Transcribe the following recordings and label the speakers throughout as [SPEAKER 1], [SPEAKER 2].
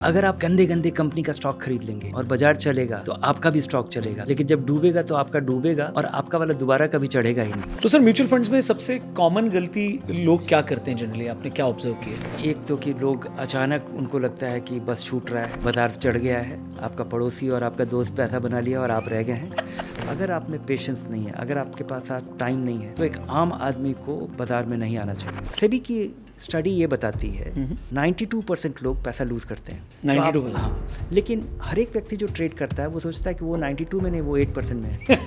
[SPEAKER 1] अगर आप गंदे गंदे कंपनी का स्टॉक खरीद लेंगे और बाजार चलेगा तो आपका भी स्टॉक चलेगा, लेकिन जब डूबेगा तो आपका डूबेगा और आपका वाला दोबारा कभी चढ़ेगा ही नहीं।
[SPEAKER 2] तो सर म्यूचुअल फंड्स में सबसे कॉमन गलती लोग क्या करते हैं जनरली, आपने क्या ऑब्जर्व किया?
[SPEAKER 1] एक तो कि लोग अचानक उनको लगता है कि बस छूट रहा है, बाजार चढ़ गया है, आपका पड़ोसी और आपका दोस्त पैसा बना लिया और आप रह गए हैं। अगर आप में पेशेंस नहीं है, अगर आपके पास आज टाइम नहीं है, तो एक आम आदमी को बाजार में नहीं आना चाहिए। सेबी की स्टडी ये बताती है 92% लोग पैसा लूज करते हैं।
[SPEAKER 2] 92%?
[SPEAKER 1] हाँ, लेकिन हर एक व्यक्ति जो ट्रेड करता है वो सोचता है कि वो 92 में नहीं, वो 8% में है।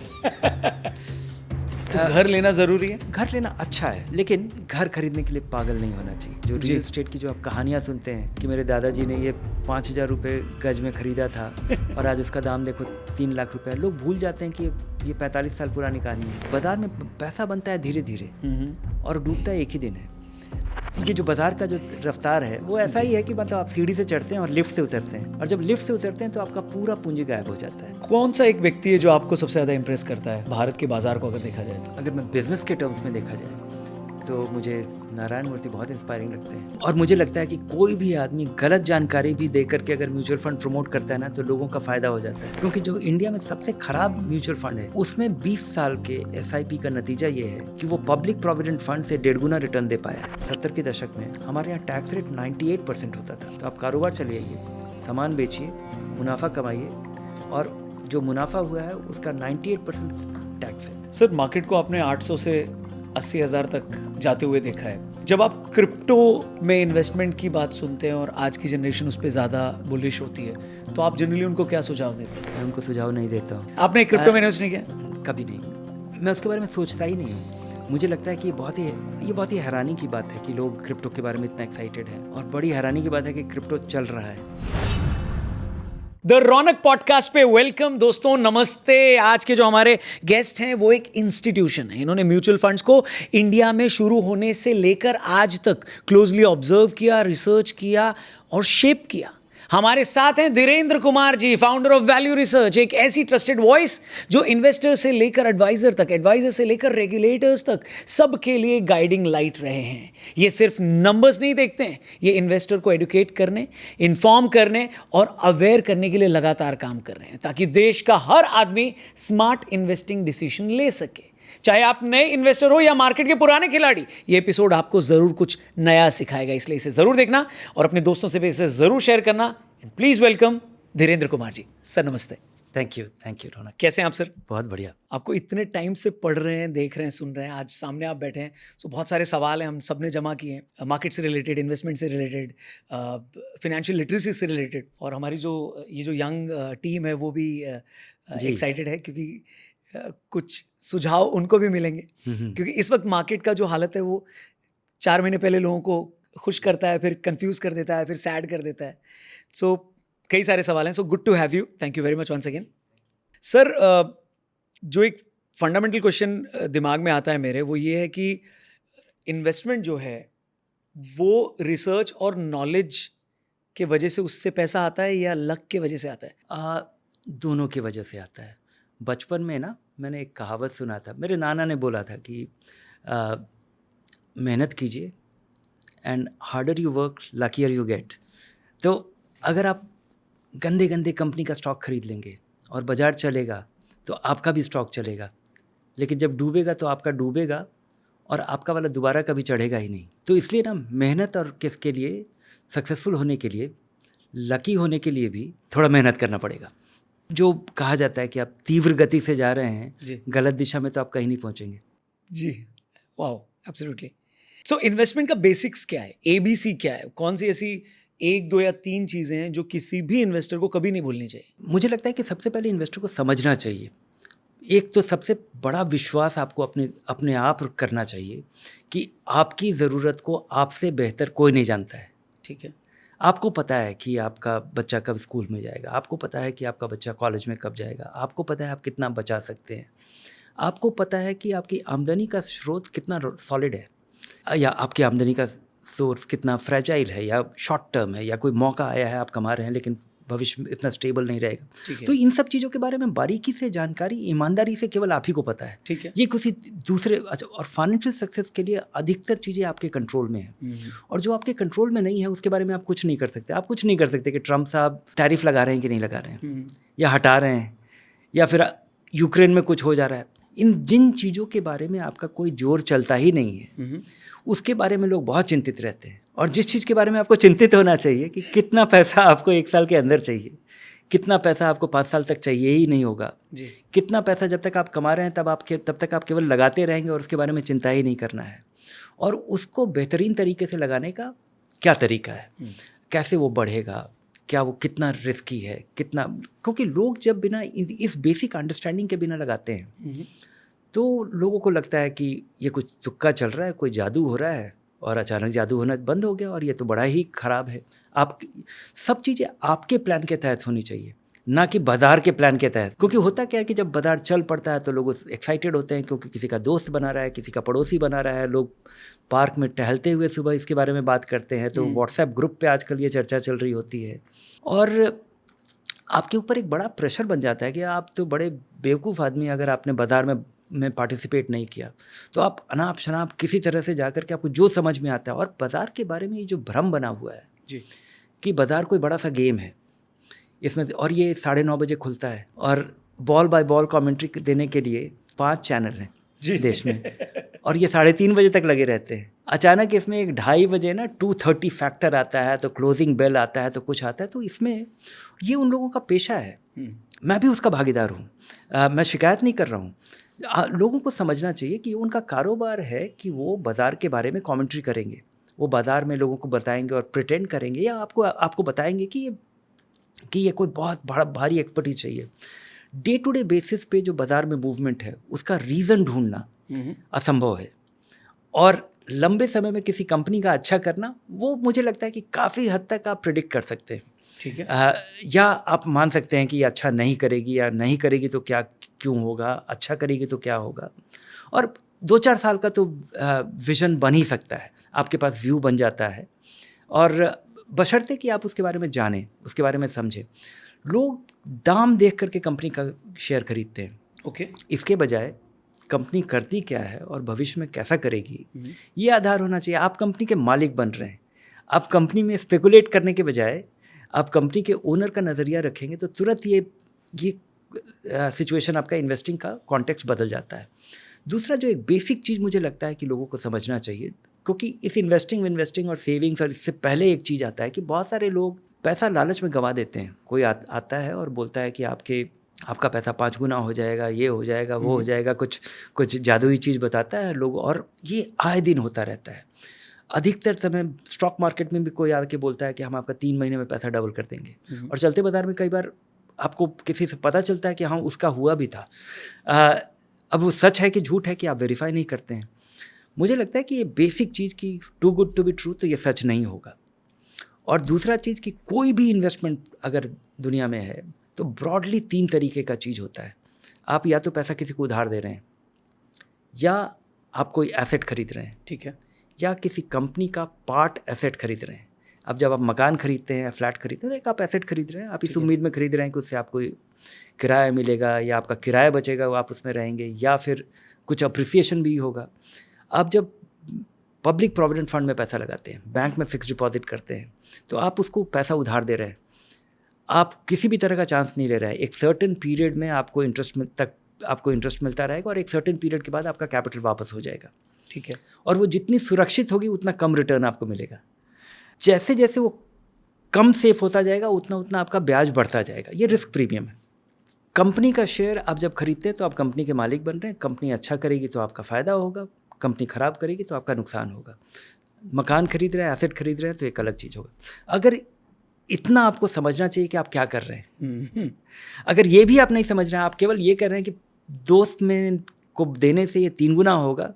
[SPEAKER 2] तो घर लेना ज़रूरी है?
[SPEAKER 1] घर लेना अच्छा है, लेकिन घर खरीदने के लिए पागल नहीं होना चाहिए। जो रियल एस्टेट की जो आप कहानियाँ सुनते हैं कि मेरे दादाजी ने ये 5,000 रुपये गज में खरीदा था और आज उसका दाम देखो 3 लाख रुपए, लोग भूल जाते हैं कि ये 45 साल पुरानी कहानी है। बाजार में पैसा बनता है धीरे धीरे और डूबता है एक ही दिन है। ये जो बाजार का जो रफ्तार है वो ऐसा ही है कि मतलब आप सीढ़ी से चढ़ते हैं और लिफ्ट से उतरते हैं, और जब लिफ्ट से उतरते हैं तो आपका पूरा पूंजी गायब हो जाता है।
[SPEAKER 2] कौन सा एक व्यक्ति है जो आपको सबसे ज़्यादा इंप्रेस करता है भारत के बाजार को अगर देखा जाए तो?
[SPEAKER 1] अगर मैं बिजनेस के टर्म्स में देखा जाए तो मुझे नारायण मूर्ति बहुत इंस्पायरिंग लगते हैं। और मुझे लगता है कि कोई भी आदमी गलत जानकारी भी दे करके अगर म्यूचुअल फंड प्रमोट करता है ना, तो लोगों का फायदा हो जाता है। क्योंकि जो इंडिया में सबसे खराब म्यूचुअल फंड है उसमें 20 साल के SIP का नतीजा ये है कि वो पब्लिक प्रोविडेंट फंड से 1.5 गुना रिटर्न दे पाया। 70 के दशक में हमारे यहाँ टैक्स रेट 98% होता था। तो आप कारोबार चले आइए, सामान बेचिए, मुनाफा कमाइए, और जो मुनाफा हुआ है उसका 98% टैक्स है।
[SPEAKER 2] सर मार्केट को आपने 800 से 80,000 तक जाते हुए देखा है। जब आप क्रिप्टो में इन्वेस्टमेंट की बात सुनते हैं और आज की जनरेशन उस पर ज़्यादा बुलिश होती है, तो आप जनरली उनको क्या सुझाव देते हैं?
[SPEAKER 1] मैं उनको सुझाव नहीं देता हूँ।
[SPEAKER 2] आपने क्रिप्टो में इन्वेस्ट नहीं किया?
[SPEAKER 1] कभी नहीं, मैं उसके बारे में सोचता ही नहीं हूँ। मुझे लगता है कि ये बहुत ही हैरानी की बात है कि लोग क्रिप्टो के बारे में इतना एक्साइटेड हैं, और बड़ी हैरानी की बात है कि क्रिप्टो चल रहा है।
[SPEAKER 2] द रौनक पॉडकास्ट पे वेलकम दोस्तों, नमस्ते। आज के जो हमारे गेस्ट हैं वो एक इंस्टीट्यूशन है। इन्होंने म्यूचुअल फंड्स को इंडिया में शुरू होने से लेकर आज तक क्लोजली ऑब्जर्व किया, रिसर्च किया और शेप किया। हमारे साथ हैं धीरेंद्र कुमार जी, फाउंडर ऑफ वैल्यू रिसर्च, एक ऐसी ट्रस्टेड वॉइस जो इन्वेस्टर से लेकर एडवाइजर तक, एडवाइजर से लेकर रेगुलेटर्स तक सबके लिए गाइडिंग लाइट रहे हैं। ये सिर्फ नंबर्स नहीं देखते हैं, ये इन्वेस्टर को एडुकेट करने, इन्फॉर्म करने और अवेयर करने के लिए लगातार काम कर रहे हैं, ताकि देश का हर आदमी स्मार्ट इन्वेस्टिंग डिसीजन ले सके। चाहे आप नए इन्वेस्टर हो या मार्केट के पुराने खिलाड़ी, ये एपिसोड आपको जरूर कुछ नया सिखाएगा, इसलिए इसे जरूर देखना और अपने दोस्तों से भी इसे जरूर शेयर करना। Please welcome Dhirendra Kumar ji. Sir नमस्ते।
[SPEAKER 1] Thank you Raunak.
[SPEAKER 2] कैसे हैं आप सर?
[SPEAKER 1] बहुत बढ़िया।
[SPEAKER 2] आपको इतने टाइम से पढ़ रहे हैं, देख रहे हैं, सुन रहे हैं, आज सामने आप बैठे हैं, सो बहुत सारे सवाल हैं हम सब ने जमा किए हैं, मार्केट से रिलेटेड, इन्वेस्टमेंट से रिलेटेड, फिनेंशियल लिटरेसी से रिलेटेड। और हमारी ये जो यंग टीम है वो भी एक्साइटेड है, क्योंकि कुछ सुझाव उनको भी मिलेंगे। क्योंकि इस वक्त मार्केट का जो हालत है वो 4 महीने पहले लोगों को खुश करता है, फिर कंफ्यूज कर देता है, फिर सैड कर देता है। सो कई सारे सवाल हैं। So good to have you, thank you very much once again. Sir जो एक फंडामेंटल क्वेश्चन दिमाग में आता है मेरे, वो ये है कि इन्वेस्टमेंट जो है वो रिसर्च और नॉलेज के वजह से उससे पैसा आता है या लक के वजह से आता है?
[SPEAKER 1] दोनों की वजह से आता है। बचपन में ना मैंने एक कहावत सुना था, मेरे नाना ने बोला था कि मेहनत कीजिए and harder you work luckier you get. तो अगर आप गंदे गंदे कंपनी का स्टॉक खरीद लेंगे और बाजार चलेगा तो आपका भी स्टॉक चलेगा, लेकिन जब डूबेगा तो आपका डूबेगा और आपका वाला दोबारा कभी चढ़ेगा ही नहीं। तो इसलिए ना मेहनत और किसके लिए, सक्सेसफुल होने के लिए, लकी होने के लिए भी थोड़ा मेहनत करना पड़ेगा। जो कहा जाता है कि आप तीव्र गति से जा रहे हैं गलत दिशा में, तो आप कहीं नहीं पहुंचेंगे।
[SPEAKER 2] जी, वाओ, एब्सोल्युटली। सो इन्वेस्टमेंट का बेसिक्स क्या है, ABC क्या है? कौन सी ऐसी 1, 2 या 3 चीज़ें हैं जो किसी भी इन्वेस्टर को कभी नहीं भूलनी चाहिए?
[SPEAKER 1] मुझे लगता है कि सबसे पहले इन्वेस्टर को समझना चाहिए। एक तो सबसे बड़ा विश्वास आपको अपने आप करना चाहिए कि आपकी ज़रूरत को आपसे बेहतर कोई नहीं जानता है।
[SPEAKER 2] ठीक है।
[SPEAKER 1] आपको पता है कि आपका बच्चा कब स्कूल में जाएगा, आपको पता है कि आपका बच्चा कॉलेज में कब जाएगा, आपको पता है आप कितना बचा सकते हैं, आपको पता है कि आपकी आमदनी का स्रोत कितना सॉलिड है, या आपकी आमदनी का सोर्स कितना फ्रेजाइल है, या शॉर्ट टर्म है, या कोई मौका आया है आप कमा रहे हैं लेकिन भविष्य इतना स्टेबल नहीं रहेगा।
[SPEAKER 2] ठीक है।
[SPEAKER 1] तो इन सब चीज़ों के बारे में बारीकी से जानकारी, ईमानदारी से केवल आप ही को पता है।
[SPEAKER 2] ठीक है।
[SPEAKER 1] ये किसी दूसरे अच्छा, और फाइनेंशियल सक्सेस के लिए अधिकतर चीज़ें आपके कंट्रोल में है, और जो आपके कंट्रोल में नहीं है उसके बारे में आप कुछ नहीं कर सकते। आप कुछ नहीं कर सकते कि ट्रम्प साहब टैरिफ लगा रहे हैं कि नहीं लगा रहे हैं, या हटा रहे हैं, या फिर यूक्रेन में कुछ हो जा रहा है। जिन चीज़ों के बारे में आपका कोई जोर चलता ही नहीं है, उसके बारे में लोग बहुत चिंतित रहते हैं। और जिस चीज़ के बारे में आपको चिंतित होना चाहिए कि कितना पैसा आपको 1 साल के अंदर चाहिए, कितना पैसा आपको 5 साल तक चाहिए ही नहीं होगा जी, कितना पैसा जब तक आप कमा रहे हैं तब तक आप केवल लगाते रहेंगे और उसके बारे में चिंता ही नहीं करना है। और उसको बेहतरीन तरीके से लगाने का क्या तरीका है, कैसे वो बढ़ेगा, क्या वो कितना रिस्की है, कितना, क्योंकि लोग जब बिना इस बेसिक अंडरस्टैंडिंग के बिना लगाते हैं तो लोगों को लगता है कि ये कुछ तुक्का चल रहा है, कोई जादू हो रहा है, और अचानक जादू होना बंद हो गया और ये तो बड़ा ही ख़राब है। आप सब चीज़ें आपके प्लान के तहत होनी चाहिए, ना कि बाज़ार के प्लान के तहत। क्योंकि होता क्या है कि जब बाज़ार चल पड़ता है तो लोग एक्साइटेड होते हैं, क्योंकि किसी का दोस्त बना रहा है, किसी का पड़ोसी बना रहा है, लोग पार्क में टहलते हुए सुबह इसके बारे में बात करते हैं, तो व्हाट्सएप ग्रुप पे आजकल ये चर्चा चल रही होती है, और आपके ऊपर एक बड़ा प्रेशर बन जाता है कि आप तो बड़े बेवकूफ़ आदमी, अगर आपने बाज़ार में पार्टिसिपेट नहीं किया तो आप अनाप शनाप किसी तरह से जाकर के आपको जो समझ में आता है। और बाज़ार के बारे में ये जो भ्रम बना हुआ है जी, कि बाज़ार कोई बड़ा सा गेम है इसमें, और ये 9:30 बजे खुलता है, और बॉल बाय बॉल कमेंट्री देने के लिए 5 चैनल हैं जी देश में, और ये 3:30 बजे तक लगे रहते हैं। अचानक इसमें 1:30 बजे ना 2:30 फैक्टर आता है, तो क्लोजिंग बेल आता है, तो कुछ आता है, तो इसमें ये उन लोगों का पेशा है। मैं भी उसका भागीदार हूँ, मैं शिकायत नहीं कर रहा हूँ। लोगों को समझना चाहिए कि उनका कारोबार है कि वो बाज़ार के बारे में कमेंट्री करेंगे, वो बाज़ार में लोगों को बताएंगे और प्रिटेंड करेंगे, या आपको बताएंगे कि ये कोई बहुत बड़ा भारी एक्सपर्टीज चाहिए। डे टू डे बेसिस पे जो बाज़ार में मूवमेंट है उसका रीज़न ढूंढना असंभव है, और लंबे समय में किसी कंपनी का अच्छा करना, वो मुझे लगता है कि काफ़ी हद तक आप प्रिडिक्ट कर सकते हैं। ठीक है। या आप मान सकते हैं कि ये अच्छा नहीं करेगी, या नहीं करेगी तो क्या क्यों होगा, अच्छा करेगी तो क्या होगा, और 2-4 साल का तो विज़न बन ही सकता है, आपके पास व्यू बन जाता है, और बशर्ते कि आप उसके बारे में जानें, उसके बारे में समझें। लोग दाम देख करके कंपनी का शेयर खरीदते हैं, ओके, इसके बजाय कंपनी करती क्या है और भविष्य में कैसा करेगी, ये आधार होना चाहिए। आप कंपनी के मालिक बन रहे हैं, आप कंपनी में स्पेकुलेट करने के बजाय आप कंपनी के ओनर का नज़रिया रखेंगे तो तुरंत ये सिचुएशन, आपका इन्वेस्टिंग का कॉन्टेक्स्ट बदल जाता है। दूसरा जो एक बेसिक चीज़ मुझे लगता है कि लोगों को समझना चाहिए, क्योंकि इस इन्वेस्टिंग और सेविंग्स और इससे पहले एक चीज़ आता है कि बहुत सारे लोग पैसा लालच में गंवा देते हैं। कोई आता है और बोलता है कि आपका पैसा 5 गुना हो जाएगा, ये हो जाएगा, वो हो जाएगा, कुछ जादुई चीज़ बताता है लोग, और ये आए दिन होता रहता है। अधिकतर समय स्टॉक मार्केट में भी कोई आके बोलता है कि हम आपका 3 महीने में पैसा डबल कर देंगे, और चलते बाजार में कई बार आपको किसी से पता चलता है कि हाँ उसका हुआ भी था। अब वो सच है कि झूठ है कि आप वेरीफाई नहीं करते हैं। मुझे लगता है कि ये बेसिक चीज़ की too good to be true, तो ये सच नहीं होगा। और दूसरा चीज़ कि कोई भी इन्वेस्टमेंट अगर दुनिया में है तो ब्रॉडली 3 तरीके का चीज़ होता है। आप या तो पैसा किसी को उधार दे रहे हैं, या आप कोई एसेट खरीद रहे हैं, ठीक है, या किसी कंपनी का पार्ट एसेट खरीद रहे हैं। अब जब आप मकान खरीदते हैं या फ्लैट खरीदते हैं तो एक आप एसेट खरीद रहे हैं, आप इस उम्मीद में खरीद रहे हैं कि उससे आपको किराया मिलेगा, या आपका किराया बचेगा, वो आप उसमें रहेंगे, या फिर कुछ अप्रिसिएशन भी होगा। आप जब पब्लिक प्रोविडेंट फंड में पैसा लगाते हैं, बैंक में फिक्स डिपॉजिट करते हैं, तो आप उसको पैसा उधार दे रहे हैं, आप किसी भी तरह का चांस नहीं ले रहे हैं। एक सर्टेन पीरियड में आपको इंटरेस्ट मिलता रहेगा, और एक सर्टेन पीरियड के बाद आपका कैपिटल वापस हो जाएगा, ठीक है, और वो जितनी सुरक्षित होगी उतना कम रिटर्न आपको मिलेगा। जैसे जैसे वो कम सेफ होता जाएगा उतना उतना आपका ब्याज बढ़ता जाएगा। ये रिस्क प्रीमियम है। कंपनी का शेयर आप जब खरीदते हैं तो आप कंपनी के मालिक बन रहे हैं। कंपनी अच्छा करेगी तो आपका फ़ायदा होगा, कंपनी ख़राब करेगी तो आपका नुकसान होगा। मकान खरीद रहे हैं, एसेट खरीद रहे हैं, तो एक अलग चीज़ होगा। अगर इतना आपको समझना चाहिए कि आप क्या कर रहे हैं। अगर ये भी आप नहीं समझ रहे हैं, आप केवल ये कर रहे हैं कि दोस्त में को देने से ये 3 गुना होगा,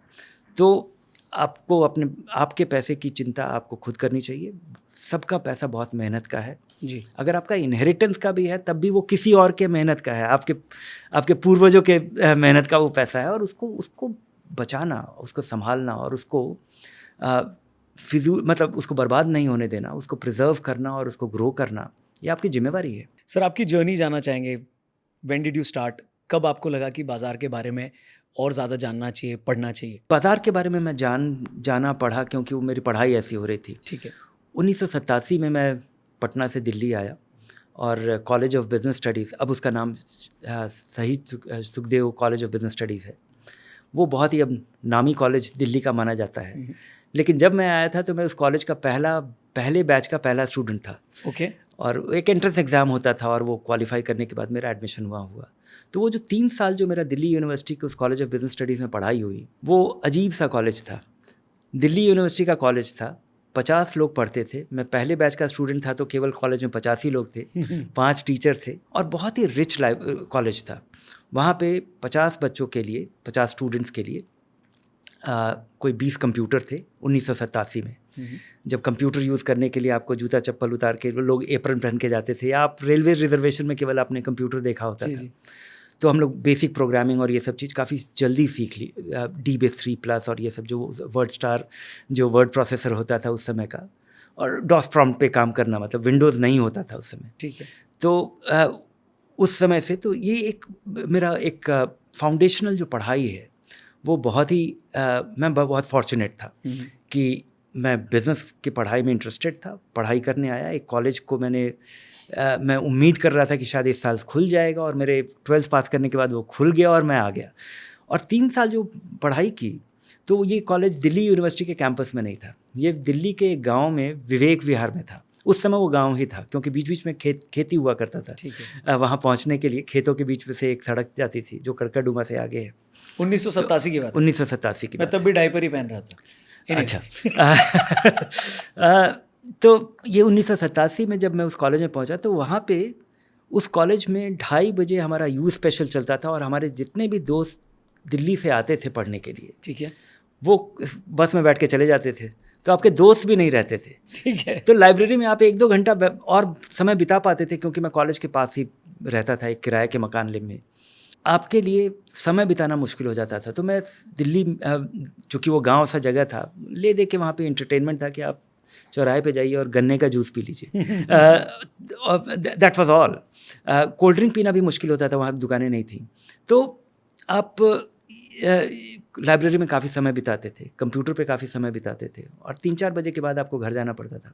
[SPEAKER 1] तो आपको आपके पैसे की चिंता आपको खुद करनी चाहिए। सबका पैसा बहुत मेहनत का है जी। अगर आपका इनहेरिटेंस का भी है तब भी वो किसी और के मेहनत का है, आपके पूर्वजों के मेहनत का वो पैसा है, और उसको बचाना, उसको संभालना, और उसको फिजूल मतलब उसको बर्बाद नहीं होने देना, उसको प्रिजर्व करना और उसको ग्रो करना, ये आपकी जिम्मेवारी है।
[SPEAKER 2] सर आपकी जर्नी जानना चाहेंगे, व्हेन डिड यू स्टार्ट, कब आपको लगा कि बाज़ार के बारे में और ज़्यादा जानना चाहिए, पढ़ना चाहिए?
[SPEAKER 1] बाज़ार के बारे में मैं जाना पढ़ा क्योंकि वो मेरी पढ़ाई ऐसी हो रही थी।
[SPEAKER 2] ठीक है।
[SPEAKER 1] 1987 में मैं पटना से दिल्ली आया और कॉलेज ऑफ बिज़नेस स्टडीज़, अब उसका नाम शहीद Sukhdev college of business studies है। वो बहुत ही अब नामी कॉलेज दिल्ली का माना जाता है। लेकिन जब मैं आया था तो मैं उस कॉलेज का पहले बैच का पहला स्टूडेंट था।
[SPEAKER 2] ओके।
[SPEAKER 1] और एक एंट्रेंस एग्ज़ाम होता था और वो क्वालिफाई करने के बाद मेरा एडमिशन हुआ। तो वो जो 3 साल जो मेरा दिल्ली यूनिवर्सिटी के उस कॉलेज ऑफ बिज़नेस स्टडीज़ में पढ़ाई हुई, वो अजीब सा कॉलेज था। दिल्ली यूनिवर्सिटी का कॉलेज था, 50 लोग पढ़ते थे। मैं पहले बैच का स्टूडेंट था तो केवल कॉलेज में 85 ही लोग थे, 5 टीचर थे और बहुत ही रिच कॉलेज था। वहाँ पे 50 बच्चों के लिए, 50 स्टूडेंट्स के लिए कोई 20 कंप्यूटर थे 1987 में। जब कंप्यूटर यूज़ करने के लिए आपको जूता चप्पल उतार के लोग एप्रन पहन के जाते थे, आप रेलवे रिजर्वेशन में केवल आपने कंप्यूटर देखा होता था। तो हम लोग बेसिक प्रोग्रामिंग और ये सब चीज़ काफ़ी जल्दी सीख ली। DBase 3+ और ये सब जो वर्ड स्टार जो वर्ड प्रोसेसर होता था उस समय का, और डॉस प्रॉम्प्ट पे काम करना, मतलब विंडोज़ नहीं होता था उस समय।
[SPEAKER 2] ठीक है।
[SPEAKER 1] तो उस समय से तो ये एक मेरा एक फाउंडेशनल जो पढ़ाई है वो बहुत ही मैं बहुत फॉर्चुनेट था कि मैं बिज़नेस की पढ़ाई में इंटरेस्टेड था, पढ़ाई करने आया। एक कॉलेज को मैं उम्मीद कर रहा था कि शायद इस साल खुल जाएगा और मेरे 12th पास करने के बाद वो खुल गया और मैं आ गया। और 3 साल जो पढ़ाई की, तो ये कॉलेज दिल्ली यूनिवर्सिटी के कैंपस में नहीं था, ये दिल्ली के एक गाँव में विवेक विहार में था। उस समय वो गांव ही था क्योंकि बीच बीच में खेती हुआ करता था।
[SPEAKER 2] ठीक है।
[SPEAKER 1] वहाँ पहुँचने के लिए खेतों के बीच में से एक सड़क जाती थी जो कड़कड़डुमा से आगे है।
[SPEAKER 2] 1987 की बात है।
[SPEAKER 1] 1987 की
[SPEAKER 2] मैं
[SPEAKER 1] बात
[SPEAKER 2] तब भी डायपर ही पहन रहा था।
[SPEAKER 1] अच्छा। तो ये 1987 में जब मैं उस कॉलेज में पहुंचा तो वहाँ पे उस कॉलेज में 2:30 बजे हमारा यू स्पेशल चलता था और हमारे जितने भी दोस्त दिल्ली से आते थे पढ़ने के लिए,
[SPEAKER 2] ठीक है,
[SPEAKER 1] वो बस में बैठ के चले जाते थे। तो आपके दोस्त भी नहीं रहते थे।
[SPEAKER 2] ठीक है।
[SPEAKER 1] तो लाइब्रेरी में आप 1-2 घंटा और समय बिता पाते थे क्योंकि मैं कॉलेज के पास ही रहता था, एक किराए के मकान में। आपके लिए समय बिताना मुश्किल हो जाता था। तो मैं दिल्ली, चूँकि वो गांव सा जगह था, ले दे के वहाँ पे एंटरटेनमेंट था कि आप चौराहे पे जाइए और गन्ने का जूस पी लीजिए। That was all. Cold drink पीना भी मुश्किल होता था, वहाँ दुकानें नहीं थी। तो आप लाइब्रेरी में काफ़ी समय बिताते थे, कंप्यूटर पे काफ़ी समय बिताते थे और 3-4 बजे के बाद आपको घर जाना पड़ता था।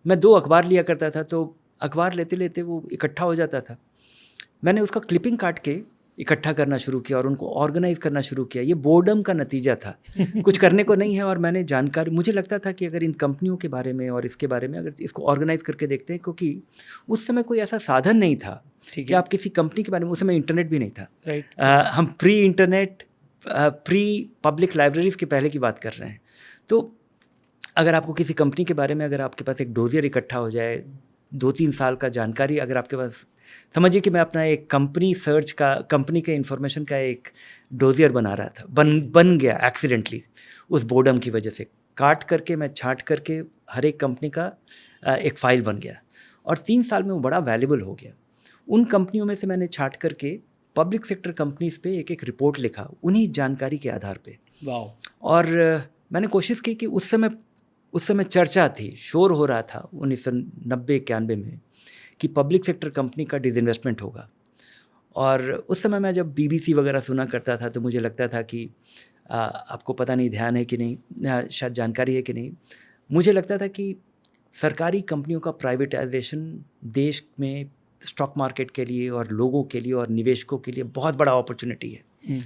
[SPEAKER 1] मैं 2 अखबार लिया करता था, तो अखबार लेते लेते वो इकट्ठा हो जाता था। मैंने उसका क्लिपिंग काट के इकट्ठा करना शुरू किया और उनको ऑर्गेनाइज करना शुरू किया। ये बोर्डम का नतीजा था, कुछ करने को नहीं है और मैंने जानकारी, मुझे लगता था कि अगर इन कंपनियों के बारे में और इसके बारे में अगर इसको ऑर्गेनाइज करके देखते हैं, क्योंकि उस समय कोई ऐसा साधन नहीं था कि आप किसी कंपनी के बारे में, उस समय इंटरनेट भी नहीं था।
[SPEAKER 2] राइट।
[SPEAKER 1] हम pre internet, pre public libraries के पहले की बात कर रहे हैं। तो अगर आपको किसी कंपनी के बारे में, अगर आपके पास एक डोजियर इकट्ठा हो जाए, 2-3 साल का जानकारी अगर आपके पास, समझिए कि मैं अपना एक कंपनी सर्च का, कंपनी के इन्फॉर्मेशन का एक डोजियर बना रहा था, बन गया एक्सीडेंटली उस बोर्डम की वजह से। काट करके, मैं छाँट करके हर एक कंपनी का एक फ़ाइल बन गया और 3 साल में वो बड़ा वैल्यूबल हो गया। उन कंपनियों में से मैंने छाँट करके पब्लिक सेक्टर कंपनीज़ पे एक एक लिखा उन्हीं जानकारी के आधार पे।
[SPEAKER 2] वाओ।
[SPEAKER 1] और मैंने कोशिश की कि उस समय चर्चा थी, शोर हो रहा था 1990-91 में कि पब्लिक सेक्टर कंपनी का डिसइन्वेस्टमेंट होगा। और उस समय मैं जब BBC वगैरह सुना करता था तो मुझे लगता था कि आपको पता नहीं ध्यान है कि नहीं, शायद जानकारी है कि नहीं, मुझे लगता था कि सरकारी कंपनियों का प्राइवेटाइजेशन देश में स्टॉक मार्केट के लिए और लोगों के लिए और निवेशकों के लिए बहुत बड़ा अपॉर्चुनिटी है।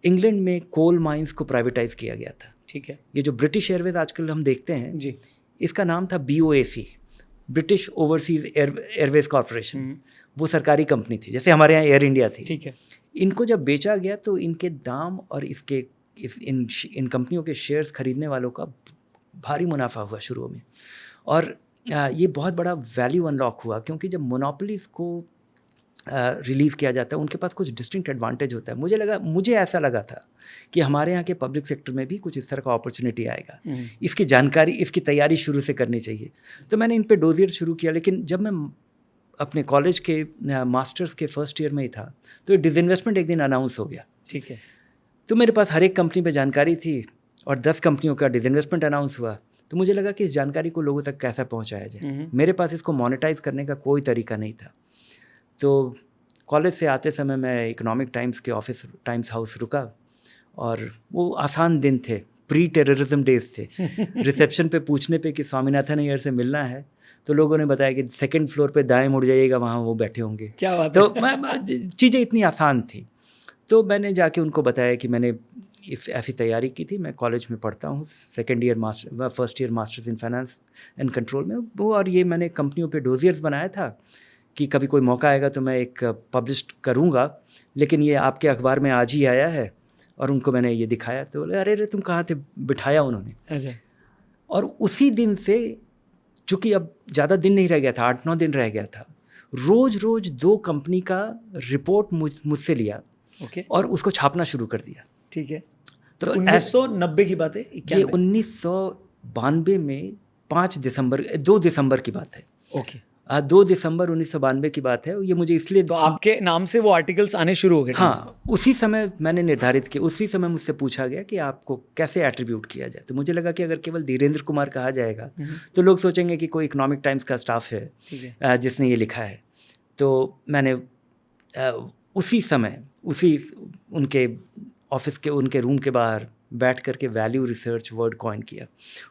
[SPEAKER 1] इंग्लैंड में कोल माइंस को प्राइवेटाइज किया गया था।
[SPEAKER 2] ठीक है।
[SPEAKER 1] ये जो ब्रिटिश एयरवेज आजकल हम देखते हैं
[SPEAKER 2] जी,
[SPEAKER 1] इसका नाम था BOAC, British overseas Airways corporation. वो सरकारी कंपनी थी, जैसे हमारे यहाँ एयर इंडिया थी।
[SPEAKER 2] ठीक है।
[SPEAKER 1] इनको जब बेचा गया तो इनके दाम और इन कंपनियों के शेयर्स खरीदने वालों का भारी मुनाफा हुआ शुरू में। और ये बहुत बड़ा वैल्यू अनलॉक हुआ क्योंकि जब मोनोपोलीज को रिलीज़ किया जाता है उनके पास कुछ डिस्टिंक्ट एडवांटेज होता है। मुझे ऐसा लगा था कि हमारे यहाँ के पब्लिक सेक्टर में भी कुछ इस तरह का अपॉर्चुनिटी आएगा। इसकी जानकारी, इसकी तैयारी शुरू से करनी चाहिए। तो मैंने इन पे डोजियर शुरू किया। लेकिन जब मैं अपने कॉलेज के मास्टर्स के फर्स्ट ईयर में ही था तो डिसइन्वेस्टमेंट एक दिन अनाउंस हो गया।
[SPEAKER 2] ठीक है।
[SPEAKER 1] तो मेरे पास हर एक कंपनी पे जानकारी थी और 10 कंपनियों का डिसइन्वेस्टमेंट अनाउंस हुआ। तो मुझे लगा कि इस जानकारी को लोगों तक कैसा पहुंचाया जाए। मेरे पास इसको मोनेटाइज करने का कोई तरीका नहीं था। तो कॉलेज से आते समय मैं इकोनॉमिक टाइम्स के ऑफिस टाइम्स हाउस रुका, और वो आसान दिन थे, प्री टेररिज्म डेज थे। रिसेप्शन पे पूछने पे कि स्वामीनाथन अय्यर से मिलना है, तो लोगों ने बताया कि 2nd फ्लोर पे दाएं मुड़ जाइएगा, वहाँ वो बैठे होंगे।
[SPEAKER 2] क्या बात
[SPEAKER 1] तो चीज़ें इतनी आसान थी। तो मैंने जाके उनको बताया कि मैंने ऐसी तैयारी की थी, मैं कॉलेज में पढ़ता हूँ, 2nd year master, 1st year masters in finance and control में वो, और ये मैंने कंपनियों पे डोजियर्स बनाया था कि कभी कोई मौका आएगा तो मैं एक पब्लिश करूँगा, लेकिन ये आपके अखबार में आज ही आया है। और उनको मैंने ये दिखाया तो बोले अरे तुम कहाँ थे, बिठाया उन्होंने।
[SPEAKER 2] अच्छा।
[SPEAKER 1] और उसी दिन से, चूँकि अब ज़्यादा दिन नहीं रह गया था, 8-9 दिन रह गया था, रोज़ 2 कंपनी का रिपोर्ट मुझसे लिया
[SPEAKER 2] ओके।
[SPEAKER 1] और उसको छापना शुरू कर दिया।
[SPEAKER 2] ठीक है। तो 1990 की बात है?
[SPEAKER 1] ये 1992 में 2 दिसंबर की बात है।
[SPEAKER 2] ओके।
[SPEAKER 1] 2 दिसंबर 1992 की बात है। ये मुझे इसलिए,
[SPEAKER 2] तो आपके नाम से वो आर्टिकल्स आने शुरू हो गए?
[SPEAKER 1] हाँ, उसी समय मैंने निर्धारित किया। उसी समय मुझसे पूछा गया कि आपको कैसे एट्रीब्यूट किया जाए। तो मुझे लगा कि अगर केवल धीरेन्द्र कुमार कहा जाएगा तो लोग सोचेंगे कि कोई इकोनॉमिक टाइम्स का स्टाफ है जिसने ये लिखा है। तो मैंने उसी समय उनके ऑफिस के, उनके रूम के बाहर बैठ करके वैल्यू रिसर्च वर्ड कॉइन किया।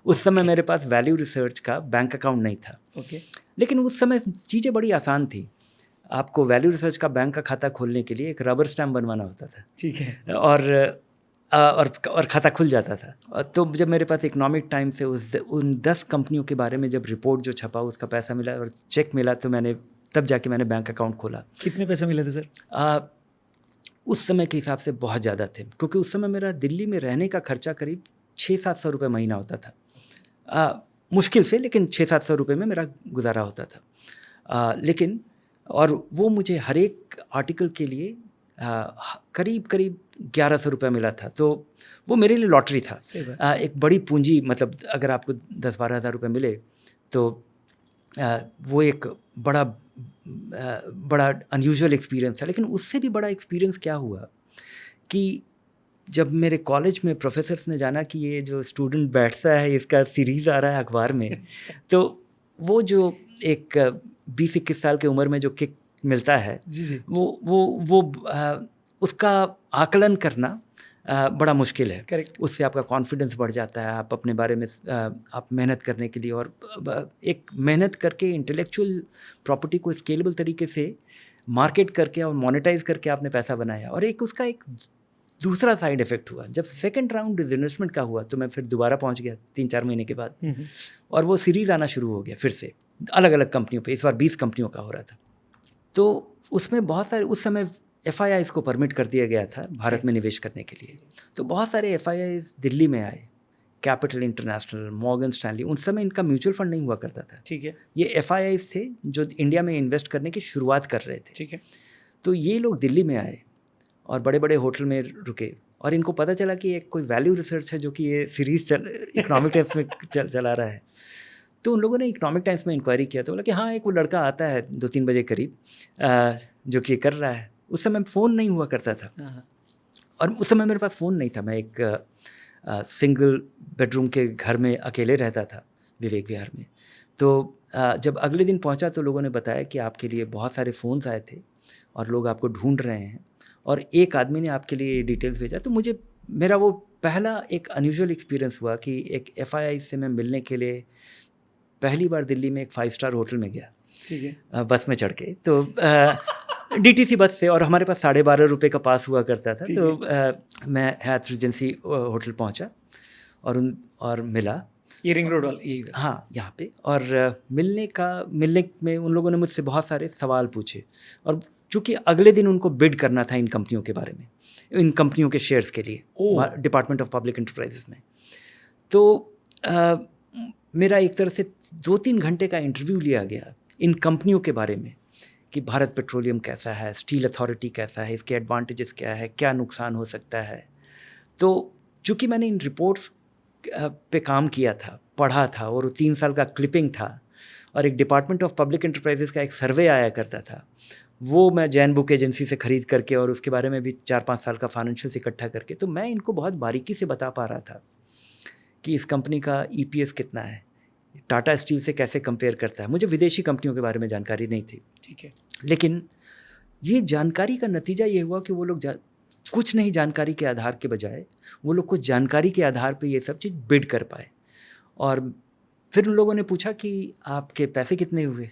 [SPEAKER 1] उस समय मेरे पास वैल्यू रिसर्च का बैंक अकाउंट नहीं था।
[SPEAKER 2] ओके।
[SPEAKER 1] लेकिन उस समय चीज़ें बड़ी आसान थी। आपको वैल्यू रिसर्च का बैंक का खाता खोलने के लिए एक रबर स्टैम्प बनवाना होता था।
[SPEAKER 2] ठीक है।
[SPEAKER 1] और खाता खुल जाता था। तो जब मेरे पास इकोनॉमिक टाइम से उन 10 कंपनियों के बारे में जब रिपोर्ट जो छपा, उसका पैसा मिला और चेक मिला, तो तब जाके मैंने बैंक अकाउंट खोला।
[SPEAKER 2] कितने पैसे मिले थे सर?
[SPEAKER 1] उस समय के हिसाब से बहुत ज़्यादा थे, क्योंकि उस समय मेरा दिल्ली में रहने का खर्चा करीब 600-700 रुपये महीना होता था। मुश्किल से, लेकिन 600-700 रुपये में मेरा गुजारा होता था। लेकिन और वो मुझे हर एक आर्टिकल के लिए करीब 1100 रुपये मिला था। तो वो मेरे लिए लॉटरी था। एक बड़ी पूंजी, मतलब अगर आपको 10-12 हज़ार रुपये मिले तो वो एक बड़ा अनयूजुअल एक्सपीरियंस था। लेकिन उससे भी बड़ा एक्सपीरियंस क्या हुआ कि जब मेरे कॉलेज में प्रोफेसर्स ने जाना कि ये जो स्टूडेंट बैठता है इसका सीरीज़ आ रहा है अखबार में, तो वो जो एक 20-21 साल की उम्र में जो किक मिलता है,
[SPEAKER 2] जी।
[SPEAKER 1] वो उसका आकलन करना बड़ा मुश्किल है।
[SPEAKER 2] करेक्ट।
[SPEAKER 1] उससे आपका कॉन्फिडेंस बढ़ जाता है, आप अपने बारे में आप मेहनत करने के लिए, और एक मेहनत करके इंटेलेक्चुअल प्रॉपर्टी को स्केलेबल तरीके से मार्केट करके और मोनेटाइज करके आपने पैसा बनाया। और एक उसका एक दूसरा साइड इफेक्ट हुआ, जब 2nd राउंड इन्वेस्टमेंट का हुआ तो मैं फिर दोबारा पहुंच गया 3-4 महीने के बाद, और वो सीरीज़ आना शुरू हो गया फिर से अलग अलग कंपनियों पे। इस बार 20 कंपनियों का हो रहा था। तो उसमें बहुत सारे, उस समय FIIs को परमिट कर दिया गया था भारत में निवेश करने के लिए। तो बहुत सारे FIIs दिल्ली में आए, कैपिटल इंटरनेशनल, मॉर्गन स्टैनली। उस समय इनका म्यूचुअल फंड नहीं हुआ करता था।
[SPEAKER 2] ठीक है। ये
[SPEAKER 1] FIIs थे जो इंडिया में इन्वेस्ट करने की शुरुआत कर रहे थे।
[SPEAKER 2] ठीक है।
[SPEAKER 1] तो ये लोग दिल्ली में आए और बड़े बड़े होटल में रुके, और इनको पता चला कि एक कोई वैल्यू रिसर्च है जो कि ये सीरीज़ इकोनॉमिक टाइम्स में चला रहा है। तो उन लोगों ने इकोनॉमिक टाइम्स में इंक्वायरी किया, तो बोला कि हाँ, एक वो लड़का आता है 2-3 बजे करीब जो कि कर रहा है। उस समय फ़ोन नहीं हुआ करता था, और उस समय मेरे पास फ़ोन नहीं था। मैं एक सिंगल बेडरूम के घर में अकेले रहता था विवेक विहार में। तो जब अगले दिन पहुंचा तो लोगों ने बताया कि आपके लिए बहुत सारे फ़ोन्स आए थे और लोग आपको ढूंढ रहे हैं, और एक आदमी ने आपके लिए डिटेल्स भेजा। तो मेरा वो पहला एक अनयूजुअल एक्सपीरियंस हुआ कि एक FII से मैं मिलने के लिए पहली बार दिल्ली में एक 5 स्टार होटल में गया।
[SPEAKER 2] ठीक है।
[SPEAKER 1] बस में चढ़ के, तो DTC बस से, और हमारे पास 12.5 रुपये का पास हुआ करता था। तो मैं हैथ रीजेंसी होटल पहुंचा और मिला।
[SPEAKER 2] ये रिंग रोड वाला?
[SPEAKER 1] हाँ, यहाँ पे। और मिलने में उन लोगों ने मुझसे बहुत सारे सवाल पूछे, और चूँकि अगले दिन उनको बिड करना था इन कंपनियों के बारे में, इन कंपनियों के शेयर्स के लिए डिपार्टमेंट ऑफ पब्लिक एंटरप्राइजेस में। तो मेरा एक तरह से 2-3 घंटे का इंटरव्यू लिया गया इन कंपनियों के बारे में कि भारत पेट्रोलियम कैसा है, स्टील अथॉरिटी कैसा है, इसके एडवांटेजेस क्या है, क्या नुकसान हो सकता है। तो चूँकि मैंने इन रिपोर्ट्स पे काम किया था, पढ़ा था, और 3 साल का क्लिपिंग था, और एक डिपार्टमेंट ऑफ पब्लिक एंटरप्राइजेस का एक सर्वे आया करता था, वो मैं जैन बुक एजेंसी से ख़रीद करके, और उसके बारे में भी 4-5 साल का फाइनेंशियल्स इकट्ठा करके, तो मैं इनको बहुत बारीकी से बता पा रहा था कि इस कंपनी का EPS कितना है, टाटा स्टील से कैसे कंपेयर करता है। मुझे विदेशी कंपनियों के बारे में जानकारी नहीं थी,
[SPEAKER 2] ठीक है।
[SPEAKER 1] लेकिन ये जानकारी का नतीजा ये हुआ कि वो लोग कुछ नहीं जानकारी के आधार के बजाय वो लोग कुछ जानकारी के आधार पे ये सब चीज़ बिड कर पाए। और फिर उन लोगों ने पूछा कि आपके पैसे कितने हुए,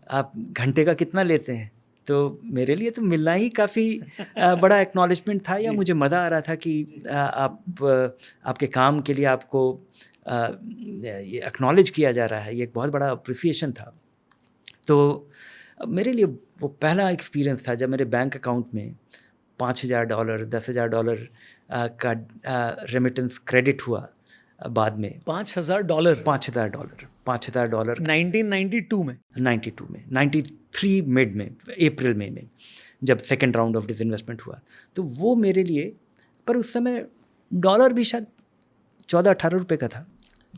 [SPEAKER 1] आप घंटे का कितना लेते हैं। तो मेरे लिए तो मिलना ही काफ़ी बड़ा एक्नॉलेजमेंट था, या मुझे मज़ा आ रहा था कि आपके काम के लिए आपको ये एक्नॉलेज किया जा रहा है। ये एक बहुत बड़ा अप्रिसिएशन था। तो मेरे लिए वो पहला एक्सपीरियंस था जब मेरे बैंक अकाउंट में $5,000 $10,000 का रेमिटेंस क्रेडिट हुआ। बाद में
[SPEAKER 2] $5,000
[SPEAKER 1] $5,000
[SPEAKER 2] 1992 में
[SPEAKER 1] 93 मिड में, अप्रैल में जब सेकेंड राउंड ऑफ डिसइन्वेस्टमेंट हुआ। तो वो मेरे लिए, पर उस समय डॉलर भी शायद 14-18 रुपये का था।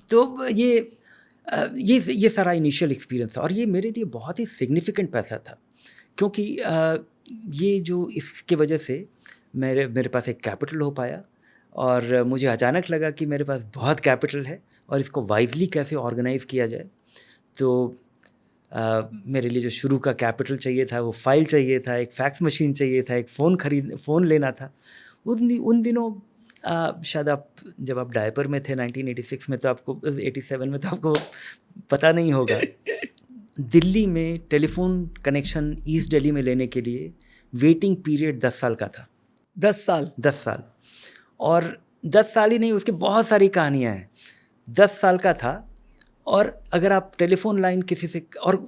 [SPEAKER 1] तो ये सारा इनिशियल एक्सपीरियंस था, और ये मेरे लिए बहुत ही सिग्निफिकेंट पैसा था, क्योंकि ये जो इसके वजह से मेरे पास एक कैपिटल हो पाया, और मुझे अचानक लगा कि मेरे पास बहुत कैपिटल है और इसको वाइजली कैसे ऑर्गेनाइज़ किया जाए। तो मेरे लिए जो शुरू का कैपिटल चाहिए था, वो फाइल चाहिए था, एक फैक्स मशीन चाहिए था, एक फ़ोन लेना था। उन दिनों शायद जब आप डायपर में थे 1986 में, तो आपको 87 में, तो आपको पता नहीं होगा। दिल्ली में टेलीफोन कनेक्शन ईस्ट दिल्ली में लेने के लिए वेटिंग पीरियड 10 साल का था।
[SPEAKER 2] 10 साल।
[SPEAKER 1] और 10 साल ही नहीं, उसके बहुत सारी कहानियाँ हैं। 10 साल का था, और अगर आप टेलीफोन लाइन किसी से, और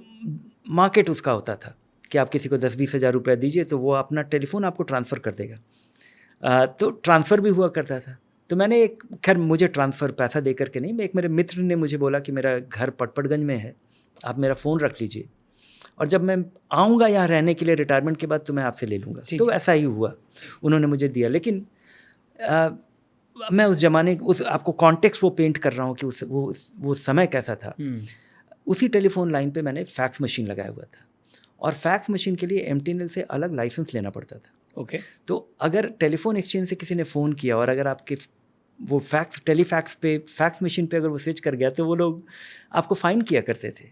[SPEAKER 1] मार्केट उसका होता था कि आप किसी को 10-20 हज़ार रुपये दीजिए तो वो अपना टेलीफोन आपको ट्रांसफ़र कर देगा। तो ट्रांसफ़र भी हुआ करता था। तो मैंने खैर मुझे ट्रांसफ़र पैसा दे करके नहीं, एक मेरे मित्र ने मुझे बोला कि मेरा घर पटपड़गंज में है, आप मेरा फ़ोन रख लीजिए, और जब मैं आऊँगा यहाँ रहने के लिए रिटायरमेंट के बाद तो मैं आपसे ले लूँगा। तो ऐसा ही हुआ, उन्होंने मुझे दिया। लेकिन मैं उस ज़माने आपको कॉन्टेक्स्ट वो पेंट कर रहा हूँ कि वो समय कैसा था। उसी टेलीफोन लाइन पे मैंने फैक्स मशीन लगाया हुआ था, और फैक्स मशीन के लिए MTNL से अलग लाइसेंस लेना पड़ता था।
[SPEAKER 2] ओके।
[SPEAKER 1] तो अगर टेलीफोन एक्सचेंज से किसी ने फ़ोन किया और अगर आपके वो टेलीफैक्स पे फैक्स मशीन पे अगर वो स्विच कर गया, तो वो लोग आपको फ़ाइन किया करते थे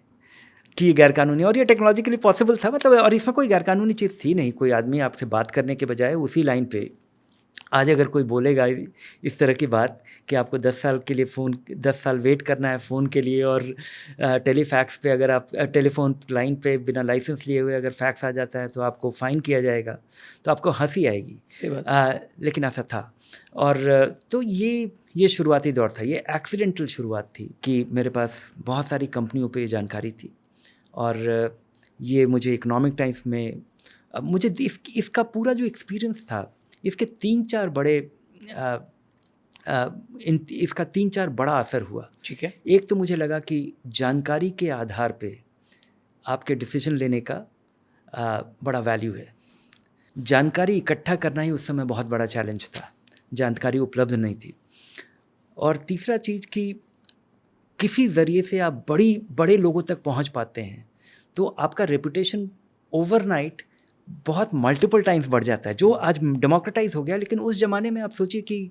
[SPEAKER 1] कि ये गैरकानूनी। और ये टेक्नोलॉजिकली पॉसिबल था, मतलब, और इसमें कोई गैरकानूनी चीज़ थी नहीं। कोई आदमी आपसे बात करने के बजाय उसी लाइन पे आज अगर कोई बोलेगा इस तरह की बात कि आपको 10 साल के लिए 10 साल वेट करना है फ़ोन के लिए, और टेलीफैक्स पे अगर आप टेलीफोन लाइन पे बिना लाइसेंस लिए हुए अगर फैक्स आ जाता है तो आपको फ़ाइन किया जाएगा, तो आपको हंसी आएगी।
[SPEAKER 2] सही बात।
[SPEAKER 1] लेकिन ऐसा था। और तो ये शुरुआती दौर था, ये एक्सीडेंटल शुरुआत थी कि मेरे पास बहुत सारी कंपनियों पे जानकारी थी, और ये मुझे इकोनॉमिक टाइम्स में मुझे इसका पूरा जो एक्सपीरियंस था, इसके 3-4 बड़े इसका 3-4 बड़ा असर हुआ।
[SPEAKER 2] ठीक है।
[SPEAKER 1] एक तो मुझे लगा कि जानकारी के आधार पे आपके डिसीजन लेने का बड़ा वैल्यू है। जानकारी इकट्ठा करना ही उस समय बहुत बड़ा चैलेंज था, जानकारी उपलब्ध नहीं थी। और तीसरा चीज़ कि किसी ज़रिए से आप बड़े लोगों तक पहुंच पाते हैं, तो आपका रेपुटेशन ओवरनाइट बहुत मल्टीपल टाइम्स बढ़ जाता है, जो आज डेमोक्रेटाइज हो गया। लेकिन उस ज़माने में आप सोचिए कि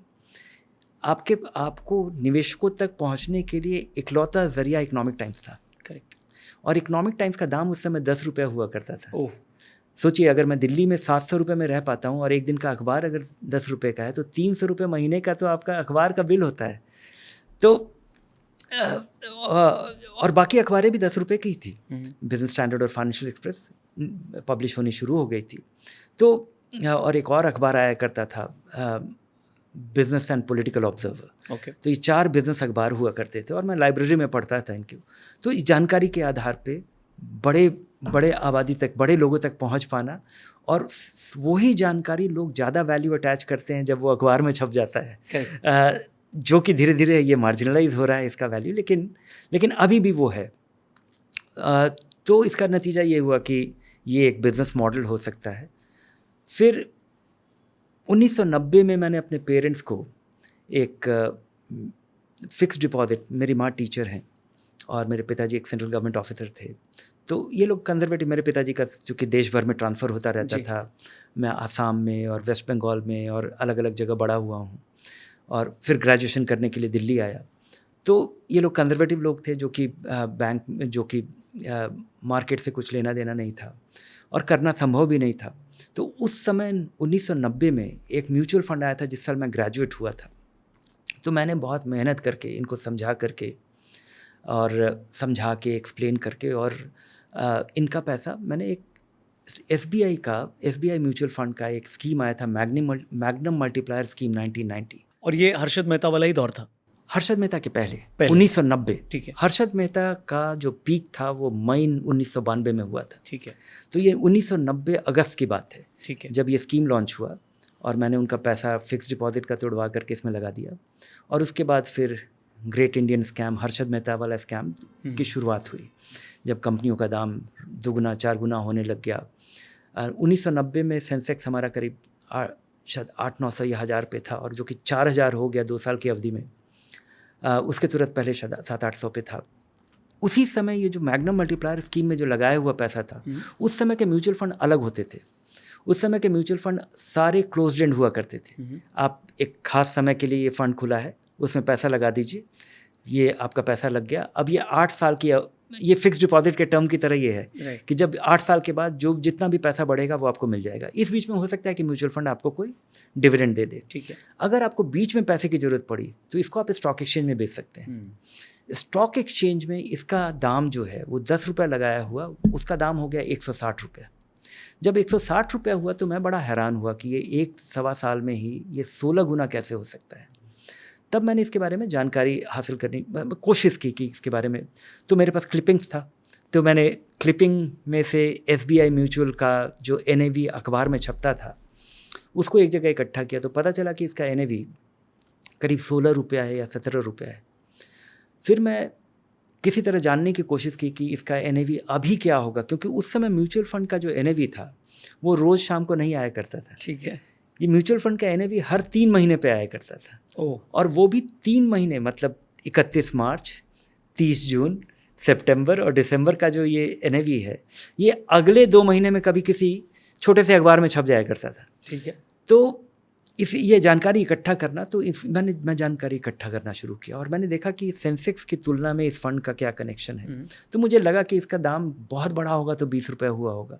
[SPEAKER 1] आपको निवेशकों तक पहुंचने के लिए इकलौता ज़रिया इकोनॉमिक टाइम्स था।
[SPEAKER 2] करेक्ट।
[SPEAKER 1] और इकोनॉमिक टाइम्स का दाम उस समय 10 रुपये हुआ करता था।
[SPEAKER 2] ओह।
[SPEAKER 1] सोचिए, अगर मैं दिल्ली में 700 रुपये में रह पाता हूँ और एक दिन का अखबार अगर 10 रुपये का है, तो 300 रुपये महीने का तो आपका अखबार का बिल होता है। तो और बाकी अखबारें भी 10 रुपये की ही थी। बिजनेस स्टैंडर्ड और फाइनेंशियल एक्सप्रेस पब्लिश होनी शुरू हो गई थी। तो और एक और अखबार आया करता था, business and political observer.
[SPEAKER 2] Okay.
[SPEAKER 1] तो ये 4 बिजनेस अखबार हुआ करते थे, और मैं लाइब्रेरी में पढ़ता था इनके। तो इस जानकारी के आधार पे बड़े आबादी तक, बड़े लोगों तक पहुंच पाना, और वही जानकारी लोग ज़्यादा वैल्यू अटैच करते हैं जब वो अखबार में छप जाता है, जो कि धीरे धीरे ये मार्जिनलाइज हो रहा है इसका वैल्यू, लेकिन अभी भी वो है। तो इसका नतीजा ये हुआ कि ये एक बिज़नेस मॉडल हो सकता है। फिर 1990 में मैंने अपने पेरेंट्स को एक फ़िक्स डिपॉज़िट, मेरी माँ टीचर हैं और मेरे पिताजी एक सेंट्रल गवर्नमेंट ऑफिसर थे, तो ये लोग कंजर्वेटिव, मेरे पिताजी का चूँकि देश भर में ट्रांसफ़र होता रहता था, मैं आसाम में और वेस्ट बंगाल में और अलग अलग जगह बड़ा हुआ हूँ, और फिर ग्रेजुएशन करने के लिए दिल्ली आया। तो ये लोग कंजर्वेटिव लोग थे जो कि बैंक में, जो कि मार्केट से कुछ लेना देना नहीं था और करना संभव भी नहीं था। तो उस समय 1990 में एक म्यूचुअल फंड आया था जिस साल मैं ग्रेजुएट हुआ था। तो मैंने बहुत मेहनत करके इनको समझा के एक्सप्लेन करके और इनका पैसा मैंने एक एसबीआई म्यूचुअल फंड का एक स्कीम आया था, मैग्नम मल्टीप्लायर स्कीम 1990।
[SPEAKER 2] और ये हर्षद मेहता वाला ही दौर था?
[SPEAKER 1] हर्षद मेहता के पहले। 1990।
[SPEAKER 2] ठीक है।
[SPEAKER 1] हर्षद मेहता का जो पीक था वो मई 1992 में हुआ था।
[SPEAKER 2] ठीक है।
[SPEAKER 1] तो ये 1990 अगस्त की बात है।
[SPEAKER 2] ठीक है।
[SPEAKER 1] जब ये स्कीम लॉन्च हुआ और मैंने उनका पैसा फिक्स डिपॉजिट का तोड़वा करके इसमें लगा दिया और उसके बाद फिर great Indian scam, Harshad Mehta वाला स्कैम की शुरुआत हुई, जब कंपनियों का दाम दुगना 4 गुना होने लग गया। 1990 में सेंसेक्स हमारा करीब शायद 800-900 या 1000 पे था और जो कि 4000 हो गया 2 साल की अवधि में। उसके तुरंत पहले शायद 700-800 पे था। उसी समय ये जो मैग्नम मल्टीप्लायर स्कीम में जो लगाया हुआ पैसा था, उस समय के म्यूचुअल फंड अलग होते थे। उस समय के म्यूचुअल फंड सारे क्लोज्ड एंड हुआ करते थे। आप एक खास समय के लिए ये फंड खुला है, उसमें पैसा लगा दीजिए, ये आपका पैसा लग गया। अब ये 8 साल की, ये फिक्स डिपॉजिट के टर्म की तरह ये है कि जब 8 साल के बाद जो जितना भी पैसा बढ़ेगा वो आपको मिल जाएगा। इस बीच में हो सकता है कि म्यूचुअल फंड आपको कोई डिविडेंड दे दे।
[SPEAKER 2] ठीक है।
[SPEAKER 1] अगर आपको बीच में पैसे की ज़रूरत पड़ी तो इसको आप स्टॉक एक्सचेंज में बेच सकते हैं। स्टॉक एक्सचेंज में इसका दाम जो है वो 10 रुपये लगाया हुआ, उसका दाम हो गया 160 रुपये। जब 160 रुपये हुआ तो मैं बड़ा हैरान हुआ कि ये 1-1.25 साल में ही ये 16 गुना कैसे हो सकता है। तब मैंने इसके बारे में जानकारी हासिल करने कोशिश की कि इसके बारे में, तो मेरे पास क्लिपिंग्स था, तो मैंने क्लिपिंग में से एसबीआई म्यूचुअल का जो एनएवी अखबार में छपता था उसको एक जगह इकट्ठा किया, तो पता चला कि इसका एनएवी करीब 16 रुपया है या 17 रुपया है। फिर मैं किसी तरह जानने की कोशिश की कि इसका एनएवी अभी क्या होगा, क्योंकि उस समय म्यूचुअल फंड का जो एनएवी था वो रोज़ शाम को नहीं आया करता था।
[SPEAKER 2] ठीक है।
[SPEAKER 1] ये म्यूचुअल फंड का एनएवी हर 3 महीने पे आया करता था। और वो भी 3 महीने, मतलब 31 मार्च, 30 जून, सितंबर और दिसंबर का जो ये एनएवी है, ये अगले 2 महीने में कभी किसी छोटे से अखबार में छप जाया करता था।
[SPEAKER 2] ठीक है।
[SPEAKER 1] तो ये जानकारी इकट्ठा करना, तो मैं जानकारी इकट्ठा करना शुरू किया और मैंने देखा कि सेंसेक्स की तुलना में इस फंड का क्या कनेक्शन है। तो मुझे लगा कि इसका दाम बहुत बड़ा होगा तो 20 रुपये हुआ होगा।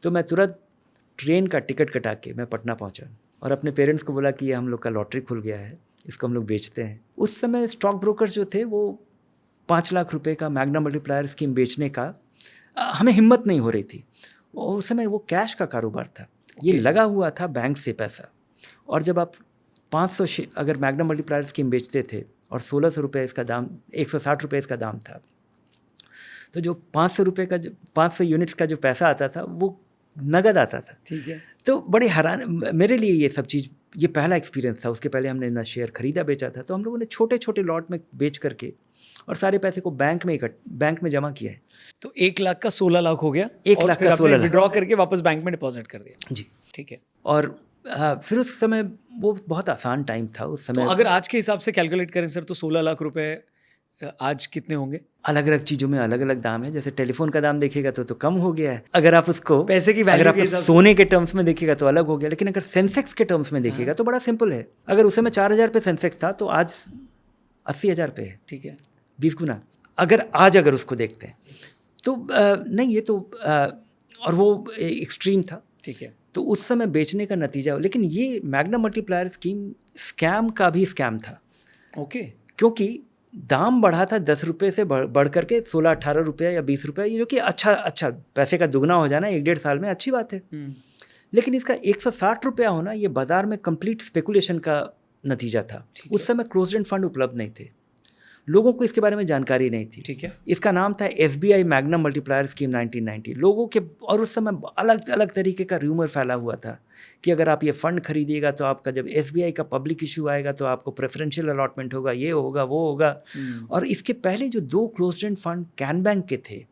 [SPEAKER 1] तो मैं तुरंत ट्रेन का टिकट कटा के मैं पटना पहुंचा और अपने पेरेंट्स को बोला कि ये हम लोग का लॉटरी खुल गया है, इसको हम लोग बेचते हैं। उस समय स्टॉक ब्रोकर्स जो थे वो 5 लाख रुपए का मैग्नम मल्टीप्लायर स्कीम बेचने का हमें हिम्मत नहीं हो रही थी। उस समय वो कैश का कारोबार था। ये लगा हुआ था बैंक से पैसा, और जब आप 500 अगर मैग्नम मल्टीप्लायर स्कीम बेचते थे और 1600 रुपये इसका दाम, 160 रुपये इसका दाम था, तो जो 500 रुपये का, जो 500 यूनिट्स का जो पैसा आता था वो नगद आता था।
[SPEAKER 2] ठीक है।
[SPEAKER 1] तो बड़े हैरान मेरे लिए ये सब चीज़, ये पहला एक्सपीरियंस था। उसके पहले हमने ना शेयर खरीदा बेचा था, तो हम लोगों ने छोटे छोटे लॉट में बेच करके और सारे पैसे को बैंक में जमा किया है।
[SPEAKER 2] तो 1 लाख का 16 लाख हो गया।
[SPEAKER 1] 1 लाख का 16 लाख
[SPEAKER 2] विड्रॉ करके वापस बैंक में डिपॉजिट कर दिया।
[SPEAKER 1] जी,
[SPEAKER 2] ठीक है।
[SPEAKER 1] और फिर उस समय वो बहुत आसान टाइम था उस समय।
[SPEAKER 2] तो अगर आज के हिसाब से कैलकुलेट करें सर, तो 16 लाख रुपए आज कितने होंगे?
[SPEAKER 1] अलग अलग चीज़ों में अलग अलग दाम है। जैसे टेलीफोन का दाम देखिएगा तो कम हो गया है। अगर आप उसको
[SPEAKER 2] पैसे की वैल्यू के हिसाब से,
[SPEAKER 1] सोने के टर्म्स में देखिएगा तो अलग हो गया। लेकिन अगर सेंसेक्स के टर्म्स में देखिएगा तो बड़ा सिंपल है। अगर उस समय 4000 पे सेंसेक्स था तो आज 80,000 पे है।
[SPEAKER 2] ठीक है।
[SPEAKER 1] 20 गुना। अगर उसको देखते हैं तो नहीं, ये तो और वो एक्सट्रीम था।
[SPEAKER 2] ठीक है।
[SPEAKER 1] तो उस समय बेचने का नतीजा, लेकिन ये मैग्नम मल्टीप्लायर स्कीम स्कैम का भी स्कैम था।
[SPEAKER 2] ओके।
[SPEAKER 1] क्योंकि दाम बढ़ा था 10 रुपये से बढ़ करके 16-18 रुपये या 20 रुपये, ये जो कि अच्छा पैसे का दुगना हो जाना 1-1.5 साल में अच्छी बात है। लेकिन इसका 160 रुपया होना ये बाजार में कंप्लीट स्पेकुलेशन का नतीजा था। उस समय क्लोज्ड एंड फंड उपलब्ध नहीं थे, लोगों को इसके बारे में जानकारी नहीं थी।
[SPEAKER 2] ठीक है।
[SPEAKER 1] इसका नाम था एसबीआई मैग्नम मल्टीप्लायर स्कीम 1990। लोगों के, और उस समय अलग अलग तरीके का र्यूमर फैला हुआ था कि अगर आप ये फंड खरीदिएगा तो आपका जब एसबीआई का पब्लिक इशू आएगा तो आपको प्रेफरेंशियल अलॉटमेंट होगा, ये होगा वो होगा। और इसके पहले जो 2 closed end fund can bank के थे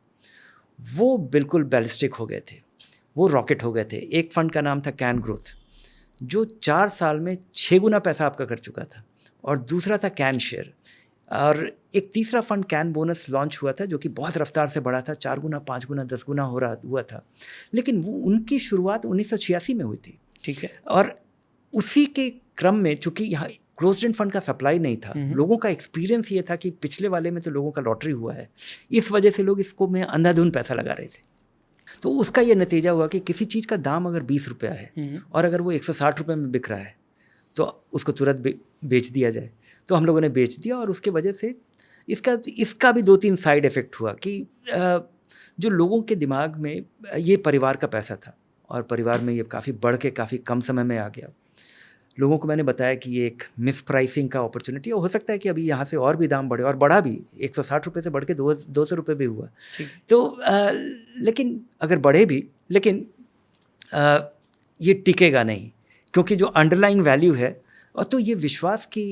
[SPEAKER 1] वो बिल्कुल बैलिस्टिक हो गए थे, वो रॉकेट हो गए थे। एक फंड का नाम था कैन ग्रोथ जो 4 साल में 6 गुना पैसा आपका कर चुका था, और दूसरा था कैन शेयर, और एक तीसरा फंड कैन बोनस लॉन्च हुआ था जो कि बहुत रफ्तार से बढ़ा था, 4 गुना 5 गुना 10 गुना हुआ था। लेकिन वो उनकी शुरुआत 1986 में हुई थी।
[SPEAKER 2] ठीक है।
[SPEAKER 1] और उसी के क्रम में चूंकि यहाँ क्लोज्ड एंड फंड का सप्लाई नहीं था। लोगों का एक्सपीरियंस ये था कि पिछले वाले में तो लोगों का लॉटरी हुआ है, इस वजह से लोग इसको में अंधाधुंध पैसा लगा रहे थे। तो उसका ये नतीजा हुआ कि किसी चीज़ का दाम अगर 20 रुपया है और अगर वो 160 रुपये में बिक रहा है तो उसको तुरंत बेच दिया जाए। तो हम लोगों ने बेच दिया और उसके वजह से इसका भी 2-3 साइड इफ़ेक्ट हुआ कि जो लोगों के दिमाग में ये परिवार का पैसा था और परिवार में ये काफ़ी बढ़ के काफ़ी कम समय में आ गया। लोगों को मैंने बताया कि ये एक मिस प्राइसिंग का अपॉर्चुनिटी हो सकता है कि अभी यहाँ से और भी दाम बढ़े, और बढ़ा भी 160 रुपये से बढ़ के 200 रुपये भी हुआ। तो लेकिन अगर बढ़े भी, लेकिन ये टिकेगा नहीं, क्योंकि जो अंडरलाइंग वैल्यू है, और तो ये विश्वास की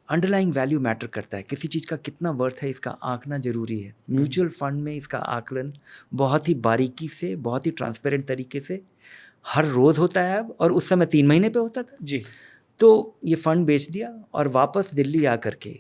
[SPEAKER 1] अंडरलाइंग वैल्यू मैटर करता है। किसी चीज़ का कितना वर्थ है इसका आंकना ज़रूरी है। म्यूचुअल फंड में इसका आकलन बहुत ही बारीकी से, बहुत ही ट्रांसपेरेंट तरीके से हर रोज़ होता है अब, और उस समय 3 महीने पे होता था
[SPEAKER 2] जी।
[SPEAKER 1] तो ये फ़ंड बेच दिया और वापस दिल्ली आ करके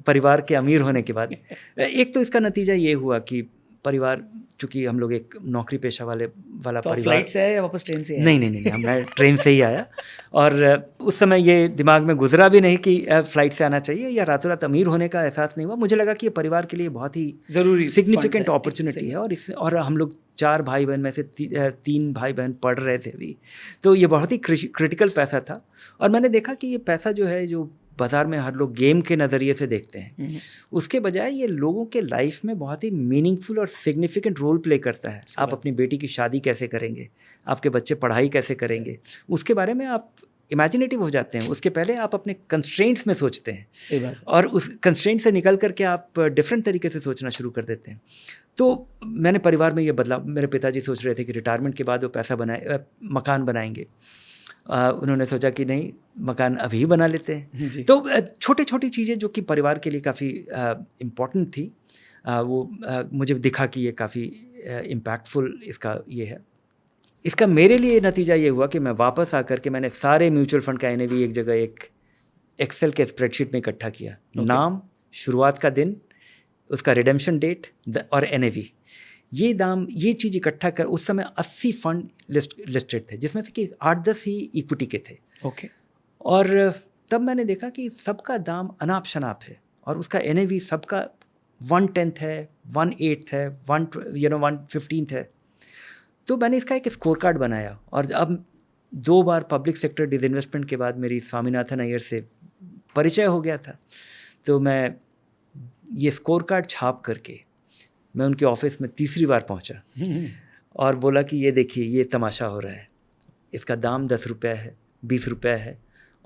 [SPEAKER 1] परिवार के अमीर होने के बाद एक तो इसका नतीजा ये हुआ कि परिवार, चूँकि हम लोग एक नौकरी पेशा वाला
[SPEAKER 2] तो
[SPEAKER 1] परिवार।
[SPEAKER 2] फ्लाइट से आए या वापस ट्रेन से आए?
[SPEAKER 1] नहीं, मैं ट्रेन से ही आया। और उस समय ये दिमाग में गुजरा भी नहीं कि फ़्लाइट से आना चाहिए, या रातों रात अमीर होने का एहसास नहीं हुआ। मुझे लगा कि ये परिवार के लिए बहुत ही
[SPEAKER 2] ज़रूरी
[SPEAKER 1] सिग्निफिकेंट अपॉर्चुनिटी है, और हम लोग 4 भाई बहन में से 3 भाई बहन पढ़ रहे थे अभी, तो ये बहुत ही क्रिटिकल पैसा था। और मैंने देखा कि ये पैसा जो है, जो बाज़ार में हर लोग गेम के नज़रिए से देखते हैं, उसके बजाय ये लोगों के लाइफ में बहुत ही मीनिंगफुल और सिग्निफिकेंट रोल प्ले करता है। आप अपनी बेटी की शादी कैसे करेंगे, आपके बच्चे पढ़ाई कैसे करेंगे, उसके बारे में आप इमेजिनेटिव हो जाते हैं। उसके पहले आप अपने कंस्ट्रेंट्स में सोचते हैं।
[SPEAKER 2] सही बात है।
[SPEAKER 1] और उस कंस्ट्रेंट से निकल करके आप डिफरेंट तरीके से सोचना शुरू कर देते हैं। तो मैंने परिवार में ये बदलाव, मेरे पिताजी सोच रहे थे कि रिटायरमेंट के बाद वो पैसा मकान बनाएंगे। उन्होंने सोचा कि नहीं, मकान अभी ही बना लेते हैं। तो छोटी छोटी चीज़ें जो कि परिवार के लिए काफ़ी इम्पॉर्टेंट थी, वो मुझे दिखा कि ये काफ़ी इम्पैक्टफुल इसका ये है। इसका मेरे लिए नतीजा ये हुआ कि मैं वापस आकर के मैंने सारे म्यूचुअल फंड का NAV एक जगह एक एक्सेल के स्प्रेडशीट में इकट्ठा किया। नाम, शुरुआत का दिन, उसका रिडेम्पशन डेट और NAV, ये चीज़ इकट्ठा कर, उस समय 80 फंड लिस्टेड थे, जिसमें से कि 8-10 ही इक्विटी के थे।
[SPEAKER 2] ओके।
[SPEAKER 1] और तब मैंने देखा कि सबका दाम अनाप शनाप है, और उसका NAV सबका 1/10 है, 1/8 है, 1/15 है। तो मैंने इसका एक स्कोर कार्ड बनाया, और अब 2 बार पब्लिक सेक्टर डिसइन्वेस्टमेंट के बाद मेरी स्वामीनाथन अय्यर से परिचय हो गया था। तो मैं ये स्कोर कार्ड छाप करके मैं उनके ऑफिस में तीसरी बार पहुंचा और बोला कि ये देखिए, ये तमाशा हो रहा है, इसका दाम 10 रुपये है, 20 रुपये है,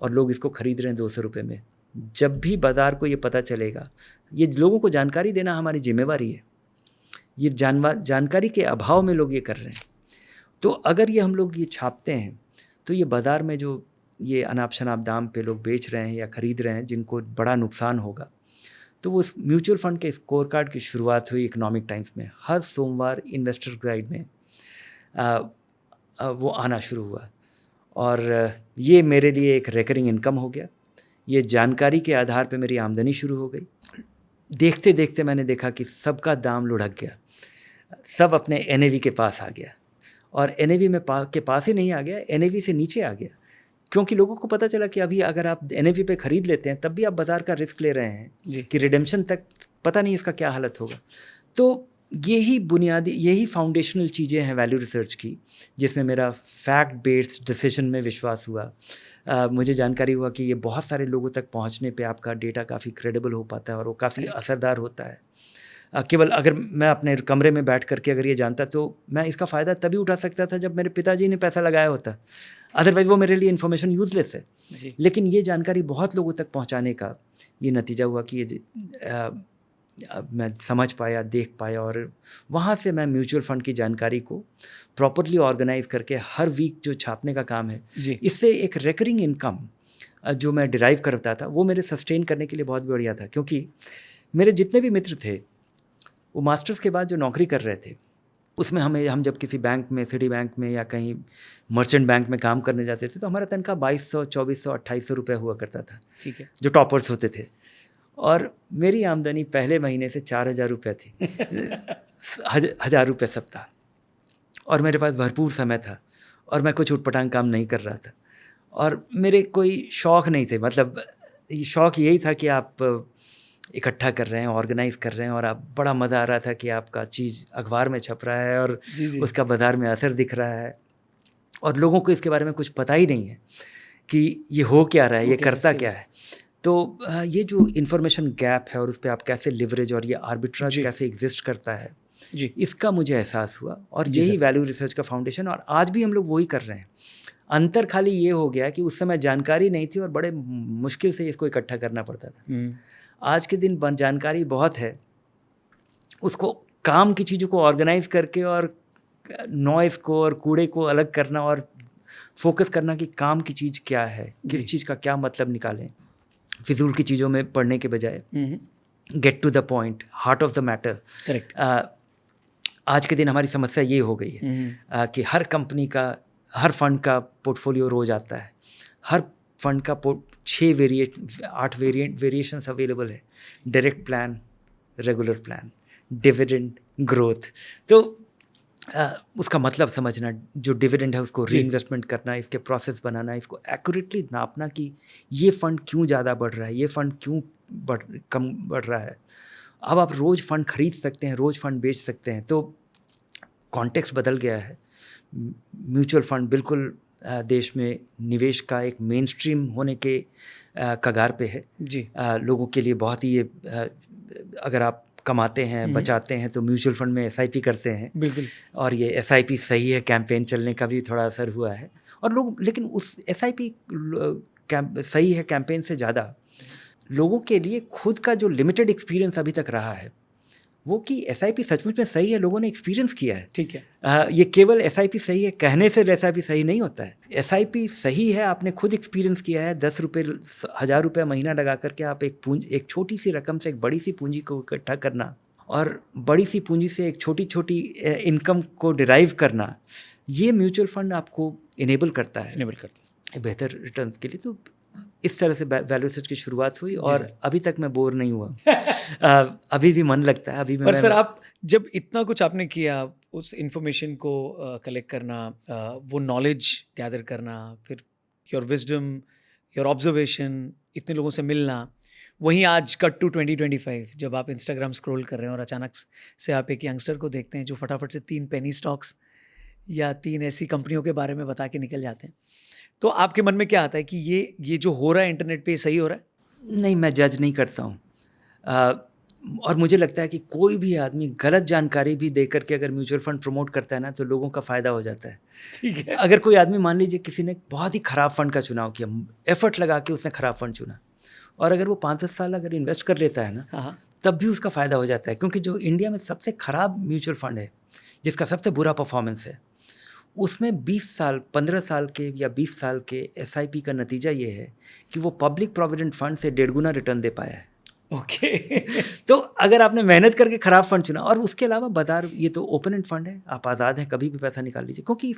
[SPEAKER 1] और लोग इसको ख़रीद रहे हैं 200 रुपये में। जब भी बाज़ार को ये पता चलेगा, ये लोगों को जानकारी देना हमारी जिम्मेवारी है। ये जानकारी के अभाव में लोग ये कर रहे हैं। तो अगर ये हम लोग ये छापते हैं, तो ये बाज़ार में जो ये अनाप शनाप दाम पे लोग बेच रहे हैं या ख़रीद रहे हैं, जिनको बड़ा नुकसान होगा, तो वो म्यूचुअल फंड के स्कोर कार्ड की शुरुआत हुई इकोनॉमिक टाइम्स में। हर सोमवार इन्वेस्टर गाइड में वो आना शुरू हुआ, और ये मेरे लिए एक रिकरिंग इनकम हो गया। ये जानकारी के आधार पे मेरी आमदनी शुरू हो गई। देखते देखते मैंने देखा कि सबका दाम लुढ़क गया, सब अपने NAV के पास आ गया, और NAV में के पास ही नहीं आ गया, NAV से नीचे आ गया, क्योंकि लोगों को पता चला कि अभी अगर आप NAV पे ख़रीद लेते हैं, तब भी आप बाज़ार का रिस्क ले रहे हैं कि रिडेम्पशन तक पता नहीं इसका क्या हालत होगा। तो यही फाउंडेशनल चीज़ें हैं वैल्यू रिसर्च की, जिसमें मेरा फैक्ट बेस्ड डिसीजन में विश्वास हुआ। मुझे जानकारी हुआ कि ये बहुत सारे लोगों तक पहुंचने पे आपका डेटा काफ़ी क्रेडिबल हो पाता है, और वो काफ़ी असरदार होता है। केवल अगर मैं अपने कमरे में बैठ करके अगर ये जानता, तो मैं इसका फ़ायदा तभी उठा सकता था जब मेरे पिताजी ने पैसा लगाया होता, अदरवाइज़ वो मेरे लिए इन्फॉर्मेशन यूज़लेस है जी। लेकिन ये जानकारी बहुत लोगों तक पहुंचाने का ये नतीजा हुआ कि ये मैं समझ पाया, देख पाया, और वहाँ से मैं म्यूचुअल फंड की जानकारी को प्रॉपरली ऑर्गेनाइज करके हर वीक जो छापने का काम है, इससे एक रिकरिंग इनकम जो मैं डिराइव करता था, वो मेरे सस्टेन करने के लिए बहुत बढ़िया था। क्योंकि मेरे जितने भी मित्र थे, वो मास्टर्स के बाद जो नौकरी कर रहे थे, उसमें हम जब किसी बैंक में, सिटी बैंक में या कहीं मर्चेंट बैंक में काम करने जाते थे, तो हमारा तनख्वाह 2200, 2400, 2800 रुपये हुआ करता था। ठीक है, जो टॉपर्स होते थे। और मेरी आमदनी पहले महीने से 4000 रुपये थी 1000 रुपये सप्ताह, और मेरे पास भरपूर समय था, और मैं कुछ उटपटांग काम नहीं कर रहा था। और मेरे कोई शौक़ नहीं थे, मतलब शौक़ यही था कि आप इकट्ठा कर रहे हैं, ऑर्गेनाइज़ कर रहे हैं और आप बड़ा मज़ा आ रहा था कि आपका चीज़ अखबार में छप रहा है और
[SPEAKER 2] जी।
[SPEAKER 1] उसका बाज़ार में असर दिख रहा है और लोगों को इसके बारे में कुछ पता ही नहीं है कि ये हो क्या रहा है, ये करता क्या है। तो ये जो इन्फॉर्मेशन गैप है और उस पे आप कैसे लिवरेज और ये आर्बिट्राज कैसे एग्जिस्ट करता है
[SPEAKER 2] जी,
[SPEAKER 1] इसका मुझे एहसास हुआ और यही वैल्यू रिसर्च का फाउंडेशन, और आज भी हम लोग वही कर रहे हैं। अंतर खाली ये हो गया कि उस समय जानकारी नहीं थी और बड़े मुश्किल से इसको इकट्ठा करना पड़ता था। आज के दिन जानकारी बहुत है, उसको काम की चीज़ों को ऑर्गेनाइज करके और नॉइज़ को और कूड़े को अलग करना और फोकस करना कि काम की चीज़ क्या है, किस चीज़ का क्या मतलब निकालें, फिजूल की चीज़ों में पढ़ने के बजाय get to the point, heart of the matter.
[SPEAKER 2] Correct.
[SPEAKER 1] आज के दिन हमारी समस्या ये हो गई है कि हर कंपनी का, हर फंड का पोर्टफोलियो रोज आता है, हर फंड का 8 वेरिएशंस अवेलेबल है, direct plan, regular plan, dividend, growth. तो उसका मतलब समझना, जो डिविडेंड है उसको रीइन्वेस्टमेंट करना, इसके प्रोसेस बनाना, इसको एक्यूरेटली नापना कि ये फ़ंड क्यों ज़्यादा बढ़ रहा है, ये फ़ंड क्यों कम बढ़ रहा है। अब आप रोज़ फंड खरीद सकते हैं, रोज़ फंड बेच सकते हैं, तो कॉन्टेक्स्ट बदल गया है। म्यूचुअल फंड बिल्कुल देश में निवेश का एक मेन स्ट्रीम होने के कगार पे है
[SPEAKER 2] जी।
[SPEAKER 1] लोगों के लिए बहुत ही ये अगर आप कमाते हैं, बचाते हैं तो म्यूचुअल फंड में SIP करते हैं।
[SPEAKER 2] बिल्कुल।
[SPEAKER 1] और ये SIP सही है, कैंपेन चलने का भी थोड़ा असर हुआ है और लोग, लेकिन उस SIP सही है कैंपेन से ज़्यादा लोगों के लिए खुद का जो लिमिटेड एक्सपीरियंस अभी तक रहा है वो कि SIP सचमुच में सही है, लोगों ने एक्सपीरियंस किया है।
[SPEAKER 2] ठीक है।
[SPEAKER 1] ये केवल SIP सही है कहने से SIP सही नहीं होता है। SIP सही है, आपने खुद एक्सपीरियंस किया है। 10 रुपये, 1000 रुपये महीना लगा करके आप एक छोटी सी रकम से एक बड़ी सी पूंजी को इकट्ठा करना और बड़ी सी पूंजी से एक छोटी छोटी इनकम को डिराइव करना, ये म्यूचुअल फंड आपको इनेबल करता है बेहतर रिटर्न्स के लिए। तो इस तरह से वैल्यू रिसर्च की शुरुआत हुई और अभी तक मैं बोर नहीं हुआ। अभी भी मन लगता है। अभी
[SPEAKER 2] पर सर, आप जब इतना कुछ आपने किया, उस इन्फॉर्मेशन को कलेक्ट करना, वो नॉलेज गैदर करना, फिर योर विजडम, योर ऑब्जर्वेशन, इतने लोगों से मिलना, वहीं आज कट टू 2025 जब आप इंस्टाग्राम स्क्रॉल कर रहे हैं और अचानक से आप एक यंगस्टर को देखते हैं जो फटाफट से 3 पेनी स्टॉक्स या 3 ऐसी कंपनियों के बारे में बता के निकल जाते हैं, तो आपके मन में क्या आता है कि ये जो हो रहा है इंटरनेट पे सही हो रहा है?
[SPEAKER 1] नहीं, मैं जज नहीं करता हूँ और मुझे लगता है कि कोई भी आदमी गलत जानकारी भी दे करके अगर म्यूचुअल फंड प्रमोट करता है ना तो लोगों का फ़ायदा हो जाता है।
[SPEAKER 2] ठीक है।
[SPEAKER 1] अगर कोई आदमी, मान लीजिए किसी ने बहुत ही ख़राब फंड का चुनाव किया, एफर्ट लगा के उसने ख़राब फंड चुना और अगर वो 5-10 साल अगर इन्वेस्ट कर लेता है ना तब भी उसका फ़ायदा हो जाता है। क्योंकि जो इंडिया में सबसे ख़राब म्यूचुअल फंड है, जिसका सबसे बुरा परफॉर्मेंस है, उसमें 20 साल, 15 साल के या 20 साल के SIP का नतीजा ये है कि वो पब्लिक प्रोविडेंट फंड से 1.5 गुना रिटर्न दे पाया है।
[SPEAKER 2] ओके।
[SPEAKER 1] तो अगर आपने मेहनत करके ख़राब फंड चुना, और उसके अलावा बाजार, ये तो ओपन एंड फंड है, आप आज़ाद हैं, कभी भी पैसा निकाल लीजिए, क्योंकि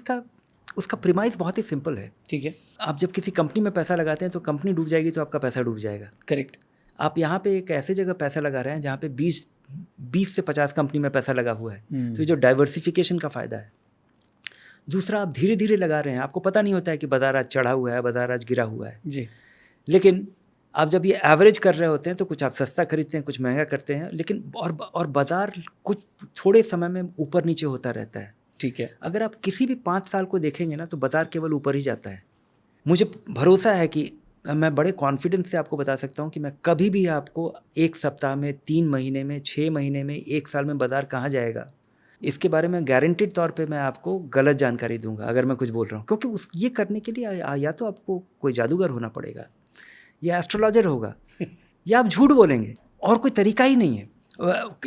[SPEAKER 1] उसका प्रीमाइस बहुत ही सिंपल है।
[SPEAKER 2] ठीक है।
[SPEAKER 1] आप जब किसी कंपनी में पैसा लगाते हैं तो कंपनी डूब जाएगी तो आपका पैसा डूब जाएगा।
[SPEAKER 2] करेक्ट।
[SPEAKER 1] आप यहाँ पे एक ऐसे जगह पैसा लगा रहे हैं जहाँ पे 20 से 50 कंपनी में पैसा लगा हुआ है, तो ये जो डाइवर्सिफिकेशन का फ़ायदा है। दूसरा, आप धीरे धीरे लगा रहे हैं, आपको पता नहीं होता है कि बाजार आज चढ़ा हुआ है, बाजार आज गिरा हुआ है
[SPEAKER 2] जी।
[SPEAKER 1] लेकिन आप जब ये एवरेज कर रहे होते हैं तो कुछ आप सस्ता खरीदते हैं, कुछ महंगा करते हैं, लेकिन और बाजार कुछ थोड़े समय में ऊपर नीचे होता रहता है।
[SPEAKER 2] ठीक है।
[SPEAKER 1] अगर आप किसी भी 5 साल को देखेंगे ना तो बाजार केवल ऊपर ही जाता है। मुझे भरोसा है कि मैं बड़े कॉन्फिडेंस से आपको बता सकता हूँ कि मैं कभी भी आपको 1 सप्ताह में, 3 महीने में, 6 महीने में, 1 साल में बाजार कहाँ जाएगा, इसके बारे में गारंटीड तौर पे मैं आपको गलत जानकारी दूंगा अगर मैं कुछ बोल रहा हूँ। क्योंकि ये करने के लिए या तो आपको कोई जादूगर होना पड़ेगा, या एस्ट्रोलॉजर होगा, या आप झूठ बोलेंगे, और कोई तरीका ही नहीं है,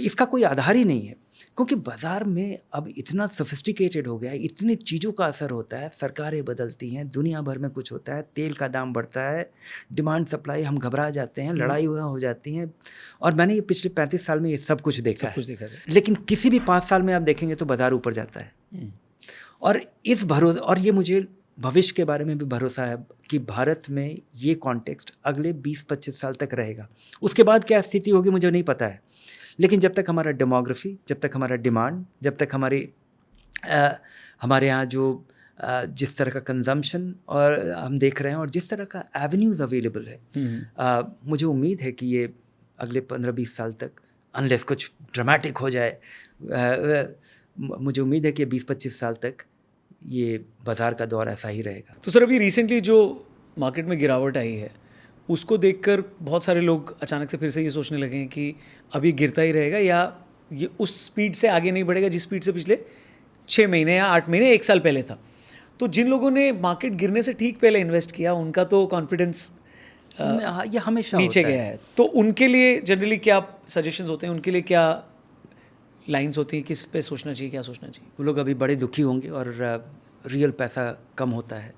[SPEAKER 1] इसका कोई आधार ही नहीं है। क्योंकि बाज़ार में अब इतना सोफिस्टिकेटेड हो गया है, इतनी चीज़ों का असर होता है, सरकारें बदलती हैं, दुनिया भर में कुछ होता है, तेल का दाम बढ़ता है, डिमांड सप्लाई, हम घबरा जाते हैं, लड़ाई हो जाती हैं, और मैंने ये पिछले 35 साल में ये सब कुछ देखा है। लेकिन किसी भी 5 साल में आप देखेंगे तो बाज़ार ऊपर जाता है। और इस भरोसा, और ये मुझे भविष्य के बारे में भी भरोसा है कि भारत में ये कॉन्टेक्स्ट अगले 20-25 साल तक रहेगा। उसके बाद क्या स्थिति होगी मुझे नहीं पता है, लेकिन जब तक हमारा डेमोग्राफी, जब तक हमारा डिमांड, जब तक हमारे यहाँ जो जिस तरह का कंजम्पशन और हम देख रहे हैं और जिस तरह का एवेन्यूज़ अवेलेबल है, मुझे उम्मीद है कि ये अगले 15-20 साल तक, अनलेस कुछ ड्रामेटिक हो जाए, मुझे उम्मीद है कि 20-25 साल तक ये बाज़ार का दौर ऐसा ही रहेगा।
[SPEAKER 2] तो सर, अभी रिसेंटली जो मार्केट में गिरावट आई है उसको देखकर बहुत सारे लोग अचानक से फिर से ये सोचने लगे हैं कि अभी गिरता ही रहेगा या ये उस स्पीड से आगे नहीं बढ़ेगा जिस स्पीड से पिछले 6 महीने या 8 महीने 1 साल पहले था। तो जिन लोगों ने मार्केट गिरने से ठीक पहले इन्वेस्ट किया उनका तो कॉन्फिडेंस
[SPEAKER 1] ये हमेशा
[SPEAKER 2] नीचे
[SPEAKER 1] होता
[SPEAKER 2] गया है। तो उनके लिए जनरली क्या सजेशंस होते हैं, उनके लिए क्या लाइंस होती हैं, किस पे सोचना चाहिए, क्या सोचना चाहिए?
[SPEAKER 1] वो लोग अभी बड़े दुखी होंगे और रियल पैसा कम होता है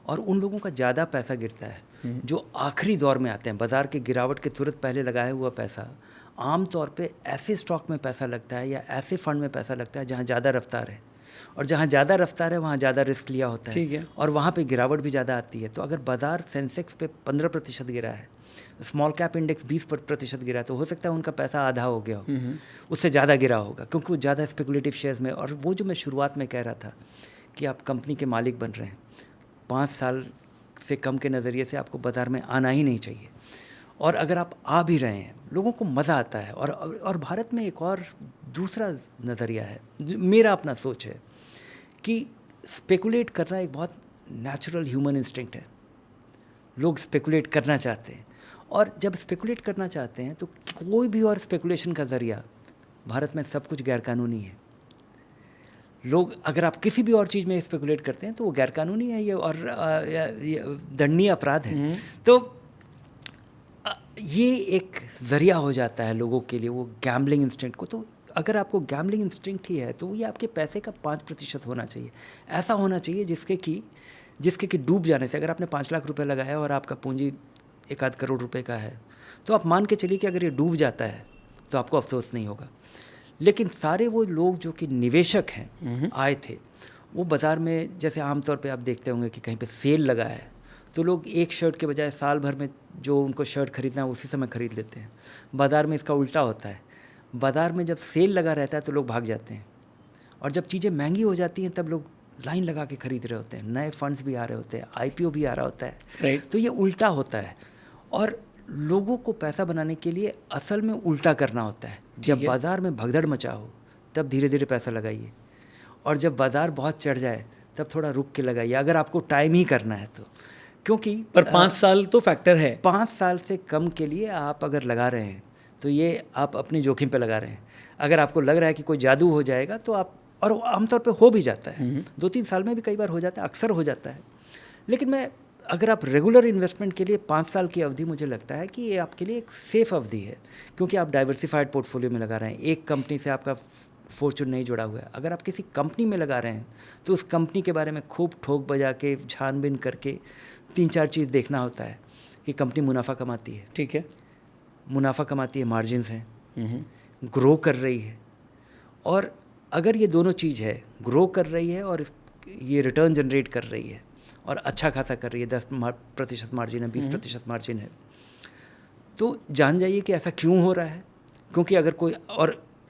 [SPEAKER 1] और उन लोगों का ज़्यादा पैसा गिरता है जो आखिरी दौर में आते हैं। बाज़ार की गिरावट के तुरंत पहले लगाया हुआ पैसा आम तौर पे ऐसे स्टॉक में पैसा लगता है या ऐसे फंड में पैसा लगता है जहाँ ज़्यादा रफ्तार है, और जहाँ ज़्यादा रफ्तार है वहाँ ज़्यादा रिस्क लिया होता है।
[SPEAKER 2] ठीक है।
[SPEAKER 1] और वहाँ पे गिरावट भी ज़्यादा आती है। तो अगर बाज़ार सेंसेक्स पे 15% गिरा है, स्मॉल कैप इंडेक्स 20% गिरा है, तो हो सकता है उनका पैसा आधा हो गया हो, उससे ज़्यादा गिरा होगा क्योंकि वो ज़्यादा स्पेकुलेटिव शेयर्स में। और वो जो मैं शुरुआत में कह रहा था कि आप कंपनी के मालिक बन रहे हैं, 5 साल से कम के नज़रिए से आपको बाज़ार में आना ही नहीं चाहिए। और अगर आप आ भी रहे हैं, लोगों को मज़ा आता है। और भारत में एक और दूसरा नज़रिया है, मेरा अपना सोच है कि स्पेकुलेट करना एक बहुत नेचुरल ह्यूमन इंस्टिंक्ट है। लोग स्पेकुलेट करना चाहते हैं, और जब स्पेकुलेट करना चाहते हैं तो कोई भी और स्पेकुलेशन का ज़रिया, भारत में सब कुछ गैरकानूनी है। लोग अगर आप किसी भी और चीज़ में स्पेकुलेट करते हैं तो वो गैरकानूनी है, ये और ये दंडनीय अपराध है। तो ये एक ज़रिया हो जाता है लोगों के लिए, वो गैम्बलिंग इंस्टिंक्ट को। तो अगर आपको गैम्बलिंग इंस्टिंक्ट ही है तो ये आपके पैसे का 5% होना चाहिए। ऐसा होना चाहिए जिसके कि डूब जाने से, अगर आपने 5 लाख रुपए लगाया और आपका पूंजी 1-8 करोड़ रुपए का है, तो आप मान के चलिए कि अगर ये डूब जाता है तो आपको अफसोस नहीं होगा। लेकिन सारे वो लोग जो कि निवेशक हैं आए थे, वो बाज़ार में जैसे आमतौर पे आप देखते होंगे कि कहीं पे सेल लगा है तो लोग एक शर्ट के बजाय साल भर में जो उनको शर्ट खरीदना है उसी समय खरीद लेते हैं। बाज़ार में इसका उल्टा होता है। बाज़ार में जब सेल लगा रहता है तो लोग भाग जाते हैं, और जब चीज़ें महंगी हो जाती हैं तब लोग लाइन लगा के खरीद रहे होते हैं। नए फंड्स भी आ रहे होते हैं, IPO भी आ रहा होता है।
[SPEAKER 2] राइट।
[SPEAKER 1] तो ये उल्टा होता है, और लोगों को पैसा बनाने के लिए असल में उल्टा करना होता है। जब बाज़ार में भगदड़ मचा हो तब धीरे धीरे पैसा लगाइए, और जब बाज़ार बहुत चढ़ जाए तब थोड़ा रुक के लगाइए, अगर आपको टाइम ही करना है तो। क्योंकि
[SPEAKER 2] पर 5 साल तो फैक्टर है।
[SPEAKER 1] 5 साल से कम के लिए आप अगर लगा रहे हैं तो ये आप अपनी जोखिम पे लगा रहे हैं। अगर आपको लग रहा है कि कोई जादू हो जाएगा तो आप, और आमतौर पे हो भी जाता है, 2-3 साल में भी कई बार हो जाता है, अक्सर हो जाता है। लेकिन अगर आप रेगुलर इन्वेस्टमेंट के लिए 5 साल की अवधि, मुझे लगता है कि ये आपके लिए एक सेफ़ अवधि है, क्योंकि आप डाइवर्सिफाइड पोर्टफोलियो में लगा रहे हैं। एक कंपनी से आपका फॉर्चून नहीं जुड़ा हुआ है। अगर आप किसी कंपनी में लगा रहे हैं तो उस कंपनी के बारे में खूब ठोक बजा के, छानबीन करके 3-4 चीज़ देखना होता है कि कंपनी मुनाफा कमाती है,
[SPEAKER 2] ठीक है,
[SPEAKER 1] मुनाफा कमाती है, मार्जिन्स हैं, ग्रो कर रही है। और अगर ये दोनों चीज़ है, ग्रो कर रही है और ये रिटर्न जनरेट कर रही है और अच्छा खासा कर रही है, 10% मार्जिन है, 20% मार्जिन है, तो जान जाइए कि ऐसा क्यों हो रहा है। क्योंकि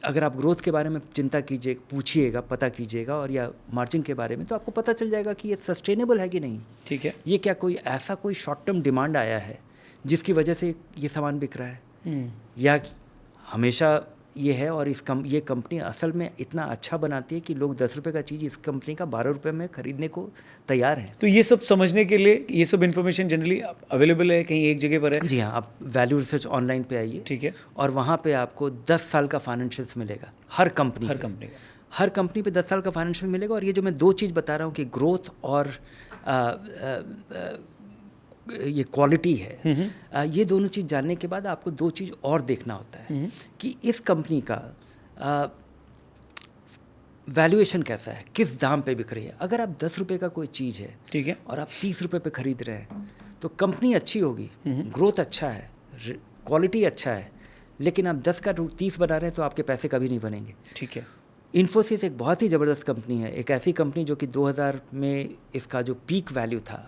[SPEAKER 1] अगर आप ग्रोथ के बारे में चिंता कीजिए, पूछिएगा, पता कीजिएगा, और या मार्जिन के बारे में, तो आपको पता चल जाएगा कि ये सस्टेनेबल है कि नहीं।
[SPEAKER 2] ठीक है।
[SPEAKER 1] ये क्या कोई ऐसा कोई शॉर्ट टर्म डिमांड आया है जिसकी वजह से ये सामान बिक रहा है, या हमेशा ये है। और ये कंपनी असल में इतना अच्छा बनाती है कि लोग 10 रुपये का चीज़ इस कंपनी का 12 रुपये में खरीदने को तैयार हैं।
[SPEAKER 2] तो ये सब समझने के लिए ये सब इन्फॉर्मेशन जनरली अवेलेबल है कहीं एक जगह पर है?
[SPEAKER 1] जी हाँ, आप वैल्यू रिसर्च ऑनलाइन पे आइए,
[SPEAKER 2] ठीक है,
[SPEAKER 1] और वहाँ पे आपको 10 साल का फाइनेंशियल्स मिलेगा हर कंपनी पे 10 साल का फाइनेंशियल मिलेगा। और ये जो मैं 2 चीज़ बता रहा हूँ कि ग्रोथ और ये क्वालिटी है, ये दोनों चीज़ जानने के बाद आपको 2 चीज़ और देखना होता है कि इस कंपनी का वैल्यूएशन कैसा है, किस दाम पे बिक रही है। अगर आप 10 रुपये का कोई चीज़ है,
[SPEAKER 2] ठीक है,
[SPEAKER 1] और आप 30 रुपये पे खरीद रहे हैं, तो कंपनी अच्छी होगी, ग्रोथ अच्छा है, क्वालिटी अच्छा है, लेकिन आप 10 का 30 बना रहे हैं तो आपके पैसे कभी नहीं बनेंगे।
[SPEAKER 2] ठीक है।
[SPEAKER 1] इन्फोसिस एक बहुत ही ज़बरदस्त कंपनी है, एक ऐसी कंपनी जो कि 2000 में इसका जो पीक वैल्यू था,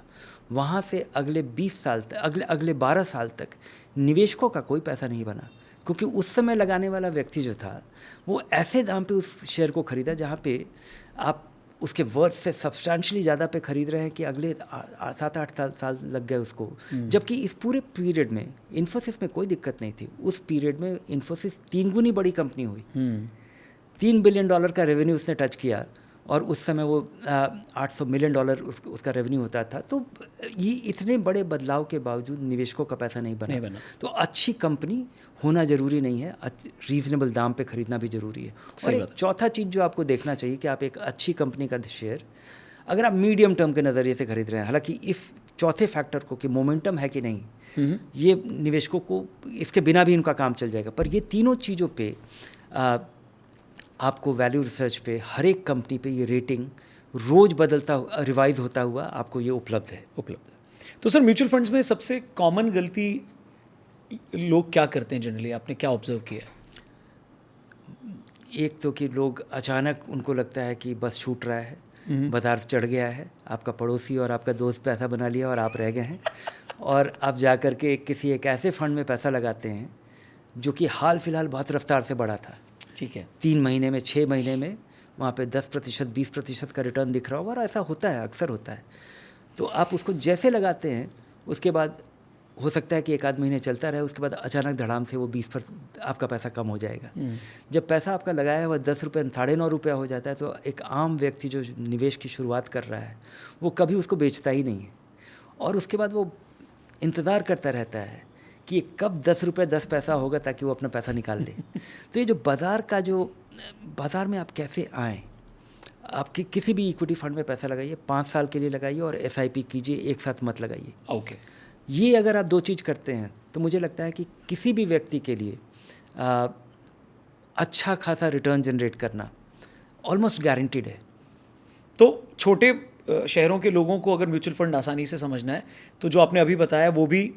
[SPEAKER 1] वहाँ से अगले 20 साल तक, अगले 12 साल तक निवेशकों का कोई पैसा नहीं बना, क्योंकि उस समय लगाने वाला व्यक्ति जो था वो ऐसे दाम पे उस शेयर को ख़रीदा जहाँ पे आप उसके वर्थ से सब्सटैंशली ज़्यादा पे खरीद रहे हैं कि अगले 7-8 साल लग गए उसको। जबकि इस पूरे पीरियड में इन्फोसिस में कोई दिक्कत नहीं थी। उस पीरियड में इन्फोसिस 3 गुनी बड़ी कंपनी हुई। $3 बिलियन का रेवेन्यू उसने टच किया और उस समय वो $800 मिलियन उसका रेवेन्यू होता था। तो ये इतने बड़े बदलाव के बावजूद निवेशकों का पैसा नहीं बना। तो अच्छी कंपनी होना ज़रूरी नहीं है, रीज़नेबल दाम पे खरीदना भी ज़रूरी है। और एक चौथा चीज़ जो आपको देखना चाहिए कि आप एक अच्छी कंपनी का शेयर अगर आप मीडियम टर्म के नज़रिए से खरीद रहे हैं, हालांकि इस चौथे फैक्टर को कि मोमेंटम है कि नहीं, ये निवेशकों को इसके बिना भी इनका काम चल जाएगा। पर ये तीनों चीज़ों पे आपको वैल्यू रिसर्च पे हर एक कंपनी पे ये रेटिंग रोज़ बदलता रिवाइज होता हुआ आपको ये उपलब्ध है।
[SPEAKER 2] तो सर म्यूचुअल फंड्स में सबसे कॉमन गलती लोग क्या करते हैं जनरली, आपने क्या ऑब्जर्व किया?
[SPEAKER 1] एक तो कि लोग अचानक उनको लगता है कि बस छूट रहा है, बाजार चढ़ गया है, आपका पड़ोसी और आपका दोस्त पैसा बना लिया और आप रह गए हैं, और आप जा कर के किसी एक ऐसे फंड में पैसा लगाते हैं जो कि हाल फिलहाल बहुत रफ्तार से बढ़ा था।
[SPEAKER 2] ठीक है,
[SPEAKER 1] 3 महीने में 6 महीने में वहाँ पे 10% 20% का रिटर्न दिख रहा होगा, और ऐसा होता है, अक्सर होता है। तो आप उसको जैसे लगाते हैं उसके बाद हो सकता है कि 1 आध महीने चलता रहे, उसके बाद अचानक धड़ाम से वो 20% आपका पैसा कम हो जाएगा। जब पैसा आपका लगाया हुआ 10 रुपये 9.5 रुपया हो जाता है, तो एक आम व्यक्ति जो निवेश की शुरुआत कर रहा है वो कभी उसको बेचता ही नहीं है, और उसके बाद वो इंतज़ार करता रहता है कि कब 10 रुपये 10 पैसा होगा ताकि वो अपना पैसा निकाल ले। तो ये जो बाज़ार में आप कैसे आएँ, आपकी किसी भी इक्विटी फंड में पैसा लगाइए, 5 साल के लिए लगाइए और SIP कीजिए, एक साथ मत लगाइए।
[SPEAKER 2] ओके,
[SPEAKER 1] ये अगर आप 2 चीज़ करते हैं तो मुझे लगता है कि किसी भी व्यक्ति के लिए अच्छा खासा रिटर्न जनरेट करना ऑलमोस्ट गारंटीड है।
[SPEAKER 2] तो छोटे शहरों के लोगों को अगर म्यूचुअल फंड आसानी से समझना है तो जो आपने अभी बताया वो भी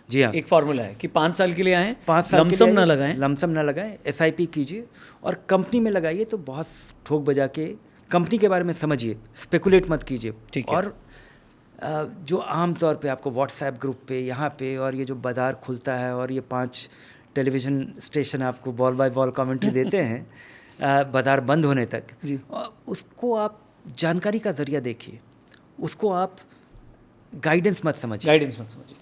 [SPEAKER 1] जी हाँ,
[SPEAKER 2] एक फार्मूला है कि 5 साल के लिए आएँ,
[SPEAKER 1] 5 साल
[SPEAKER 2] लमसम ना लगाएं,
[SPEAKER 1] लमसम ना लगाएं, SIP कीजिए और कंपनी में लगाइए। तो बहुत ठोक बजा के कंपनी के बारे में समझिए, स्पेकुलेट मत कीजिए।
[SPEAKER 2] ठीक है।
[SPEAKER 1] और जो आम तौर पे आपको व्हाट्सएप ग्रुप पे यहाँ पे और ये जो बाज़ार खुलता है और ये 5 टेलीविज़न स्टेशन आपको बॉल बाय बॉल कमेंट्री देते हैं बाज़ार बंद होने तक
[SPEAKER 2] जी,
[SPEAKER 1] उसको आप जानकारी का ज़रिया देखिए, उसको आप गाइडेंस मत समझिए।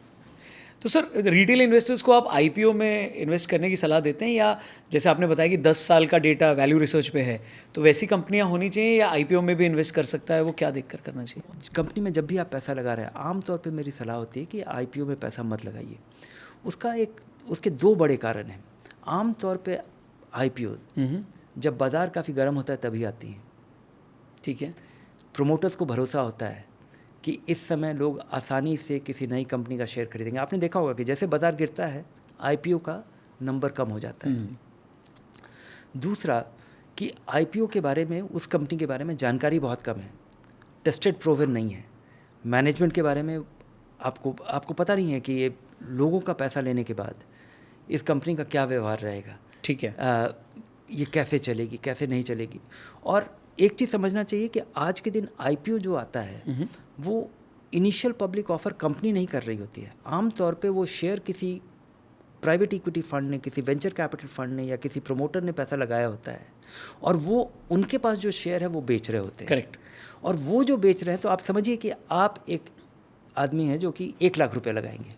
[SPEAKER 2] तो सर रिटेल इन्वेस्टर्स को आप IPO में इन्वेस्ट करने की सलाह देते हैं, या जैसे आपने बताया कि 10 साल का डेटा वैल्यू रिसर्च पे है, तो वैसी कंपनियां होनी चाहिए, या IPO में भी इन्वेस्ट कर सकता है, वो क्या देख कर करना चाहिए?
[SPEAKER 1] कंपनी में जब भी आप पैसा लगा रहे हैं, आमतौर पे मेरी सलाह होती है कि IPO में पैसा मत लगाइए। उसके 2 बड़े कारण हैं। आमतौर पे IPOs जब बाज़ार काफ़ी गर्म होता है तभी आती हैं।
[SPEAKER 2] ठीक है,
[SPEAKER 1] प्रोमोटर्स को भरोसा होता है कि इस समय लोग आसानी से किसी नई कंपनी का शेयर खरीदेंगे। आपने देखा होगा कि जैसे बाज़ार गिरता है IPO का नंबर कम हो जाता है। दूसरा कि IPO के बारे में, उस कंपनी के बारे में जानकारी बहुत कम है, टेस्टेड प्रूवन नहीं है। मैनेजमेंट के बारे में आपको पता नहीं है कि ये लोगों का पैसा लेने के बाद इस कंपनी का क्या व्यवहार रहेगा।
[SPEAKER 2] ठीक है,
[SPEAKER 1] ये कैसे चलेगी, कैसे नहीं चलेगी। और एक चीज़ समझना चाहिए कि आज के दिन IPO जो आता है वो इनिशियल पब्लिक ऑफर कंपनी नहीं कर रही होती है। आम तौर पे वो शेयर किसी प्राइवेट इक्विटी फंड ने, किसी वेंचर कैपिटल फंड ने या किसी प्रमोटर ने पैसा लगाया होता है, और वो उनके पास जो शेयर है वो बेच रहे होते हैं।
[SPEAKER 2] करेक्ट।
[SPEAKER 1] और वो जो बेच रहे हैं, तो आप समझिए कि आप एक आदमी है जो कि 1 लाख रुपये लगाएंगे,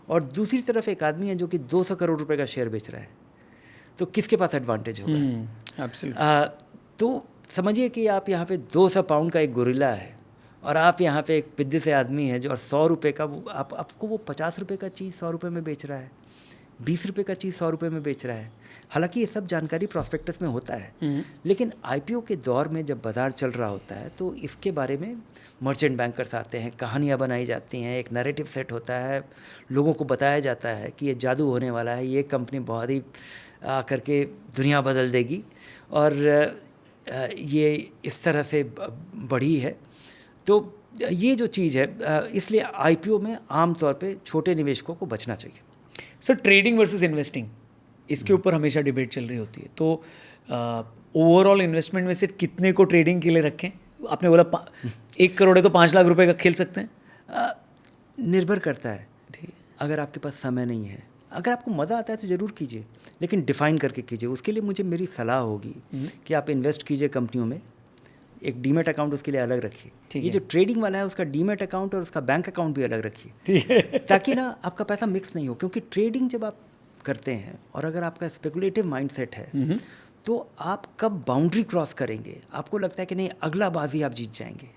[SPEAKER 1] और दूसरी तरफ एक आदमी है जो कि 200 करोड़ रुपए का शेयर बेच रहा है। तो किसके पास एडवांटेज होगा?
[SPEAKER 2] एब्सोल्युटली।
[SPEAKER 1] तो समझिए कि आप यहाँ पे 200 पाउंड का एक गोरिल्ला है, और आप यहाँ पे एक पिद्दे से आदमी है जो, और 100 रुपये का वो आपको वो 50 रुपये का चीज़ 100 रुपये में बेच रहा है, 20 रुपये का चीज़ 100 रुपये में बेच रहा है। हालांकि ये सब जानकारी प्रॉस्पेक्टस में होता है, लेकिन IPO के दौर में जब बाज़ार चल रहा होता है तो इसके बारे में मर्चेंट बैंकर्स आते हैं, कहानियाँ बनाई जाती हैं, एक नैरेटिव सेट होता है, लोगों को बताया जाता है कि ये जादू होने वाला है, ये कंपनी बहुत ही आकर के दुनिया बदल देगी, और ये इस तरह से बढ़ी है। तो ये जो चीज़ है, इसलिए IPO में आम तौर पे छोटे निवेशकों को बचना चाहिए।
[SPEAKER 2] सर ट्रेडिंग वर्सेस इन्वेस्टिंग, इसके ऊपर हमेशा डिबेट चल रही होती है। तो ओवरऑल इन्वेस्टमेंट में से कितने को ट्रेडिंग के लिए रखें? आपने बोला 1 करोड़ है तो 5 लाख रुपए का खेल सकते हैं।
[SPEAKER 1] निर्भर करता है। ठीक है, अगर आपके पास समय नहीं है, अगर आपको मज़ा आता है तो ज़रूर कीजिए, लेकिन डिफ़ाइन करके कीजिए। उसके लिए मेरी सलाह होगी कि आप इन्वेस्ट कीजिए कंपनियों में एक डीमेट अकाउंट उसके लिए अलग रखिए।
[SPEAKER 2] ठीक
[SPEAKER 1] ये
[SPEAKER 2] है।
[SPEAKER 1] जो ट्रेडिंग वाला है उसका डीमेट अकाउंट और उसका बैंक अकाउंट भी अलग रखिए,
[SPEAKER 2] ठीक है।
[SPEAKER 1] ताकि ना आपका पैसा मिक्स नहीं हो। क्योंकि ट्रेडिंग जब आप करते हैं और अगर आपका स्पेकुलेटिव माइंडसेट है तो आप कब बाउंड्री क्रॉस करेंगे, आपको लगता है कि नहीं अगला बाजी आप जीत जाएंगे,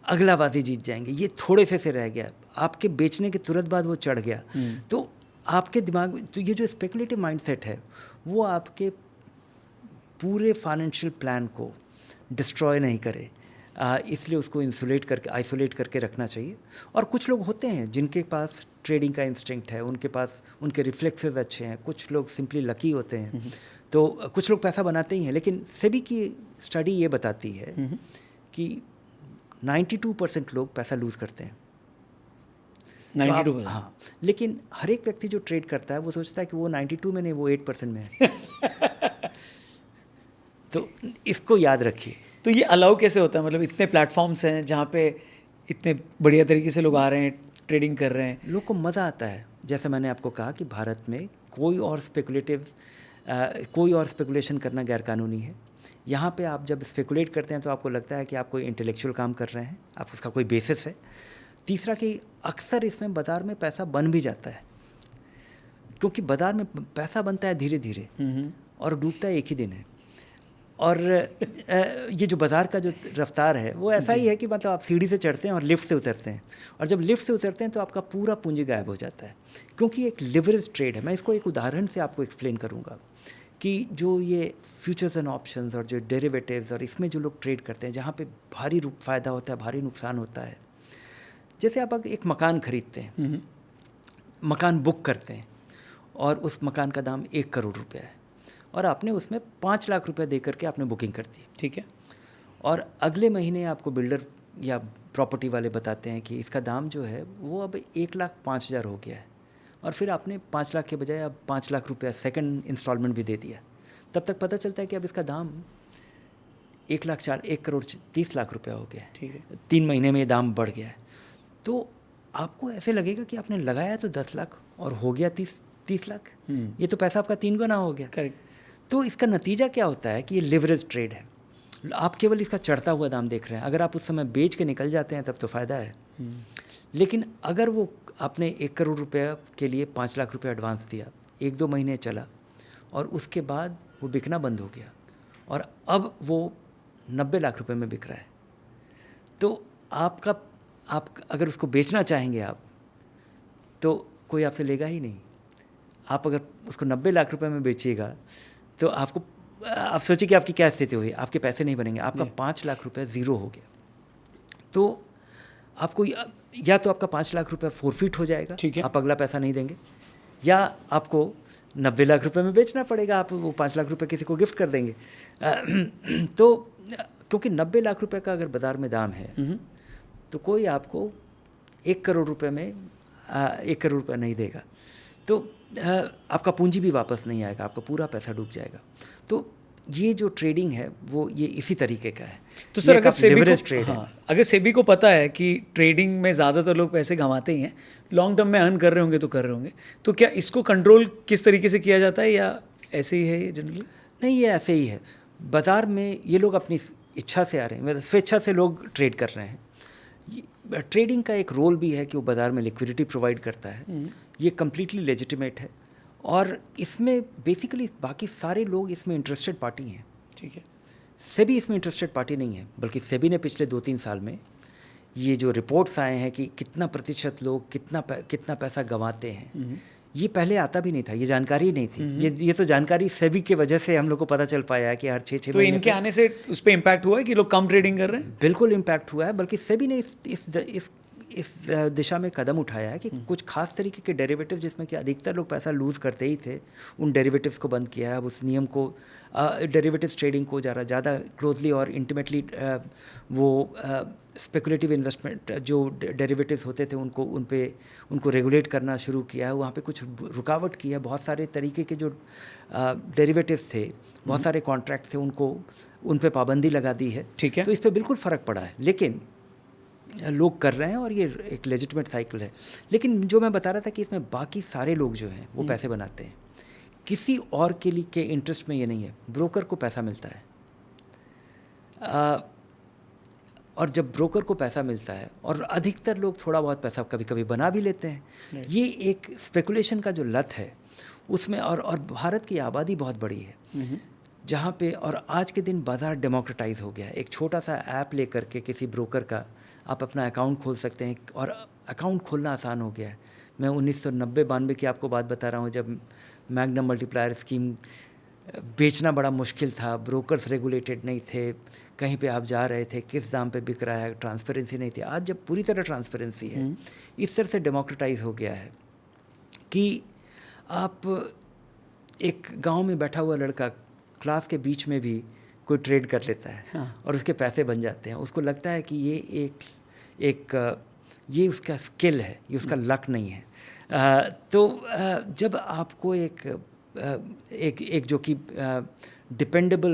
[SPEAKER 1] अगला बाजी जीत जाएंगे, ये थोड़े से रह गया, आपके बेचने के तुरंत बाद वो चढ़ गया, तो आपके दिमाग में तो ये जो स्पेकुलेटिव माइंडसेट है वो आपके पूरे फाइनेंशियल प्लान को डिस्ट्रॉय नहीं करे, इसलिए उसको इंसुलेट करके आइसोलेट करके रखना चाहिए। और कुछ लोग होते हैं जिनके पास ट्रेडिंग का इंस्टिंक्ट है, उनके पास उनके रिफ्लेक्सेस अच्छे हैं, कुछ लोग सिंपली लकी होते हैं, तो कुछ लोग पैसा बनाते ही हैं। लेकिन सेबी की स्टडी ये बताती है कि 92% लोग पैसा लूज़ करते हैं।
[SPEAKER 2] 92%।
[SPEAKER 1] हाँ, लेकिन हर एक व्यक्ति जो ट्रेड करता है वो सोचता है कि वो 92 में नहीं, वो 8% में है। तो इसको याद रखिए।
[SPEAKER 2] तो ये अलाउ कैसे होता है, मतलब इतने प्लेटफॉर्म्स हैं जहाँ पे इतने बढ़िया तरीके से लोग आ रहे हैं, ट्रेडिंग कर रहे हैं,
[SPEAKER 1] लोग को मज़ा आता है। जैसे मैंने आपको कहा कि भारत में कोई और स्पेकुलेशन करना गैरकानूनी है। यहाँ पे आप जब स्पेकुलेट करते हैं तो आपको लगता है कि आप कोई इंटेलेक्चुअल काम कर रहे हैं, आप उसका कोई बेसिस है। तीसरा कि अक्सर इसमें बाज़ार में पैसा बन भी जाता है, क्योंकि बाज़ार में पैसा बनता है धीरे धीरे और डूबता है एक ही दिन है। और ये जो बाज़ार का जो रफ्तार है वो ऐसा ही है कि मतलब आप सीढ़ी से चढ़ते हैं और लिफ्ट से उतरते हैं, और जब लिफ्ट से उतरते हैं तो आपका पूरा पूंजी गायब हो जाता है, क्योंकि एक लिवरेज ट्रेड है। मैं इसको एक उदाहरण से आपको एक्सप्लेन करूँगा कि जो ये फ्यूचर्स एंड ऑप्शंस और जो डेरिवेटिव्स और इसमें जो लोग ट्रेड करते हैं, जहाँ पे भारी फ़ायदा होता है, भारी नुकसान होता है। जैसे आप एक मकान खरीदते हैं, मकान बुक करते हैं और उस मकान का दाम 1 करोड़ रुपया है, और आपने उसमें 5 लाख रुपए दे करके आपने बुकिंग कर दी,
[SPEAKER 2] ठीक है।
[SPEAKER 1] और अगले महीने आपको बिल्डर या प्रॉपर्टी वाले बताते हैं कि इसका दाम जो है वो अब 1,05,000 हो गया है, और फिर आपने 5 लाख के बजाय अब 5 लाख रुपया सेकंड इंस्टॉलमेंट भी दे दिया। तब तक पता चलता है कि अब इसका दाम 1 करोड़ 30 लाख रुपया हो गया है।
[SPEAKER 2] ठीक है।
[SPEAKER 1] 3 महीने में ये दाम बढ़ गया है। तो आपको ऐसे लगेगा कि आपने लगाया तो 10 लाख और हो गया 30 लाख, ये तो पैसा आपका 3 गुना हो गया।
[SPEAKER 2] करेक्ट।
[SPEAKER 1] तो इसका नतीजा क्या होता है कि ये लिवरेज ट्रेड है। आप केवल इसका चढ़ता हुआ दाम देख रहे हैं। अगर आप उस समय बेच के निकल जाते हैं तब तो फ़ायदा है, लेकिन अगर वो आपने 1 करोड़ रुपया के लिए 5 लाख रुपया एडवांस दिया, 1-2 महीने चला और उसके बाद वो बिकना बंद हो गया और अब वो 90 लाख रुपए में बिक रहा है, तो आप अगर उसको बेचना चाहेंगे आप, तो कोई आपसे लेगा ही नहीं। आप अगर उसको 90 लाख रुपए में बेचिएगा तो आप सोचिए कि आपकी क्या स्थिति हुई, आपके पैसे नहीं बनेंगे, आपका 5 लाख रुपए ज़ीरो हो गया। तो आपको या तो आपका 5 लाख रुपए फोरफिट हो जाएगा,
[SPEAKER 2] ठीक है,
[SPEAKER 1] आप अगला पैसा नहीं देंगे, या आपको 90 लाख रुपए में बेचना पड़ेगा, आप वो 5 लाख रुपए किसी को गिफ्ट कर देंगे। तो क्योंकि 90 लाख रुपए का अगर बाज़ार में दाम है तो कोई आपको 1 करोड़ रुपए में 1 करोड़ रुपये नहीं देगा, तो आपका पूंजी भी वापस नहीं आएगा, आपका पूरा पैसा डूब जाएगा। तो ये जो ट्रेडिंग है वो ये इसी तरीके का है।
[SPEAKER 2] तो सर अगर सेबी को पता है कि ट्रेडिंग में ज़्यादातर लोग पैसे कमाते ही हैं, लॉन्ग टर्म में अर्न कर रहे होंगे तो कर रहे होंगे, तो क्या इसको कंट्रोल किस तरीके से किया जाता है, या ऐसे ही है ये जनरली?
[SPEAKER 1] नहीं, ये ऐसे ही है। बाज़ार में ये लोग अपनी इच्छा से आ रहे हैं, मतलब स्वेच्छा से लोग ट्रेड कर रहे हैं। ट्रेडिंग का एक रोल भी है कि वो बाज़ार में लिक्विडिटी प्रोवाइड करता है, ये कम्प्लीटली लेजिटिमेट है, और इसमें बेसिकली बाकी सारे लोग इसमें इंटरेस्टेड पार्टी हैं।
[SPEAKER 2] ठीक है।
[SPEAKER 1] सेबी इसमें इंटरेस्टेड पार्टी नहीं है, बल्कि सेबी ने पिछले 2-3 साल में ये जो रिपोर्ट्स आए हैं कि कितना प्रतिशत लोग कितना पैसा गंवाते हैं, ये पहले आता भी नहीं था, ये जानकारी नहीं थी। ये तो जानकारी सेबी की वजह से हम लोग को पता चल पाया है कि हर 6
[SPEAKER 2] तो इनके आने से उस पर इम्पैक्ट हुआ है कि लोग कम ट्रेडिंग कर रहे हैं?
[SPEAKER 1] बिल्कुल इम्पैक्ट हुआ है, बल्कि सेबी ने इस दिशा में कदम उठाया है कि कुछ खास तरीके के डेरिवेटिव जिसमें कि अधिकतर लोग पैसा लूज़ करते ही थे, उन डेरिवेटिव्स को बंद किया है। अब उस नियम को डेरिवेटिव्स ट्रेडिंग को ज़्यादा क्लोजली और इंटीमेटली वो स्पेकुलेटिव इन्वेस्टमेंट जो डेरिवेटिव्स होते थे उनको रेगुलेट करना शुरू किया है। वहाँ पे कुछ रुकावट की है, बहुत सारे तरीके के जो डेरिवेटिव्स थे, बहुत सारे कॉन्ट्रैक्ट थे, उन पे पाबंदी लगा दी है।
[SPEAKER 2] ठीक है।
[SPEAKER 1] तो इस पर बिल्कुल फ़र्क पड़ा है, लेकिन लोग कर रहे हैं और ये एक लेजिटिमेट साइकिल है। लेकिन जो मैं बता रहा था कि इसमें बाकी सारे लोग जो हैं वो पैसे बनाते हैं, किसी और के लिए के इंटरेस्ट में ये नहीं है। ब्रोकर को पैसा मिलता है, और जब ब्रोकर को पैसा मिलता है, और अधिकतर लोग थोड़ा बहुत पैसा कभी कभी बना भी लेते हैं, ये एक स्पेकुलेशन का जो लत है उसमें, और भारत की आबादी बहुत बड़ी है जहाँ पे, और आज के दिन बाज़ार डेमोक्रेटाइज हो गया है। एक छोटा सा ऐप लेकर के किसी ब्रोकर का आप अपना अकाउंट खोल सकते हैं, और अकाउंट खोलना आसान हो गया है। मैं 1990-92 की आपको बात बता रहा हूँ, जब मैग्नम मल्टीप्लायर स्कीम बेचना बड़ा मुश्किल था, ब्रोकर्स रेगुलेटेड नहीं थे, कहीं पे आप जा रहे थे किस दाम पे बिक रहा है, ट्रांसपेरेंसी नहीं थी। आज जब पूरी तरह ट्रांसपेरेंसी है, इस तरह से डेमोक्रेटाइज हो गया है कि आप, एक गांव में बैठा हुआ लड़का क्लास के बीच में भी कोई ट्रेड कर लेता है, हाँ। और उसके पैसे बन जाते हैं। उसको लगता है कि ये ये उसका स्किल है, ये उसका लक नहीं है। जब आपको एक जो कि डिपेंडेबल,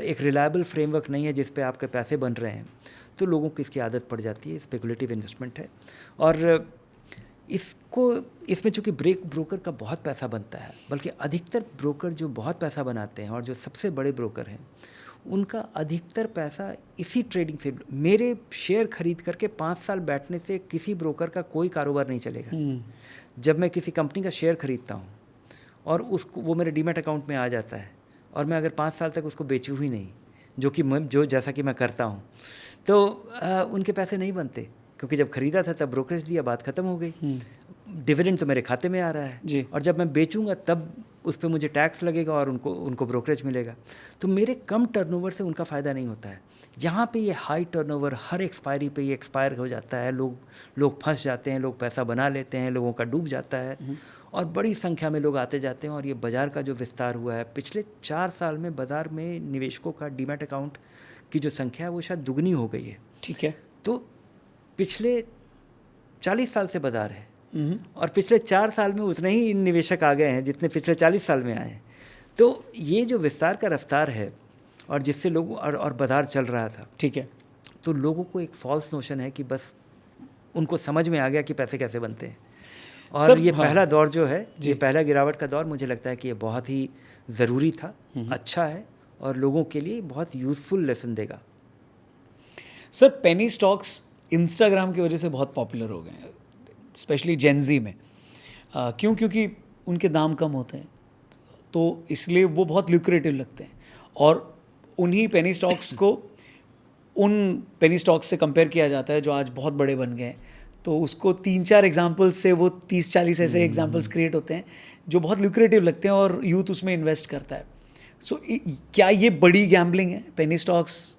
[SPEAKER 1] एक रिलायबल फ्रेमवर्क नहीं है जिस पे आपके पैसे बन रहे हैं, तो लोगों को इसकी आदत पड़ जाती है। स्पेकुलेटिव इन्वेस्टमेंट है, और इसमें चूँकि ब्रोकर का बहुत पैसा बनता है, बल्कि अधिकतर ब्रोकर जो बहुत पैसा बनाते हैं और जो सबसे बड़े ब्रोकर हैं, उनका अधिकतर पैसा इसी ट्रेडिंग से, मेरे शेयर खरीद करके 5 साल बैठने से किसी ब्रोकर का कोई कारोबार नहीं चलेगा। जब मैं किसी कंपनी का शेयर खरीदता हूँ और वो मेरे डीमैट अकाउंट में आ जाता है, और मैं अगर 5 साल तक उसको बेचूँ ही नहीं, जो जैसा कि मैं करता हूँ, तो उनके पैसे नहीं बनते, क्योंकि जब खरीदा था तब ब्रोकरेज दिया, बात खत्म हो गई। डिविडेंड तो मेरे खाते में आ रहा है जी, और जब मैं बेचूंगा तब उस पर मुझे टैक्स लगेगा और उनको ब्रोकरेज मिलेगा। तो मेरे कम टर्नओवर से उनका फ़ायदा नहीं होता है। यहाँ पे ये हाई टर्नओवर, हर एक्सपायरी पे ये एक्सपायर हो जाता है, लोग फंस जाते हैं, लोग पैसा बना लेते हैं, लोगों का डूब जाता है, और बड़ी संख्या में लोग आते जाते हैं। और ये बाज़ार का जो विस्तार हुआ है पिछले 4 साल में, बाज़ार में निवेशकों का डीमैट अकाउंट की जो संख्या है वो शायद दुगनी हो गई है।
[SPEAKER 2] ठीक है।
[SPEAKER 1] तो पिछले 40 साल से बाज़ार है, और पिछले 4 साल में उतने ही निवेशक आ गए हैं जितने पिछले 40 साल में आए हैं। तो ये जो विस्तार का रफ्तार है, और जिससे लोग और बाज़ार चल रहा था,
[SPEAKER 2] ठीक है,
[SPEAKER 1] तो लोगों को एक फॉल्स नोशन है कि बस उनको समझ में आ गया कि पैसे कैसे बनते हैं। और ये पहला दौर जो है, ये पहला गिरावट का दौर, मुझे लगता है कि ये बहुत ही ज़रूरी था, अच्छा है, और लोगों के लिए बहुत यूज़फुल लेसन देगा।
[SPEAKER 2] सर, पेनी स्टॉक्स इंस्टाग्राम की वजह से बहुत पॉपुलर हो गए हैं, स्पेशली जेनजी में। क्यों? क्योंकि उनके दाम कम होते हैं, तो इसलिए वो बहुत ल्यूक्रेटिव लगते हैं, और उन्हीं पेनी स्टॉक्स को उन पेनी स्टॉक्स से कंपेयर किया जाता है जो आज बहुत बड़े बन गए हैं। तो उसको 3-4 एग्जाम्पल्स से वो 30-40 ऐसे एग्जाम्पल्स क्रिएट होते हैं जो बहुत ल्यूक्रेटिव लगते हैं, और यूथ उसमें इन्वेस्ट करता है। सो क्या ये बड़ी गैम्बलिंग है? पेनी स्टॉक्स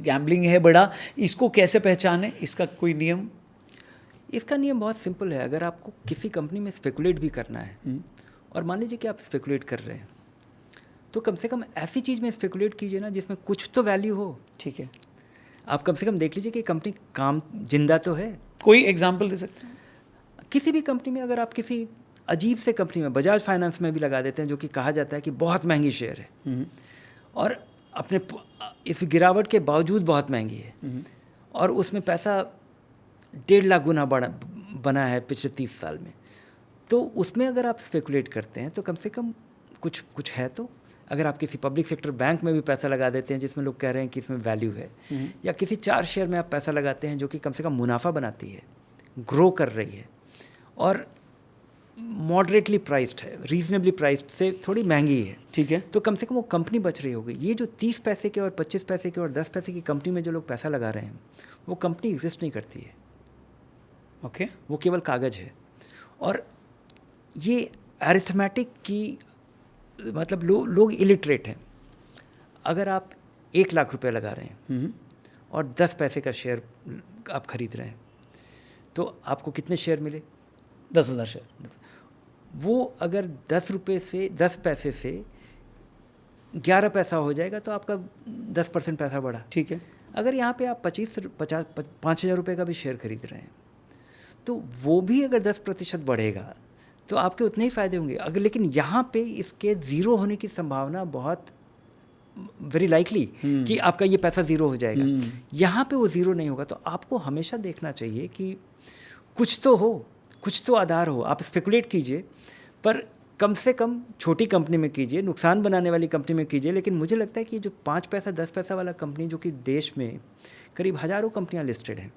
[SPEAKER 2] गैम्बलिंग है बड़ा? इसको कैसे पहचाने? इसका कोई नियम?
[SPEAKER 1] इसका नियम बहुत सिंपल है। अगर आपको किसी कंपनी में स्पेकुलेट भी करना है, और मान लीजिए कि आप स्पेकुलेट कर रहे हैं, तो कम से कम ऐसी चीज़ में स्पेकुलेट कीजिए ना जिसमें कुछ तो वैल्यू हो।
[SPEAKER 2] ठीक है।
[SPEAKER 1] आप कम से कम देख लीजिए कि कंपनी काम जिंदा तो है।
[SPEAKER 2] कोई एग्जांपल दे सकते हैं?
[SPEAKER 1] किसी भी कंपनी में, अगर आप किसी अजीब से कंपनी में, बजाज फाइनेंस में भी लगा देते हैं, जो कि कहा जाता है कि बहुत महंगी शेयर है, और अपने इस गिरावट के बावजूद बहुत महंगी है, और उसमें पैसा 1.5 लाख गुना बना है पिछले 30 साल में, तो उसमें अगर आप स्पेकुलेट करते हैं तो कम से कम कुछ है। तो अगर आप किसी पब्लिक सेक्टर बैंक में भी पैसा लगा देते हैं जिसमें लोग कह रहे हैं कि इसमें वैल्यू है, या किसी 4 शेयर में आप पैसा लगाते हैं जो कि कम से कम मुनाफा बनाती है, ग्रो कर रही है, और मॉडरेटली प्राइस्ड है, रीजनेबली प्राइस्ड से थोड़ी महंगी है,
[SPEAKER 2] ठीक है,
[SPEAKER 1] तो कम से कम वो कंपनी बच रही होगी। ये जो 30 पैसे के और 25 पैसे के और 10 पैसे की कंपनी में जो लोग पैसा लगा रहे हैं, वो कंपनी एग्जिस्ट नहीं करती है।
[SPEAKER 2] ओके,
[SPEAKER 1] वो केवल कागज़ है। और ये अरिथमेटिक की, मतलब लोग इलिटरेट हैं। अगर आप 1 लाख रुपए लगा रहे हैं और 10 पैसे का शेयर आप खरीद रहे हैं, तो आपको कितने शेयर मिले?
[SPEAKER 2] 10,000 शेयर।
[SPEAKER 1] वो अगर 10 पैसे से 11 पैसा हो जाएगा तो आपका 10% पैसा बढ़ा।
[SPEAKER 2] ठीक है।
[SPEAKER 1] अगर यहाँ पे आप 5,000 रुपये का भी शेयर खरीद रहे हैं, तो वो भी अगर 10% बढ़ेगा तो आपके उतने ही फ़ायदे होंगे। अगर लेकिन यहाँ पे इसके ज़ीरो होने की संभावना बहुत वेरी लाइकली कि आपका ये पैसा ज़ीरो हो जाएगा। यहाँ पे वो ज़ीरो नहीं होगा। तो आपको हमेशा देखना चाहिए कि कुछ तो हो, कुछ तो आधार हो। आप स्पेकुलेट कीजिए, पर कम से कम छोटी कंपनी में कीजिए, नुकसान बनाने वाली कंपनी में कीजिए, लेकिन मुझे लगता है कि जो 5 पैसा 10 पैसा वाला कंपनी जो कि देश में करीब हज़ारों कंपनियां लिस्टेड हैं,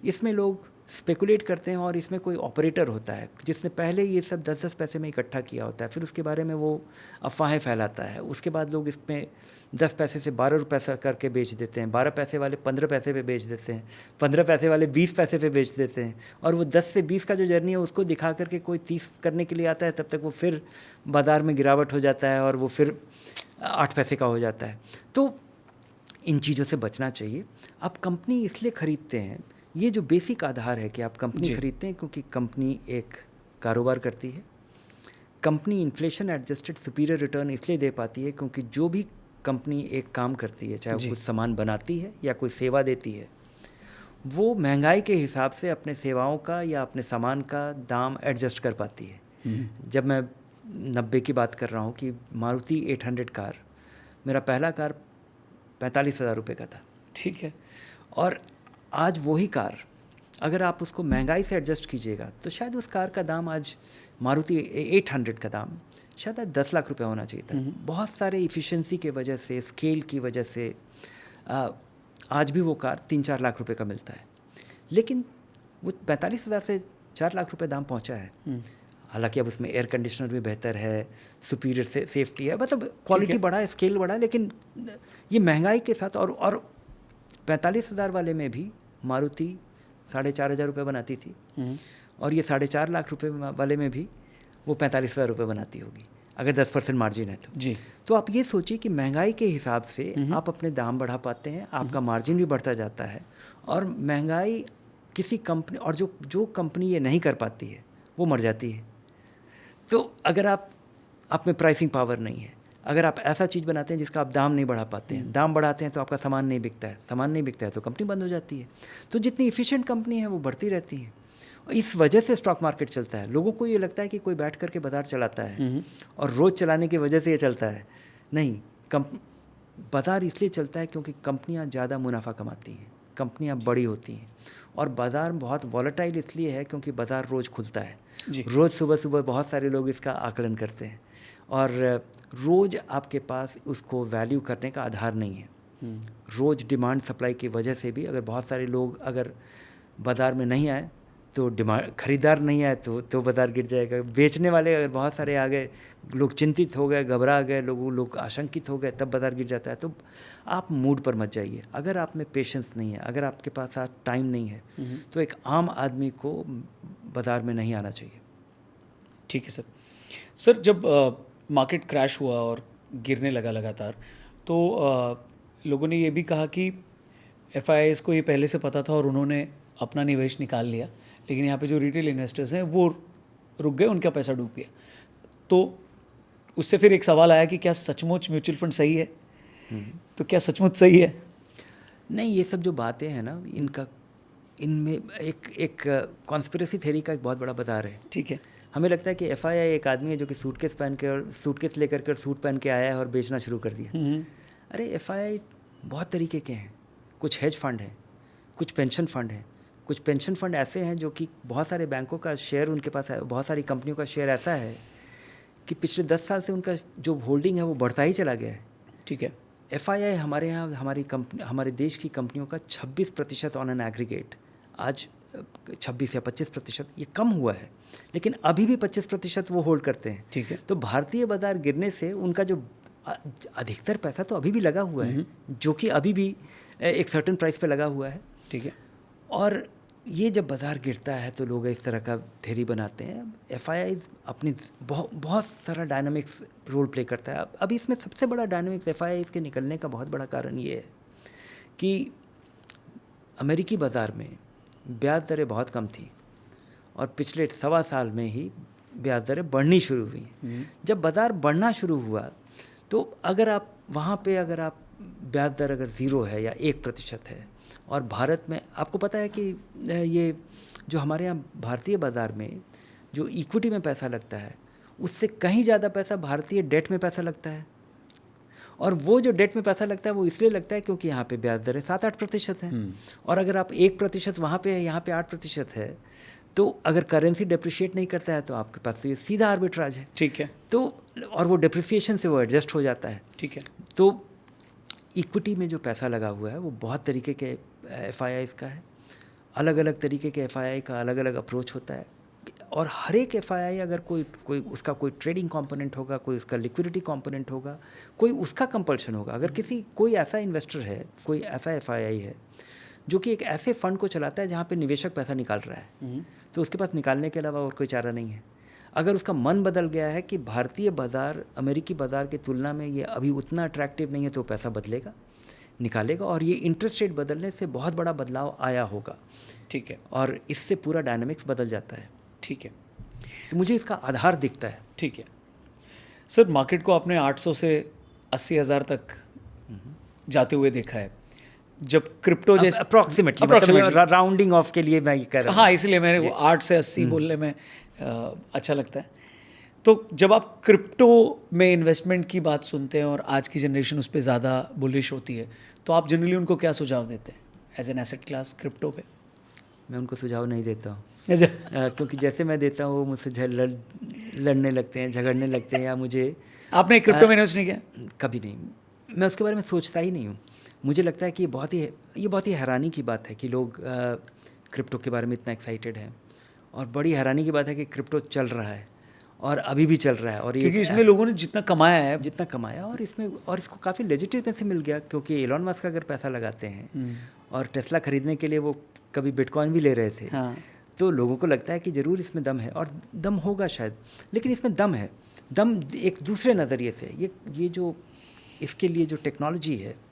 [SPEAKER 1] इसमें लोग स्पेकुलेट करते हैं और इसमें कोई ऑपरेटर होता है जिसने पहले ये सब 10-10 पैसे में इकट्ठा किया होता है, फिर उसके बारे में वो अफवाहें फैलाता है, उसके बाद लोग इसमें 10 पैसे से 12 रुपये करके बेच देते हैं, 12 पैसे वाले 15 पैसे पे बेच देते हैं, 15 पैसे वाले 20 पैसे पे बेच देते हैं, और वो 10 से 20 का जो जर्नी है उसको दिखा करके कोई 30 करने के लिए आता है, तब तक वो फिर बाज़ार में गिरावट हो जाता है और वो फिर 8 पैसे का हो जाता है। तो इन चीज़ों से बचना चाहिए। आप कंपनी इसलिए ख़रीदते हैं, ये जो बेसिक आधार है कि आप कंपनी खरीदते हैं क्योंकि कंपनी एक कारोबार करती है, company inflation adjusted superior return इसलिए दे पाती है क्योंकि जो भी कंपनी एक काम करती है, चाहे वो कुछ सामान बनाती है या कोई सेवा देती है, वो महंगाई के हिसाब से अपने सेवाओं का या अपने सामान का दाम एडजस्ट कर पाती है। जब मैं 90 की बात कर रहा हूँ कि मारुति 800 कार, मेरा पहला कार 45,000 रुपये का था,
[SPEAKER 2] ठीक है,
[SPEAKER 1] और आज वही कार अगर आप उसको महंगाई से एडजस्ट कीजिएगा तो शायद उस कार का दाम आज मारुति 800 का दाम शायद आज 10 लाख रुपए होना चाहिए था। बहुत सारे इफ़िशेंसी के वजह से, स्केल की वजह से आज भी वो कार 3-4 लाख रुपए का मिलता है, लेकिन वो 45,000 से 4 लाख रुपए दाम पहुंचा है। हालांकि अब उसमें एयर कंडीशनर भी बेहतर है, सुपीरियर से सेफ्टी है, मतलब क्वालिटी बढ़ा है, स्केल बढ़ा है, लेकिन ये महंगाई के साथ और 45,000 वाले में भी मारुति 4,500 रुपये बनाती थी, और ये 4.5 लाख रुपए वाले में भी वो 45,000 रुपये बनाती होगी अगर 10% मार्जिन है तो
[SPEAKER 2] जी।
[SPEAKER 1] तो आप ये सोचिए कि महंगाई के हिसाब से आप अपने दाम बढ़ा पाते हैं, आपका मार्जिन भी बढ़ता जाता है, और महंगाई किसी कंपनी, और जो कंपनी ये नहीं कर पाती है वो मर जाती है। तो अगर आप में प्राइसिंग पावर नहीं है, अगर आप ऐसा चीज़ बनाते हैं जिसका आप दाम नहीं बढ़ा पाते हैं, दाम बढ़ाते हैं तो आपका सामान नहीं बिकता है, सामान नहीं बिकता है तो कंपनी बंद हो जाती है। तो जितनी इफ़िशिएंट कंपनी है वो बढ़ती रहती है, इस वजह से स्टॉक मार्केट चलता है। लोगों को ये लगता है कि कोई बैठ करके बाजार चलाता है और रोज़ चलाने की वजह से ये चलता है, नहीं। बाजार इसलिए चलता है क्योंकि कंपनियाँ ज़्यादा मुनाफा कमाती हैं, कंपनियाँ बड़ी होती हैं, और बाज़ार बहुत वॉलेटाइल इसलिए है क्योंकि बाज़ार रोज़ खुलता है। रोज़ सुबह सुबह बहुत सारे लोग इसका आकलन करते हैं, और रोज़ आपके पास उसको वैल्यू करने का आधार नहीं है। रोज़ डिमांड सप्लाई की वजह से भी अगर बहुत सारे लोग अगर बाज़ार में नहीं आए तो खरीदार नहीं आए तो बाज़ार गिर जाएगा। बेचने वाले अगर बहुत सारे आ गए, लोग चिंतित हो गए, घबरा गए, लोग आशंकित हो गए, तब बाज़ार गिर जाता है। तो आप मूड पर मत जाइए। अगर आप में पेशेंस नहीं है, अगर आपके पास आज टाइम नहीं है, तो एक आम आदमी को बाज़ार में नहीं आना चाहिए।
[SPEAKER 2] ठीक है सर। सर, जब मार्केट क्रैश हुआ और गिरने लगा लगातार, तो लोगों ने ये भी कहा कि FIIs को ये पहले से पता था और उन्होंने अपना निवेश निकाल लिया, लेकिन यहाँ पे जो रिटेल इन्वेस्टर्स हैं वो रुक गए, उनका पैसा डूब गया। तो उससे फिर एक सवाल आया कि क्या सचमुच म्यूचुअल फंड सही है? तो क्या सचमुच सही है?
[SPEAKER 1] नहीं, ये सब जो बातें हैं ना, इनमें एक कॉन्स्पिरेसी थ्योरी का एक बहुत बड़ा बाजार है।
[SPEAKER 2] ठीक है।
[SPEAKER 1] हमें लगता है कि FII एक आदमी है जो कि सूटकेस लेकर के सूट पहन के आया है और बेचना शुरू कर दिया। अरे FII बहुत तरीके के हैं। कुछ हेज फंड हैं, कुछ पेंशन फंड हैं, कुछ पेंशन फंड ऐसे हैं जो कि बहुत सारे बैंकों का शेयर उनके पास है, बहुत सारी कंपनियों का शेयर ऐसा है कि पिछले 10 साल से उनका जो होल्डिंग है वो बढ़ता ही चला गया है।
[SPEAKER 2] ठीक है।
[SPEAKER 1] FII हमारे यहाँ हमारे देश की कंपनियों का 26% ऑन एन एग्रीगेट, आज 26 या 25%, ये कम हुआ है, लेकिन अभी भी 25% वो होल्ड करते हैं।
[SPEAKER 2] ठीक है।
[SPEAKER 1] तो भारतीय बाजार गिरने से उनका जो अधिकतर पैसा तो अभी भी लगा हुआ है, जो कि अभी भी एक सर्टेन प्राइस पे लगा हुआ है।
[SPEAKER 2] ठीक है।
[SPEAKER 1] और ये जब बाज़ार गिरता है तो लोग इस तरह का थ्योरी बनाते हैं। FII अपनी बहुत सारा डायनामिक्स रोल प्ले करता है। अब इसमें सबसे बड़ा डायनामिक्स FII के निकलने का बहुत बड़ा कारण ये है कि अमेरिकी बाज़ार में ब्याज दरें बहुत कम थी, और पिछले 1.25 साल में ही ब्याज दरें बढ़नी शुरू हुई। जब बाज़ार बढ़ना शुरू हुआ तो अगर आप वहाँ पे अगर आप ब्याज दर अगर 0 है या 1% है, और भारत में आपको पता है कि ये जो हमारे यहाँ भारतीय बाज़ार में जो इक्विटी में पैसा लगता है उससे कहीं ज़्यादा पैसा भारतीय डेट में पैसा लगता है, और वो जो डेट में पैसा लगता है वो इसलिए लगता है क्योंकि यहाँ पे ब्याज दरें 7-8% हैं, और अगर आप 1% वहाँ पे है, यहाँ पे 8% है, तो अगर करेंसी डिप्रिशिएट नहीं करता है तो आपके पास तो ये सीधा आर्बिट्राज है।
[SPEAKER 2] ठीक है।
[SPEAKER 1] तो और वो डिप्रिसिएशन से वो एडजस्ट हो जाता है।
[SPEAKER 2] ठीक है।
[SPEAKER 1] तो इक्विटी में जो पैसा लगा हुआ है वो बहुत तरीके के FIIs का है, अलग अलग तरीके के FII का अलग अलग अप्रोच होता है, और हर एक FII अगर कोई उसका कोई ट्रेडिंग कंपोनेंट होगा, कोई उसका लिक्विडिटी कंपोनेंट होगा, कोई उसका कंपल्शन होगा। अगर कोई ऐसा इन्वेस्टर है, कोई ऐसा FII है जो कि एक ऐसे फंड को चलाता है जहाँ पे निवेशक पैसा निकाल रहा है, तो उसके पास निकालने के अलावा और कोई चारा नहीं है। अगर उसका मन बदल गया है कि भारतीय बाज़ार अमेरिकी बाज़ार की तुलना में ये अभी उतना अट्रैक्टिव नहीं है, तो पैसा बदलेगा, निकालेगा, और ये इंटरेस्ट रेट बदलने से बहुत बड़ा बदलाव आया होगा।
[SPEAKER 2] ठीक है।
[SPEAKER 1] और इससे पूरा डायनामिक्स बदल जाता है।
[SPEAKER 2] ठीक है।
[SPEAKER 1] तो मुझे इसका आधार दिखता है।
[SPEAKER 2] ठीक है सर, मार्केट को आपने 800 से 80,000 तक जाते हुए देखा है। जब क्रिप्टो जैसे
[SPEAKER 1] अप्रॉक्सीमेटली राउंडिंग ऑफ के लिए मैं ये कर रहा हूँ।
[SPEAKER 2] हाँ, इसलिए मेरे को 8 से 80 बोलने में अच्छा लगता है। तो जब आप क्रिप्टो में इन्वेस्टमेंट की बात सुनते हैं और आज की जनरेशन उस पर ज़्यादा बुलिश होती है, तो आप जनरली उनको क्या सुझाव देते हैं as an asset class crypto पे?
[SPEAKER 1] मैं उनको सुझाव नहीं देता हूँ। क्योंकि जैसे मैं देता हूँ वो मुझसे लड़ने लगते हैं, झगड़ने लगते हैं, या मुझे
[SPEAKER 2] आपने क्रिप्टो में इन्वेस्ट नहीं किया?
[SPEAKER 1] कभी नहीं। मैं उसके बारे में सोचता ही नहीं हूँ। मुझे लगता है कि ये बहुत ही हैरानी की बात है कि लोग क्रिप्टो के बारे में इतना एक्साइटेड हैं, और बड़ी हैरानी की बात है कि क्रिप्टो चल रहा है और अभी भी चल रहा है। और
[SPEAKER 2] क्योंकि इसमें लोगों ने जितना कमाया
[SPEAKER 1] और इसको काफ़ी लेजिटिमेसी मिल गया, क्योंकि एलॉन मस्क अगर पैसा लगाते हैं और टेस्ला खरीदने के लिए वो कभी बिटकॉइन भी ले रहे थे,
[SPEAKER 2] हाँ।
[SPEAKER 1] तो लोगों को लगता है कि ज़रूर इसमें दम है, और दम होगा शायद, लेकिन इसमें दम है। दम एक दूसरे नज़रिए से, ये जो इसके लिए जो टेक्नोलॉजी है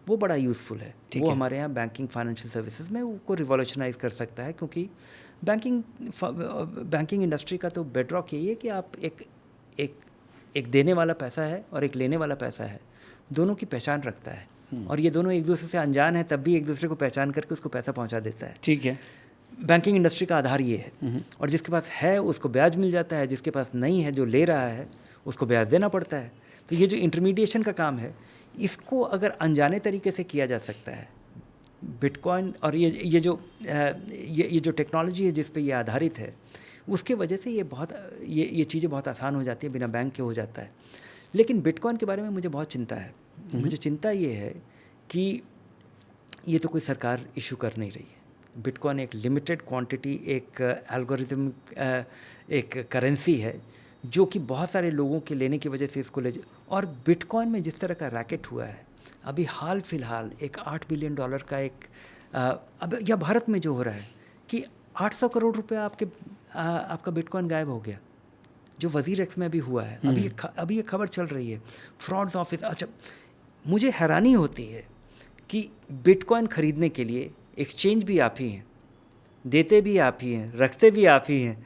[SPEAKER 1] वो बड़ा यूज़फुल है। वो हमारे यहाँ बैंकिंग फाइनेंशियल सर्विसेज में उसको रिवॉल्यूशनाइज कर सकता है, क्योंकि बैंकिंग इंडस्ट्री का तो बेडरॉक यही है कि आप एक देने वाला पैसा है और एक लेने वाला पैसा है, दोनों की पहचान रखता है, और ये दोनों एक दूसरे से अनजान है, तब भी एक दूसरे को पहचान करके उसको पैसा पहुंचा देता है।
[SPEAKER 2] ठीक है।
[SPEAKER 1] बैंकिंग इंडस्ट्री का आधार ये है, और जिसके पास है उसको ब्याज मिल जाता है, जिसके पास नहीं है, जो ले रहा है, उसको ब्याज देना पड़ता है। तो ये जो इंटरमीडिएशन का काम है, इसको अगर अनजाने तरीके से किया जा सकता है, बिटकॉइन और ये जो टेक्नोलॉजी है जिस पे ये आधारित है, उसके वजह से ये चीज़ें बहुत आसान हो जाती है, बिना बैंक के हो जाता है। लेकिन बिटकॉइन के बारे में मुझे बहुत चिंता है। मुझे चिंता ये है कि ये तो कोई सरकार इशू कर नहीं रही है। बिटकॉइन एक लिमिटेड क्वांटिटी, एक एल्गोरिथम, एक करेंसी है जो कि बहुत सारे लोगों के लेने की वजह से इसको और बिटकॉइन में जिस तरह का रैकेट हुआ है, अभी हाल फिलहाल एक $8 बिलियन का एक अब या भारत में जो हो रहा है कि 800 करोड़ रुपए आपका बिटकॉइन गायब हो गया, जो वज़ीर एक्स में अभी हुआ है। अभी ये खबर चल रही है, फ्रॉड्स ऑफिस। अच्छा, मुझे हैरानी होती है कि बिटकॉइन खरीदने के लिए एक्सचेंज भी आप ही हैं, देते भी आप ही हैं, रखते भी आप ही हैं।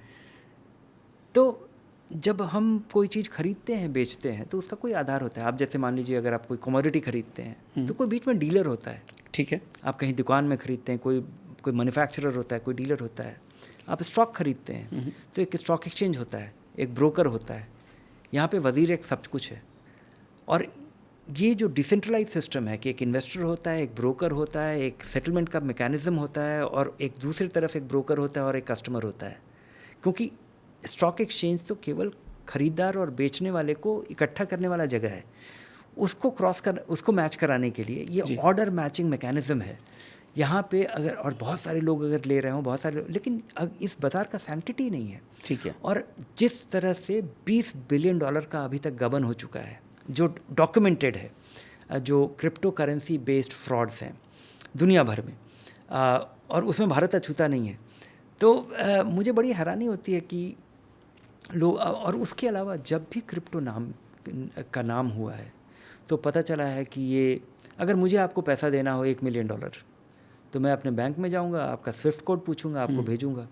[SPEAKER 1] तो जब हम कोई चीज़ खरीदते हैं, बेचते हैं, तो उसका कोई आधार होता है। आप जैसे मान लीजिए अगर आप कोई कमोडिटी खरीदते हैं तो कोई बीच में डीलर होता है।
[SPEAKER 2] ठीक है।
[SPEAKER 1] आप कहीं दुकान में खरीदते हैं, कोई मैन्युफैक्चरर होता है, कोई डीलर होता है। आप स्टॉक खरीदते हैं तो एक स्टॉक एक्सचेंज होता है, एक ब्रोकर होता है। यहाँ पे वज़ीर एक सब कुछ है। और ये जो डिसेंट्रलाइज सिस्टम है कि एक इन्वेस्टर होता है, एक ब्रोकर होता है, एक सेटलमेंट का मैकेनिज्म होता है, और एक दूसरी तरफ एक ब्रोकर होता है और एक कस्टमर होता है। क्योंकि स्टॉक एक्सचेंज तो केवल खरीदार और बेचने वाले को इकट्ठा करने वाला जगह है। उसको मैच कराने के लिए ये ऑर्डर मैचिंग मैकेनिज्म है यहाँ पे। अगर और बहुत सारे लोग अगर ले रहे हो, बहुत सारे, लेकिन इस बाजार का सैंक्टिटी नहीं है।
[SPEAKER 2] ठीक है।
[SPEAKER 1] और जिस तरह से $20 बिलियन का अभी तक गबन हो चुका है, जो डॉक्यूमेंटेड है, जो क्रिप्टो करेंसी बेस्ड फ्रॉड्स हैं दुनिया भर में, और उसमें भारत अछूता नहीं है। तो मुझे बड़ी हैरानी होती है कि लोग, और उसके अलावा जब भी क्रिप्टो का नाम हुआ है तो पता चला है कि ये, अगर मुझे आपको पैसा देना हो $1 मिलियन, तो मैं अपने बैंक में जाऊंगा, आपका स्विफ्ट कोड पूछूंगा, आपको भेजूंगा।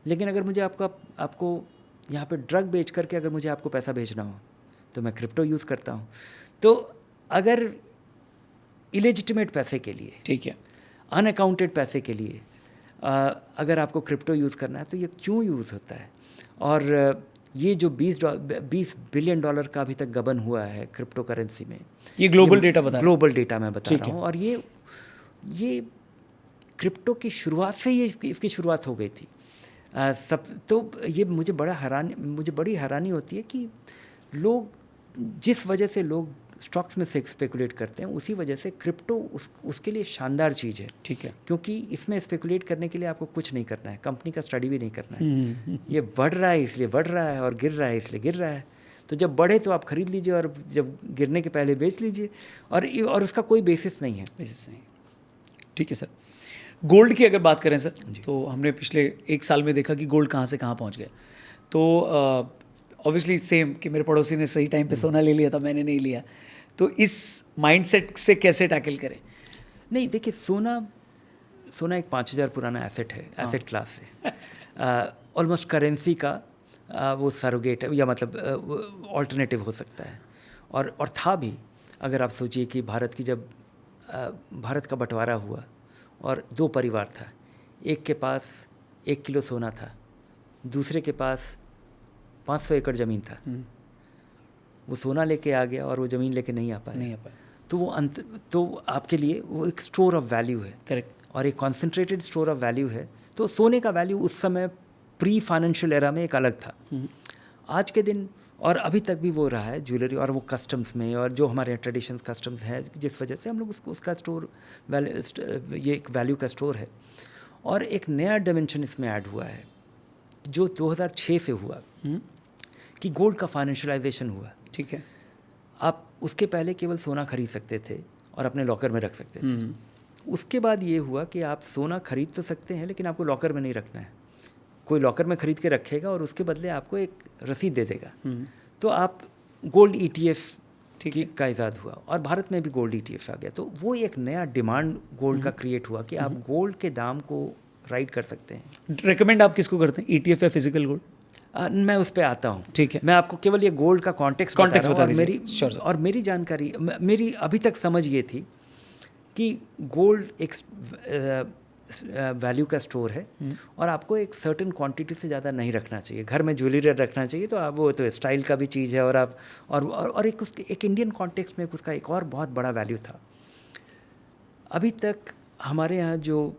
[SPEAKER 1] लेकिन अगर मुझे आपको यहाँ पे ड्रग बेच करके अगर मुझे आपको पैसा भेजना हो तो मैं क्रिप्टो यूज़ करता हूँ। तो अगर इलेजिटिमेट पैसे के लिए, ठीक है, अनअकाउंटेड पैसे के लिए अगर आपको क्रिप्टो यूज़ करना है तो ये क्यों यूज़ होता है? और ये जो $20 बिलियन का अभी तक गबन हुआ है क्रिप्टो करेंसी में,
[SPEAKER 2] ये ग्लोबल डेटा
[SPEAKER 1] मैं बता रहा हूँ। और ये क्रिप्टो की शुरुआत से ही इसकी शुरुआत हो गई थी। सब तो ये मुझे बड़ी हैरानी होती है कि लोग जिस वजह से लोग स्टॉक्स में से स्पेकुलेट करते हैं उसी वजह से क्रिप्टो उसके लिए शानदार चीज़ है।
[SPEAKER 2] ठीक है।
[SPEAKER 1] क्योंकि इसमें स्पेकुलेट करने के लिए आपको कुछ नहीं करना है, कंपनी का स्टडी भी नहीं करना है। ये बढ़ रहा है इसलिए बढ़ रहा है और गिर रहा है इसलिए गिर रहा है। तो जब बढ़े तो आप खरीद लीजिए और जब गिरने के पहले बेच लीजिए, और उसका कोई बेसिस नहीं है।
[SPEAKER 2] बेसिस नहीं। ठीक है सर। गोल्ड की अगर बात करें सर, तो हमने पिछले 1 साल में देखा कि गोल्ड कहाँ से कहाँ पहुँच गया। तो ऑब्वियसली सेम कि मेरे पड़ोसी ने सही टाइम पे सोना ले लिया था, मैंने नहीं लिया। तो इस माइंडसेट से कैसे टैकल करें?
[SPEAKER 1] नहीं, देखिए, सोना एक 5000 पुराना एसेट है, एसेट क्लास है। ऑलमोस्ट करेंसी का वो सरोगेट है, या मतलब ऑल्टरनेटिव हो सकता है। और था भी। अगर आप सोचिए कि भारत का बंटवारा हुआ और 2 परिवार था, एक के पास 1 किलो सोना था, दूसरे के पास 500 एकड़ ज़मीन था। वो सोना लेके आ गया और वो ज़मीन लेके नहीं आ पाया। तो आपके लिए वो एक स्टोर ऑफ वैल्यू है।
[SPEAKER 2] करेक्ट।
[SPEAKER 1] और एक कॉन्सेंट्रेटेड स्टोर ऑफ वैल्यू है। तो सोने का वैल्यू उस समय प्री फाइनेंशियल एरा में एक अलग था। आज के दिन और अभी तक भी वो रहा है ज्वेलरी, और वो कस्टम्स में, और जो हमारे ट्रेडिशंस कस्टम्स है, जिस वजह से हम लोग उसका स्टोर ये एक वैल्यू का स्टोर है। और एक नया डायमेंशन इसमें ऐड हुआ है जो 2006 से हुआ, कि गोल्ड का फाइनेंशियलाइजेशन हुआ।
[SPEAKER 2] ठीक है।
[SPEAKER 1] आप उसके पहले केवल सोना खरीद सकते थे और अपने लॉकर में रख सकते थे। उसके बाद ये हुआ कि आप सोना खरीद तो सकते हैं, लेकिन आपको लॉकर में नहीं रखना है। कोई लॉकर में खरीद के रखेगा और उसके बदले आपको एक रसीद दे देगा। तो आप गोल्ड ETF का इजाद हुआ, और भारत में भी गोल्ड ETF आ गया। तो वो एक नया डिमांड गोल्ड का क्रिएट हुआ कि आप गोल्ड के दाम को राइड कर सकते हैं।
[SPEAKER 2] रिकमेंड आप किसको करते हैं, ETF या फिजिकल गोल्ड?
[SPEAKER 1] मैं उस पर आता हूँ।
[SPEAKER 2] ठीक है।
[SPEAKER 1] मैं आपको केवल ये गोल्ड का कॉन्टेक्स्ट बता
[SPEAKER 2] दीजिए।
[SPEAKER 1] और मेरी जानकारी, मेरी अभी तक समझ ये थी कि गोल्ड एक वैल्यू का स्टोर है, और आपको एक सर्टेन क्वांटिटी से ज़्यादा नहीं रखना चाहिए। घर में ज्वेलरी रखना चाहिए तो आप, वो तो स्टाइल का भी चीज़ है, और आप और एक इंडियन कॉन्टेक्स्ट में उसका एक और बहुत बड़ा वैल्यू था। अभी तक हमारे यहाँ जो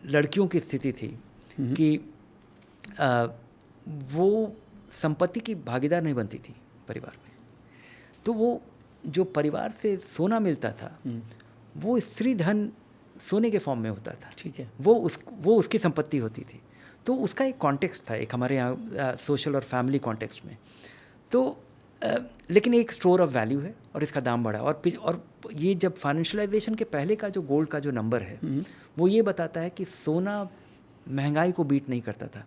[SPEAKER 1] लड़कियों की स्थिति थी कि वो संपत्ति की भागीदार नहीं बनती थी परिवार में। तो वो जो परिवार से सोना मिलता था वो स्त्री धन सोने के फॉर्म में होता था।
[SPEAKER 2] ठीक है।
[SPEAKER 1] वो उसकी संपत्ति होती थी। तो उसका एक कॉन्टेक्स्ट था, एक हमारे यहाँ सोशल और फैमिली कॉन्टेक्स्ट में। तो लेकिन एक स्टोर ऑफ वैल्यू है और इसका दाम बढ़ा। और ये जब फाइनेंशियलाइजेशन के पहले का जो गोल्ड का जो नंबर है वो ये बताता है कि सोना महंगाई को बीट नहीं करता था।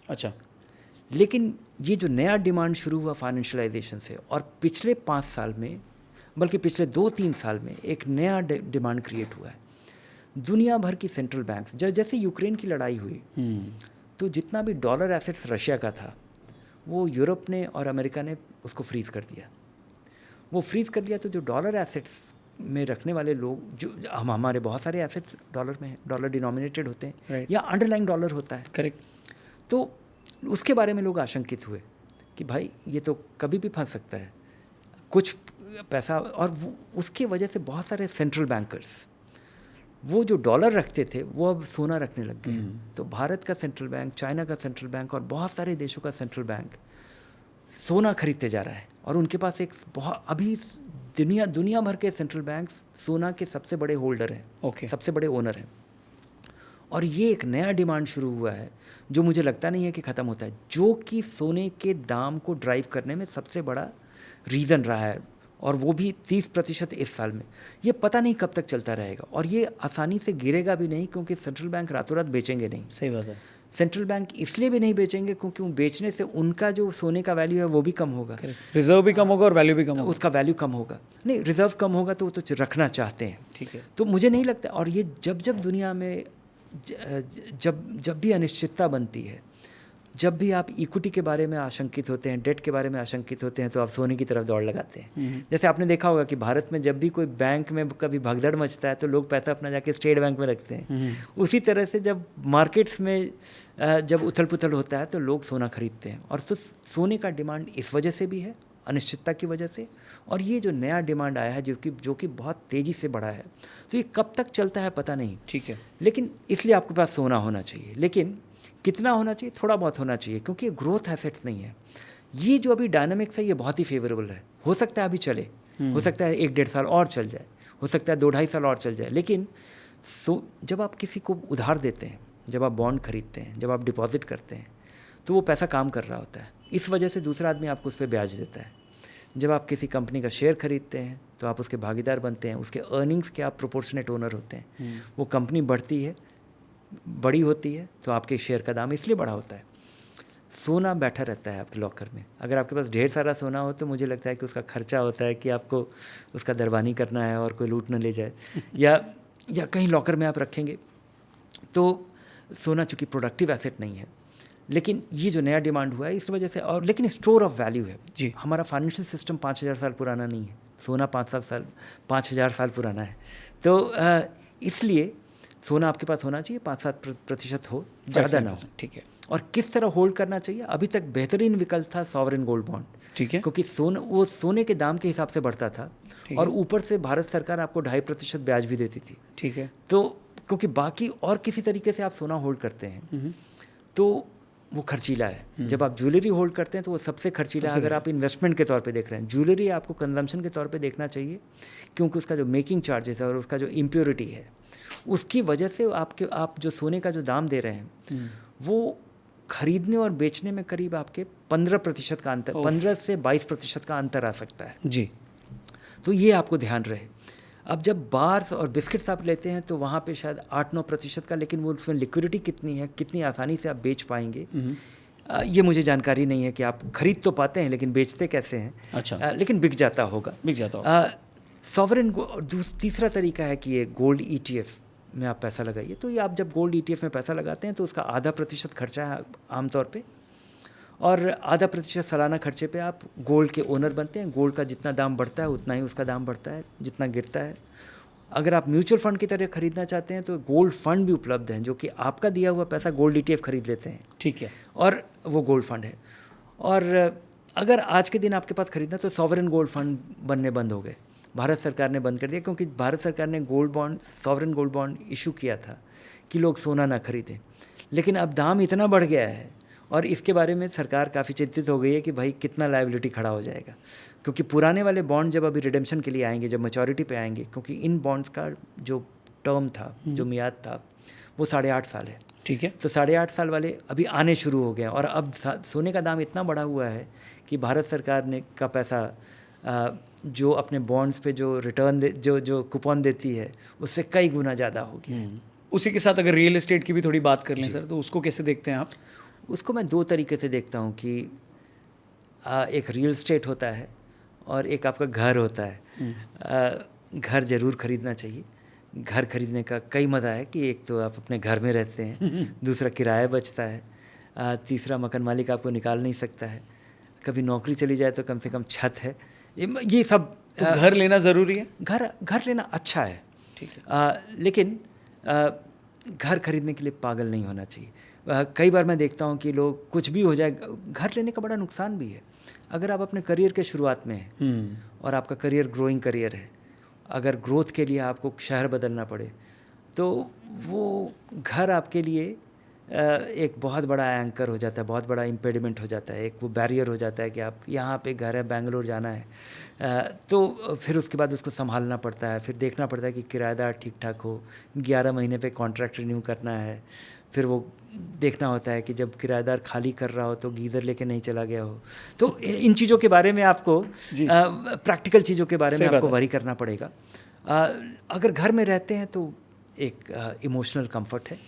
[SPEAKER 2] अच्छा।
[SPEAKER 1] लेकिन ये जो नया डिमांड शुरू हुआ फाइनेंशियलाइजेशन से, और पिछले 5 साल में, बल्कि पिछले 2-3 साल में एक नया डिमांड क्रिएट हुआ है। दुनिया भर की सेंट्रल बैंक्स, जैसे यूक्रेन की लड़ाई हुई तो जितना भी डॉलर एसेट्स रशिया का था वो यूरोप ने और अमेरिका ने उसको फ्रीज कर दिया। वो फ्रीज कर दिया तो जो डॉलर एसेट्स में रखने वाले लोग, जो हमारे बहुत सारे एसेट्स डॉलर में हैं, डॉलर डिनोमिनेटेड होते हैं,
[SPEAKER 2] right.
[SPEAKER 1] या अंडरलाइंग डॉलर होता है।
[SPEAKER 2] करेक्ट।
[SPEAKER 1] तो उसके बारे में लोग आशंकित हुए कि भाई ये तो कभी भी फंस सकता है कुछ पैसा। और उसकी वजह से बहुत सारे सेंट्रल बैंकर्स वो जो डॉलर रखते थे वो अब सोना रखने लग गए। तो भारत का सेंट्रल बैंक, चाइना का सेंट्रल बैंक और बहुत सारे देशों का सेंट्रल बैंक सोना खरीदते जा रहा है। और उनके पास एक बहुत, अभी दुनिया भर के सेंट्रल बैंक्स सोना के सबसे बड़े होल्डर हैं।
[SPEAKER 2] ओके।
[SPEAKER 1] सबसे बड़े ओनर हैं। और ये एक नया डिमांड शुरू हुआ है जो मुझे लगता नहीं है कि ख़त्म होता है, जो कि सोने के दाम को ड्राइव करने में सबसे बड़ा रीज़न रहा है। और वो भी 30% इस साल में। ये पता नहीं कब तक चलता रहेगा, और ये आसानी से गिरेगा भी नहीं, क्योंकि सेंट्रल बैंक रातों रात बेचेंगे नहीं।
[SPEAKER 2] सही बात है।
[SPEAKER 1] सेंट्रल बैंक इसलिए भी नहीं बेचेंगे क्योंकि बेचने से उनका जो सोने का वैल्यू है वो भी कम होगा,
[SPEAKER 2] रिजर्व भी कम होगा और वैल्यू भी कम होगा।
[SPEAKER 1] उसका वैल्यू कम होगा। नहीं, रिजर्व कम होगा तो वो तो रखना चाहते हैं।
[SPEAKER 2] ठीक है।
[SPEAKER 1] तो मुझे नहीं लगता। और ये जब दुनिया में जब भी अनिश्चितता बनती है, जब भी आप इक्विटी के बारे में आशंकित होते हैं, डेट के बारे में आशंकित होते हैं, तो आप सोने की तरफ दौड़ लगाते हैं। जैसे आपने देखा होगा कि भारत में जब भी कोई बैंक में कभी भगदड़ मचता है तो लोग पैसा अपना जाके स्टेट बैंक में रखते हैं। उसी तरह से जब मार्केट्स में जब उथल पुथल होता है तो लोग सोना खरीदते हैं। और तो सोने का डिमांड इस वजह से भी है, अनिश्चितता की वजह से। और ये जो नया डिमांड आया है जो कि बहुत तेज़ी से बढ़ा है, तो ये कब तक चलता है पता नहीं।
[SPEAKER 2] ठीक है।
[SPEAKER 1] लेकिन इसलिए आपके पास सोना होना चाहिए। लेकिन कितना होना चाहिए? थोड़ा बहुत होना चाहिए, क्योंकि ये ग्रोथ एसेट्स नहीं है। ये जो अभी डायनामिक्स है ये बहुत ही फेवरेबल है। हो सकता है अभी चले, हो सकता है 1-1.5 साल और चल जाए, हो सकता है 2-2.5 साल और चल जाए, लेकिन जब आप किसी को उधार देते हैं, जब आप बॉन्ड खरीदते हैं, जब आप डिपॉजिट करते हैं, तो वो पैसा काम कर रहा होता है। इस वजह से दूसरा आदमी आपको उस पर ब्याज देता है। जब आप किसी कंपनी का शेयर खरीदते हैं तो आप उसके भागीदार बनते हैं, उसके अर्निंग्स के आप प्रोपोर्शनेट ओनर होते हैं। वो कंपनी बढ़ती है, बड़ी होती है, तो आपके शेयर का दाम इसलिए बढ़ा होता है। सोना बैठा रहता है आपके लॉकर में। अगर आपके पास ढेर सारा सोना हो तो मुझे लगता है कि उसका खर्चा होता है कि आपको उसका दरबानी करना है और कोई लूट न ले जाए या कहीं लॉकर में आप रखेंगे। तो सोना चूँकि प्रोडक्टिव एसेट नहीं है, लेकिन ये जो नया डिमांड हुआ है इस वजह से, और लेकिन स्टोर ऑफ वैल्यू है
[SPEAKER 2] जी।
[SPEAKER 1] हमारा फाइनेंशियल सिस्टम 5000 साल पुराना नहीं है, सोना 5000 साल पुराना है। तो इसलिए सोना आपके पास होना चाहिए, 5-7% हो, ज़्यादा ना हो।
[SPEAKER 2] ठीक है।
[SPEAKER 1] और किस तरह होल्ड करना चाहिए? अभी तक बेहतरीन विकल्प था सॉवरेन गोल्ड बॉन्ड।
[SPEAKER 2] ठीक है।
[SPEAKER 1] क्योंकि वो सोने के दाम के हिसाब से बढ़ता था, और ऊपर से भारत सरकार आपको 2.5% ब्याज भी देती थी।
[SPEAKER 2] ठीक है।
[SPEAKER 1] तो क्योंकि बाकी और किसी तरीके से आप सोना होल्ड करते हैं तो वो खर्चीला है। जब आप ज्वेलरी होल्ड करते हैं तो वो सबसे खर्चीला है। अगर आप इन्वेस्टमेंट के तौर पे देख रहे हैं, ज्वेलरी आपको कंजम्पशन के तौर पे देखना चाहिए, क्योंकि उसका जो मेकिंग चार्जेस है और उसका जो इम्प्योरिटी है, उसकी वजह से आप जो सोने का जो दाम दे रहे हैं वो खरीदने और बेचने में करीब आपके 15% का अंतर, 15 से 22% का अंतर आ सकता है
[SPEAKER 2] जी।
[SPEAKER 1] तो ये आपको ध्यान रहे। अब जब बार्स और बिस्किट्स आप लेते हैं तो वहाँ पे शायद 8-9% का, लेकिन वो उसमें लिक्विडिटी कितनी है, कितनी आसानी से आप बेच पाएंगे, ये मुझे जानकारी नहीं है कि आप खरीद तो पाते हैं लेकिन बेचते कैसे हैं।
[SPEAKER 2] अच्छा।
[SPEAKER 1] लेकिन बिक जाता होगा,
[SPEAKER 2] बिक जाता होगा।
[SPEAKER 1] सॉवरेन तीसरा तरीका है कि ये गोल्ड ETF में आप पैसा लगाइए। तो ये आप जब गोल्ड ETF में पैसा लगाते हैं तो उसका 0.5% खर्चा है आमतौर पे, और 0.5% सालाना खर्चे पे आप गोल्ड के ओनर बनते हैं। गोल्ड का जितना दाम बढ़ता है उतना ही उसका दाम बढ़ता है, जितना गिरता है। अगर आप म्यूचुअल फंड की तरह खरीदना चाहते हैं तो गोल्ड फंड भी उपलब्ध हैं, जो कि आपका दिया हुआ पैसा गोल्ड ETF खरीद लेते हैं।
[SPEAKER 2] ठीक है।
[SPEAKER 1] और वो गोल्ड फंड है। और अगर आज के दिन आपके पास खरीदना तो सॉवरेन गोल्ड फंड बनने बंद हो गए, भारत सरकार ने बंद कर दिया, क्योंकि भारत सरकार ने gold bond, sovereign gold bond issue किया था कि लोग सोना ना खरीदें। लेकिन अब दाम इतना बढ़ गया है और इसके बारे में सरकार काफ़ी चिंतित हो गई है कि भाई कितना लायबिलिटी खड़ा हो जाएगा, क्योंकि पुराने वाले बॉन्ड जब अभी रिडेम्पशन के लिए आएंगे, जब मैच्योरिटी पे आएंगे, क्योंकि इन बॉन्ड्स का जो टर्म था, जो मियाद था, वो 8.5 साल है।
[SPEAKER 2] ठीक है।
[SPEAKER 1] तो 8.5 साल वाले अभी आने शुरू हो गए हैं। और अब सोने का दाम इतना बढ़ा हुआ है कि भारत सरकार ने का पैसा जो अपने बॉन्ड्स पे जो रिटर्न जो कूपन देती है उससे कई गुना ज़्यादा हो गया है।
[SPEAKER 2] उसी के साथ अगर रियल एस्टेट की भी थोड़ी बात कर लें सर, तो उसको कैसे देखते हैं आप?
[SPEAKER 1] उसको मैं 2 तरीके से देखता हूँ कि एक रियल एस्टेट होता है और एक आपका घर होता है। घर ज़रूर खरीदना चाहिए। घर खरीदने का कई मज़ा है कि एक तो आप अपने घर में रहते हैं, दूसरा किराया बचता है, तीसरा मकान मालिक आपको निकाल नहीं सकता है, कभी नौकरी चली जाए तो कम से कम छत है। ये सब
[SPEAKER 2] तो घर लेना ज़रूरी है?
[SPEAKER 1] घर लेना अच्छा है,
[SPEAKER 2] ठीक है।
[SPEAKER 1] लेकिन घर खरीदने के लिए पागल नहीं होना चाहिए। कई बार मैं देखता हूँ कि लोग कुछ भी हो जाए, घर लेने का बड़ा नुकसान भी है। अगर आप अपने करियर के शुरुआत में हैं और आपका करियर ग्रोइंग करियर है, अगर ग्रोथ के लिए आपको शहर बदलना पड़े तो वो घर आपके लिए एक बहुत बड़ा एंकर हो जाता है, बहुत बड़ा इम्पेडिमेंट हो जाता है, एक वो बैरियर हो जाता है कि आप यहाँ पे घर है, बेंगलोर जाना है, तो फिर उसके बाद उसको संभालना पड़ता है, फिर देखना पड़ता है कि किराएदार ठीक ठाक हो, 11 महीने पे कॉन्ट्रैक्ट रिन्यू करना है, फिर वो देखना होता है कि जब किराएदार खाली कर रहा हो तो गीज़र लेके नहीं चला गया हो। तो इन चीज़ों के बारे में आपको प्रैक्टिकल चीज़ों के बारे में आपको वरी करना पड़ेगा। अगर घर में रहते हैं तो एक इमोशनल कंफर्ट है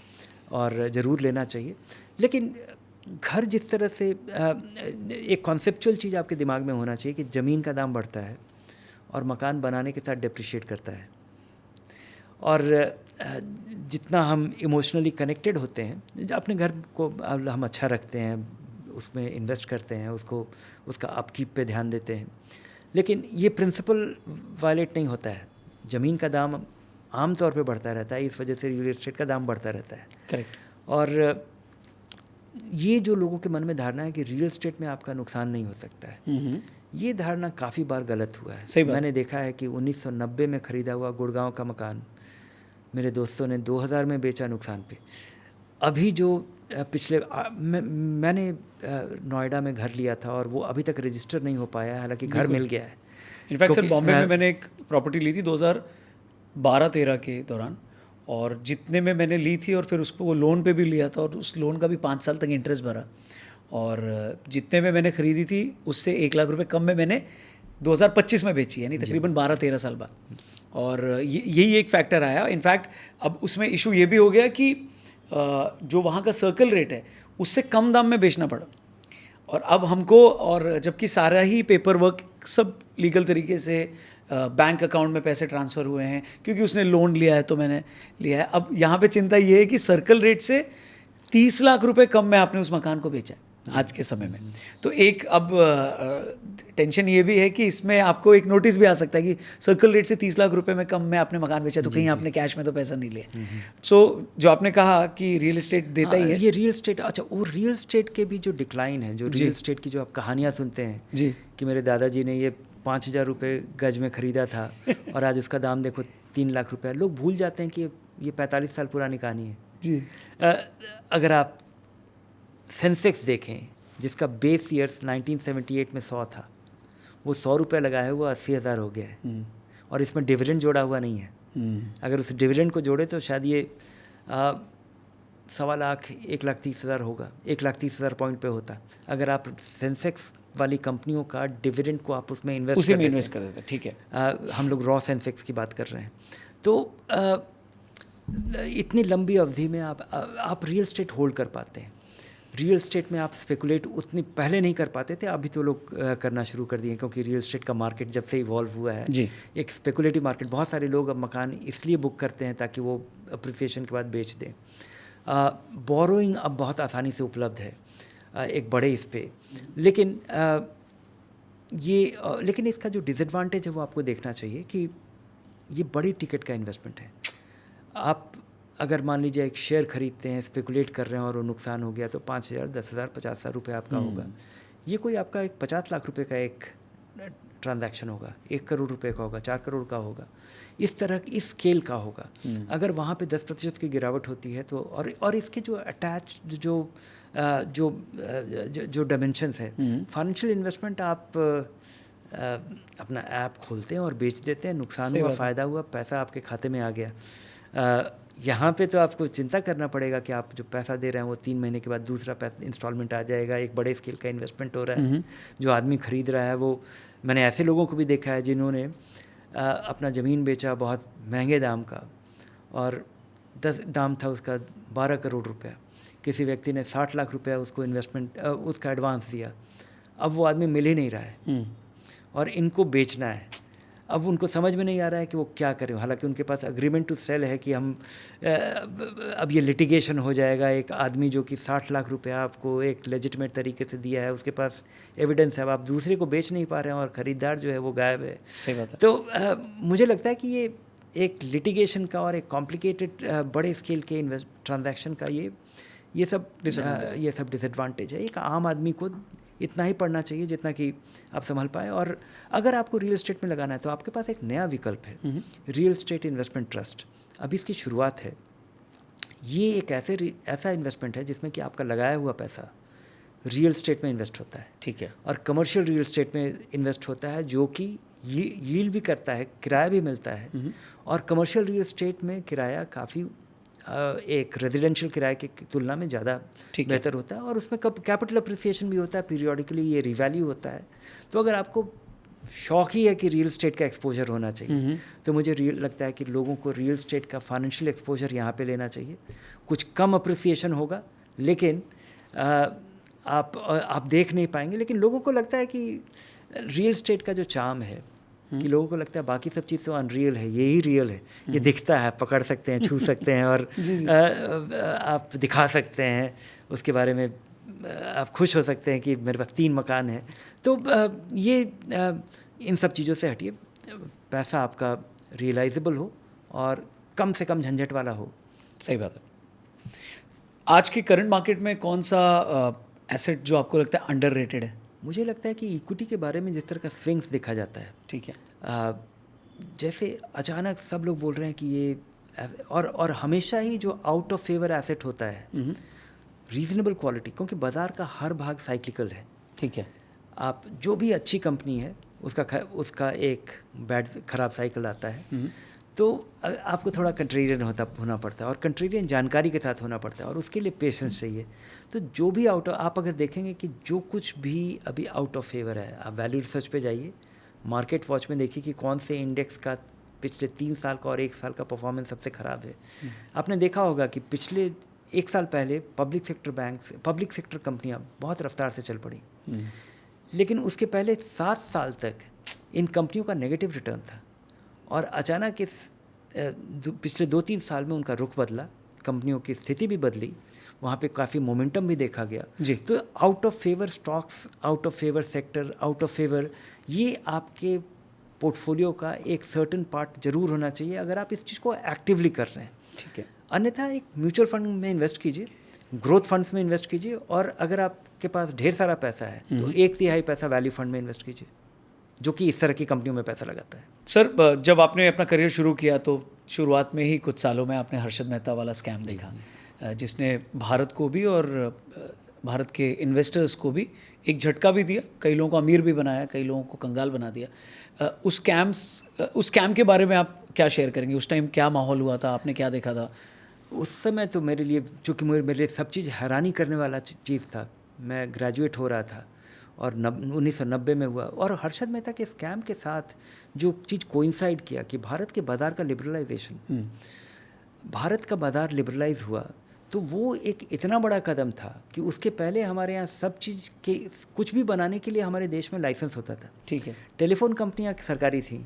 [SPEAKER 1] और ज़रूर लेना चाहिए। लेकिन घर जिस तरह से एक कॉन्सेप्चुअल चीज़ आपके दिमाग में होना चाहिए कि ज़मीन का दाम बढ़ता है और मकान बनाने के साथ डेप्रिशिएट करता है, और जितना हम इमोशनली कनेक्टेड होते हैं, अपने घर को हम अच्छा रखते हैं, उसमें इन्वेस्ट करते हैं, उसका अपकीप पे ध्यान देते हैं, लेकिन ये प्रिंसिपल वायलेट नहीं होता है। ज़मीन का दाम आम तौर पे बढ़ता रहता है, इस वजह से रियल एस्टेट का दाम बढ़ता रहता है।
[SPEAKER 2] करेक्ट।
[SPEAKER 1] और ये जो लोगों के मन में धारणा है कि रियल एस्टेट में आपका नुकसान नहीं हो सकता है, ये धारणा काफ़ी बार गलत हुआ है।
[SPEAKER 2] सही बात।
[SPEAKER 1] मैंने देखा है कि 1990 में ख़रीदा हुआ गुड़गांव का मकान मेरे दोस्तों ने 2000 में बेचा नुकसान पे। अभी जो पिछले मैंने नोएडा में घर लिया था और वो अभी तक रजिस्टर नहीं हो पाया है, हालांकि घर मिल गया है।
[SPEAKER 2] इनफैक्ट सर
[SPEAKER 1] क्योंकि,
[SPEAKER 2] बॉम्बे में मैंने एक प्रॉपर्टी ली थी 2012-13 के दौरान, और जितने में मैंने ली थी और फिर उसको वो लोन पे भी लिया था और उस लोन का भी 5 साल तक इंटरेस्ट भरा, और जितने में मैंने ख़रीदी थी उससे 1 लाख रुपए कम में मैंने 2025 में बेची, यानी तकरीबन 12-13 साल बाद। और यही एक फैक्टर आया। इनफैक्ट अब उसमें इशू ये भी हो गया कि जो वहाँ का सर्कल रेट है उससे कम दाम में बेचना पड़ा, और अब हमको, और जबकि सारा ही पेपर वर्क सब लीगल तरीके से बैंक अकाउंट में पैसे ट्रांसफ़र हुए हैं क्योंकि उसने लोन लिया है तो मैंने लिया है। अब यहाँ पे चिंता ये है कि सर्कल रेट से 30 लाख रुपए कम में आपने उस मकान को बेचा है आज के समय में। तो एक अब टेंशन ये भी है कि इसमें आपको एक नोटिस भी आ सकता है कि सर्कल रेट से 30 लाख रुपए में कम में आपने मकान बेचा, तो कहीं आपने कैश में तो पैसा नहीं लिया। सो जो आपने कहा कि रियल एस्टेट देता ही है,
[SPEAKER 1] ये रियल एस्टेट, अच्छा वो रियल एस्टेट के भी जो डिक्लाइन है, जो रियल एस्टेट की जो आप कहानियाँ सुनते हैं
[SPEAKER 2] जी,
[SPEAKER 1] कि मेरे दादाजी ने ये 5,000 रुपये गज में ख़रीदा था और आज उसका दाम देखो 3 लाख रुपये। लोग भूल जाते हैं कि ये 45 साल पुरानी कहानी है
[SPEAKER 2] जी।
[SPEAKER 1] अगर आप सेंसेक्स देखें जिसका बेस ईयर्स 1978 में 100 था, वो 100 रुपये लगाया है वो 80,000 हो गया है, और इसमें डिविडेंड जोड़ा हुआ नहीं है। अगर उस डिविडेंड को जोड़े तो शायद ये 1.25 लाख 1,30,000 होगा, 1,30,000 पॉइंट पे होता। अगर आप सेंसेक्स वाली कंपनियों का डिविडेंड को आप उसमें इन्वेस्ट
[SPEAKER 2] कर देते, ठीक है।
[SPEAKER 1] हम लोग रॉ सेंसेक्स की बात कर रहे हैं, तो इतनी लंबी अवधि में आप रियल एस्टेट होल्ड कर पाते हैं। रियल एस्टेट में आप स्पेकुलेट उतनी पहले नहीं कर पाते थे, अभी तो लोग करना शुरू कर दिए क्योंकि रियल एस्टेट का मार्केट जब से इवॉल्व हुआ है
[SPEAKER 2] जी,
[SPEAKER 1] एक स्पेकुलेटिव मार्केट। बहुत सारे लोग अब मकान इसलिए बुक करते हैं ताकि वो अप्रिसिएशन के बाद बेच दें। बोरोइंग अब बहुत आसानी से उपलब्ध है एक बड़े इस पे, लेकिन लेकिन इसका जो डिसएडवांटेज है वो आपको देखना चाहिए कि ये बड़ी टिकट का इन्वेस्टमेंट है। आप अगर मान लीजिए एक शेयर खरीदते हैं, स्पेकुलेट कर रहे हैं और वो नुकसान हो गया तो 5,000, 10,000, 50,000 रुपये आपका होगा। ये कोई आपका एक 50 लाख रुपए का एक ट्रांजैक्शन होगा, 1 करोड़ रुपए का होगा, 4 करोड़ का होगा, इस तरह इस स्केल का होगा। अगर वहाँ पे 10% की गिरावट होती है तो और इसके जो अटैच जो डायमेंशंस है, फाइनेंशियल इन्वेस्टमेंट आप अपना ऐप खोलते हैं और बेच देते हैं, नुकसान हुआ, फ़ायदा हुआ, पैसा आपके खाते में आ गया। यहाँ पे तो आपको चिंता करना पड़ेगा कि आप जो पैसा दे रहे हैं वो 3 महीने के बाद दूसरा पैसा इंस्टॉलमेंट आ जाएगा। एक बड़े स्केल का इन्वेस्टमेंट हो रहा है, जो आदमी खरीद रहा है वो, मैंने ऐसे लोगों को भी देखा है जिन्होंने अपना ज़मीन बेचा बहुत महंगे दाम का, और दाम था उसका 12 करोड़ रुपया। किसी व्यक्ति ने 60 लाख रुपया उसको इन्वेस्टमेंट उसका एडवांस दिया, अब वो आदमी मिल ही नहीं रहा है और इनको बेचना है। अब उनको समझ में नहीं आ रहा है कि वो क्या करें, हालांकि उनके पास एग्रीमेंट टू सेल है कि हम अब ये लिटिगेशन हो जाएगा। एक आदमी जो कि 60 लाख रुपया आपको एक लेजिटिमेट तरीके से दिया है, उसके पास एविडेंस है, अब आप दूसरे को बेच नहीं पा रहे हैं और ख़रीदार जो है वो गायब है।
[SPEAKER 2] सही बात है।
[SPEAKER 1] तो मुझे लगता है कि ये एक लिटिगेशन का और एक कॉम्प्लिकेटेड बड़े स्केल के ट्रांजैक्शन का ये सब डिसएडवांटेज है। एक आम आदमी को इतना ही पढ़ना चाहिए जितना कि आप संभाल पाए। और अगर आपको रियल एस्टेट में लगाना है तो आपके पास एक नया विकल्प है, रियल एस्टेट इन्वेस्टमेंट ट्रस्ट। अभी इसकी शुरुआत है। ये एक ऐसा इन्वेस्टमेंट है जिसमें कि आपका लगाया हुआ पैसा रियल एस्टेट में इन्वेस्ट होता है,
[SPEAKER 2] ठीक है,
[SPEAKER 1] और कमर्शियल रियल एस्टेट में इन्वेस्ट होता है, जो कि यील्ड भी करता है, किराया भी मिलता है। और कमर्शियल रियल एस्टेट में किराया काफ़ी एक रेजिडेंशियल किराए की तुलना में ज़्यादा बेहतर होता है, और उसमें कैपिटल अप्रिसिएशन भी होता है, पीरियडिकली ये रिवैल्यू होता है। तो अगर आपको शौक ही है कि रियल एस्टेट का एक्सपोजर होना चाहिए, तो मुझे लगता है कि लोगों को रियल एस्टेट का फाइनेंशियल एक्सपोजर यहाँ पे लेना चाहिए। कुछ कम अप्रिसिएशन होगा, लेकिन आप देख नहीं पाएंगे, लेकिन लोगों को लगता है कि रियल एस्टेट का जो चार्म है कि लोगों को लगता है बाकी सब चीज़ तो अनरियल है, यही रियल है, ये दिखता है, पकड़ सकते हैं, छू सकते हैं और आप दिखा सकते हैं, उसके बारे में आप खुश हो सकते हैं कि मेरे पास 3 मकान हैं। तो ये इन सब चीज़ों से हटिए, पैसा आपका रियलाइजेबल हो और कम से कम झंझट वाला हो।
[SPEAKER 2] सही बात है। आज के करंट मार्केट में कौन सा एसेट जो आपको लगता है अंडररेटेड है?
[SPEAKER 1] मुझे लगता है कि इक्विटी के बारे में जिस तरह का स्विंग्स देखा जाता है,
[SPEAKER 2] ठीक है,
[SPEAKER 1] जैसे अचानक सब लोग बोल रहे हैं कि ये और हमेशा ही जो आउट ऑफ फेवर एसेट होता है रीजनेबल क्वालिटी, क्योंकि बाज़ार का हर भाग साइक्लिकल है।
[SPEAKER 2] ठीक है।
[SPEAKER 1] आप जो भी अच्छी कंपनी है उसका एक बैड खराब साइकिल आता है, तो आपको थोड़ा कंट्रेरियन होना पड़ता है, और कंट्रेरियन जानकारी के साथ होना पड़ता है, और उसके लिए पेशेंस चाहिए। तो जो भी आप अगर देखेंगे कि जो कुछ भी अभी आउट ऑफ फेवर है, आप वैल्यू रिसर्च पे जाइए, मार्केट वॉच में देखिए कि कौन से इंडेक्स का पिछले 3 साल का और 1 साल का परफॉर्मेंस सबसे ख़राब है। आपने देखा होगा कि पिछले 1 साल पहले पब्लिक सेक्टर कंपनियां बहुत रफ्तार से चल पड़ी, लेकिन उसके पहले 7 साल तक इन कंपनियों का नेगेटिव रिटर्न था, और अचानक इस पिछले 2-3 साल में उनका रुख बदला, कंपनियों की स्थिति भी बदली, वहाँ पे काफ़ी मोमेंटम भी देखा गया
[SPEAKER 2] जी।
[SPEAKER 1] तो out of favour stocks, out of favour sector, out of favour, ये आपके पोर्टफोलियो का एक सर्टेन पार्ट जरूर होना चाहिए अगर आप इस चीज़ को एक्टिवली कर रहे हैं।
[SPEAKER 2] ठीक है।
[SPEAKER 1] अन्यथा एक म्यूचुअल फंड में इन्वेस्ट कीजिए, ग्रोथ फंड्स में इन्वेस्ट कीजिए, और अगर आपके पास ढेर सारा पैसा है तो 1/3 पैसा वैल्यू फंड में इन्वेस्ट कीजिए, जो कि इस तरह की कंपनियों में पैसा लगाता है।
[SPEAKER 2] सर, जब आपने अपना करियर शुरू किया तो शुरुआत में ही कुछ सालों में आपने हर्षद मेहता वाला स्कैम देखा, जिसने भारत को भी और भारत के इन्वेस्टर्स को भी एक झटका भी दिया, कई लोगों को अमीर भी बनाया, कई लोगों को कंगाल बना दिया। उस स्कैम के बारे में आप क्या शेयर करेंगे? उस टाइम क्या माहौल हुआ था, आपने क्या देखा था?
[SPEAKER 1] उस समय तो मेरे लिए, चूँकि मेरे लिए सब चीज़ हैरानी करने वाला चीज़ था, मैं ग्रेजुएट हो रहा था और 1990 में हुआ, और हर्षद मेहता के स्कैम के साथ जो चीज़ कोइंसाइड किया कि भारत के बाज़ार का लिबरलाइजेशन, भारत का बाज़ार लिबरलाइज हुआ, तो वो एक इतना बड़ा कदम था कि उसके पहले हमारे यहाँ सब चीज़ के कुछ भी बनाने के लिए हमारे देश में लाइसेंस होता था।
[SPEAKER 2] ठीक है।
[SPEAKER 1] टेलीफोन कंपनियाँ सरकारी थी,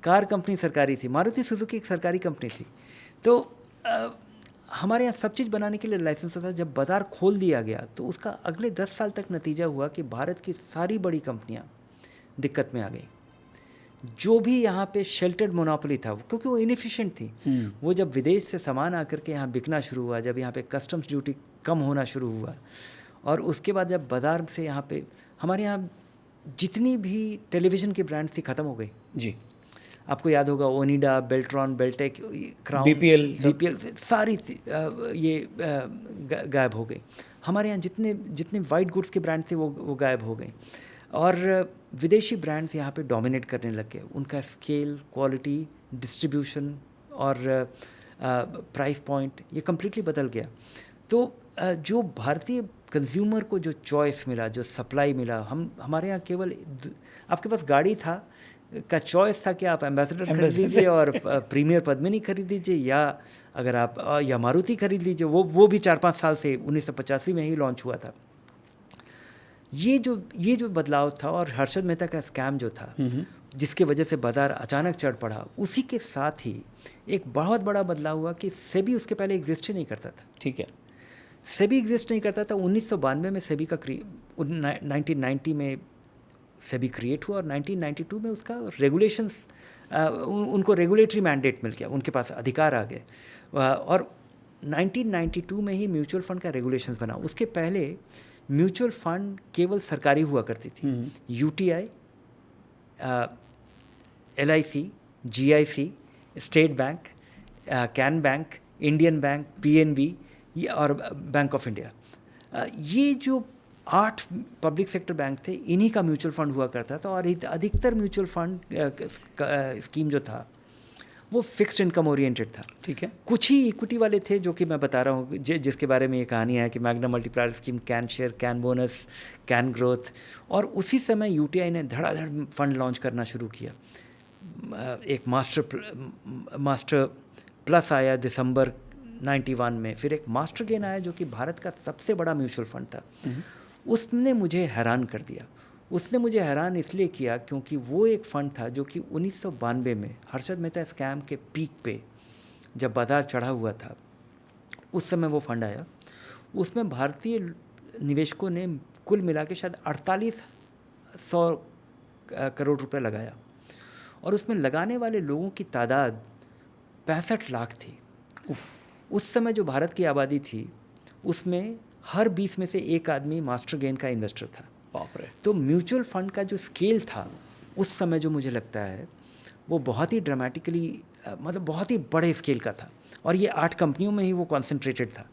[SPEAKER 1] कार कंपनी सरकारी थी, मारुति सुजुकी एक सरकारी कंपनी थी, तो हमारे यहाँ सब चीज़ बनाने के लिए लाइसेंस होता था। जब बाज़ार खोल दिया गया तो उसका अगले 10 साल तक नतीजा हुआ कि भारत की सारी बड़ी कंपनियाँ दिक्कत में आ गई। जो भी यहाँ पे शेल्टर्ड मोनोपोली था, क्योंकि वो इनएफिशिएंट थी, वो जब विदेश से सामान आकर के यहाँ बिकना शुरू हुआ, जब यहाँ पे कस्टम्स ड्यूटी कम होना शुरू हुआ, और उसके बाद जब बाज़ार से यहाँ पे हमारे यहाँ जितनी भी टेलीविज़न की ब्रांड थी ख़त्म हो गई।
[SPEAKER 2] जी।
[SPEAKER 1] आपको याद होगा ओनिडा, बेल्ट्रॉन, बेल्टेक, क्राउन, बीपीएल सारी ये गायब हो गई। हमारे यहाँ जितने वाइट गुड्स के ब्रांड थे वो गायब हो गए, और विदेशी ब्रांड्स यहाँ पे डोमिनेट करने लग गए। उनका स्केल, क्वालिटी, डिस्ट्रीब्यूशन और प्राइस पॉइंट ये कम्प्लीटली बदल गया। तो जो भारतीय कंज्यूमर को जो चॉइस मिला, जो सप्लाई मिला, हमारे यहाँ केवल आपके पास गाड़ी था का चॉइस था कि आप एम्बेसडर खरीद लीजिए और प्रीमियर पद्मिनी खरीद लीजिए, या अगर आप या मारुति खरीद लीजिए। वो भी 4-5 साल से 1985 में ही लॉन्च हुआ था। ये जो बदलाव था, और हर्षद मेहता का स्कैम जो था, जिसके वजह से बाज़ार अचानक चढ़ पड़ा, उसी के साथ ही एक बहुत बड़ा बदलाव हुआ कि सेबी उसके पहले एग्जिस्ट ही नहीं करता था।
[SPEAKER 2] ठीक है।
[SPEAKER 1] सेबी एग्जिस्ट नहीं करता था। 1992 में सेबी का 1990 में सेबी क्रिएट हुआ, और 1992 में उसका रेगुलेशंस, उनको रेगुलेटरी मैंडेट मिल गया, उनके पास अधिकार आ गए, और 1992 में ही म्यूचुअल फंड का रेगुलेशंस बना। उसके पहले म्यूचुअल फंड केवल सरकारी हुआ करती थी। UTI, LIC, GIC, state bank, can bank, Indian bank, PNB और बैंक ऑफ इंडिया, ये जो 8 पब्लिक सेक्टर बैंक थे, इन्हीं का म्यूचुअल फंड हुआ करता था। और अधिकतर म्यूचुअल फंड स्कीम जो था वो फिक्स्ड इनकम ओरिएंटेड था।
[SPEAKER 2] ठीक है।
[SPEAKER 1] कुछ ही इक्विटी वाले थे, जो कि मैं बता रहा हूँ, जिसके बारे में ये कहानी है कि Magna multiplier scheme, can share, can bonus, can growth. और उसी समय यूटीआई ने धड़ाधड़ फंड लॉन्च करना शुरू किया। एक मास्टर प्लस आया दिसंबर 91 में, फिर एक मास्टर गेन आया जो कि भारत का सबसे बड़ा म्यूचुअल फंड था। उसने मुझे हैरान कर दिया। उसने मुझे हैरान इसलिए किया क्योंकि वो एक फ़ंड था जो कि 1992 में हर्षद मेहता स्कैम के पीक पे जब बाज़ार चढ़ा हुआ था, उस समय वो फंड आया। उसमें भारतीय निवेशकों ने कुल मिला के शायद 4800 करोड़ रुपए लगाया, और उसमें लगाने वाले लोगों की तादाद 65 लाख थी। उस समय जो भारत की आबादी थी, उसमें हर 20 में से एक आदमी मास्टर गेन का इन्वेस्टर था।
[SPEAKER 2] बाप रे।
[SPEAKER 1] तो म्यूचुअल फंड का जो स्केल था उस समय, जो मुझे लगता है वो बहुत ही ड्रामेटिकली मतलब बहुत ही बड़े स्केल का था, और ये 8 कंपनियों में ही वो कॉन्सेंट्रेटेड था।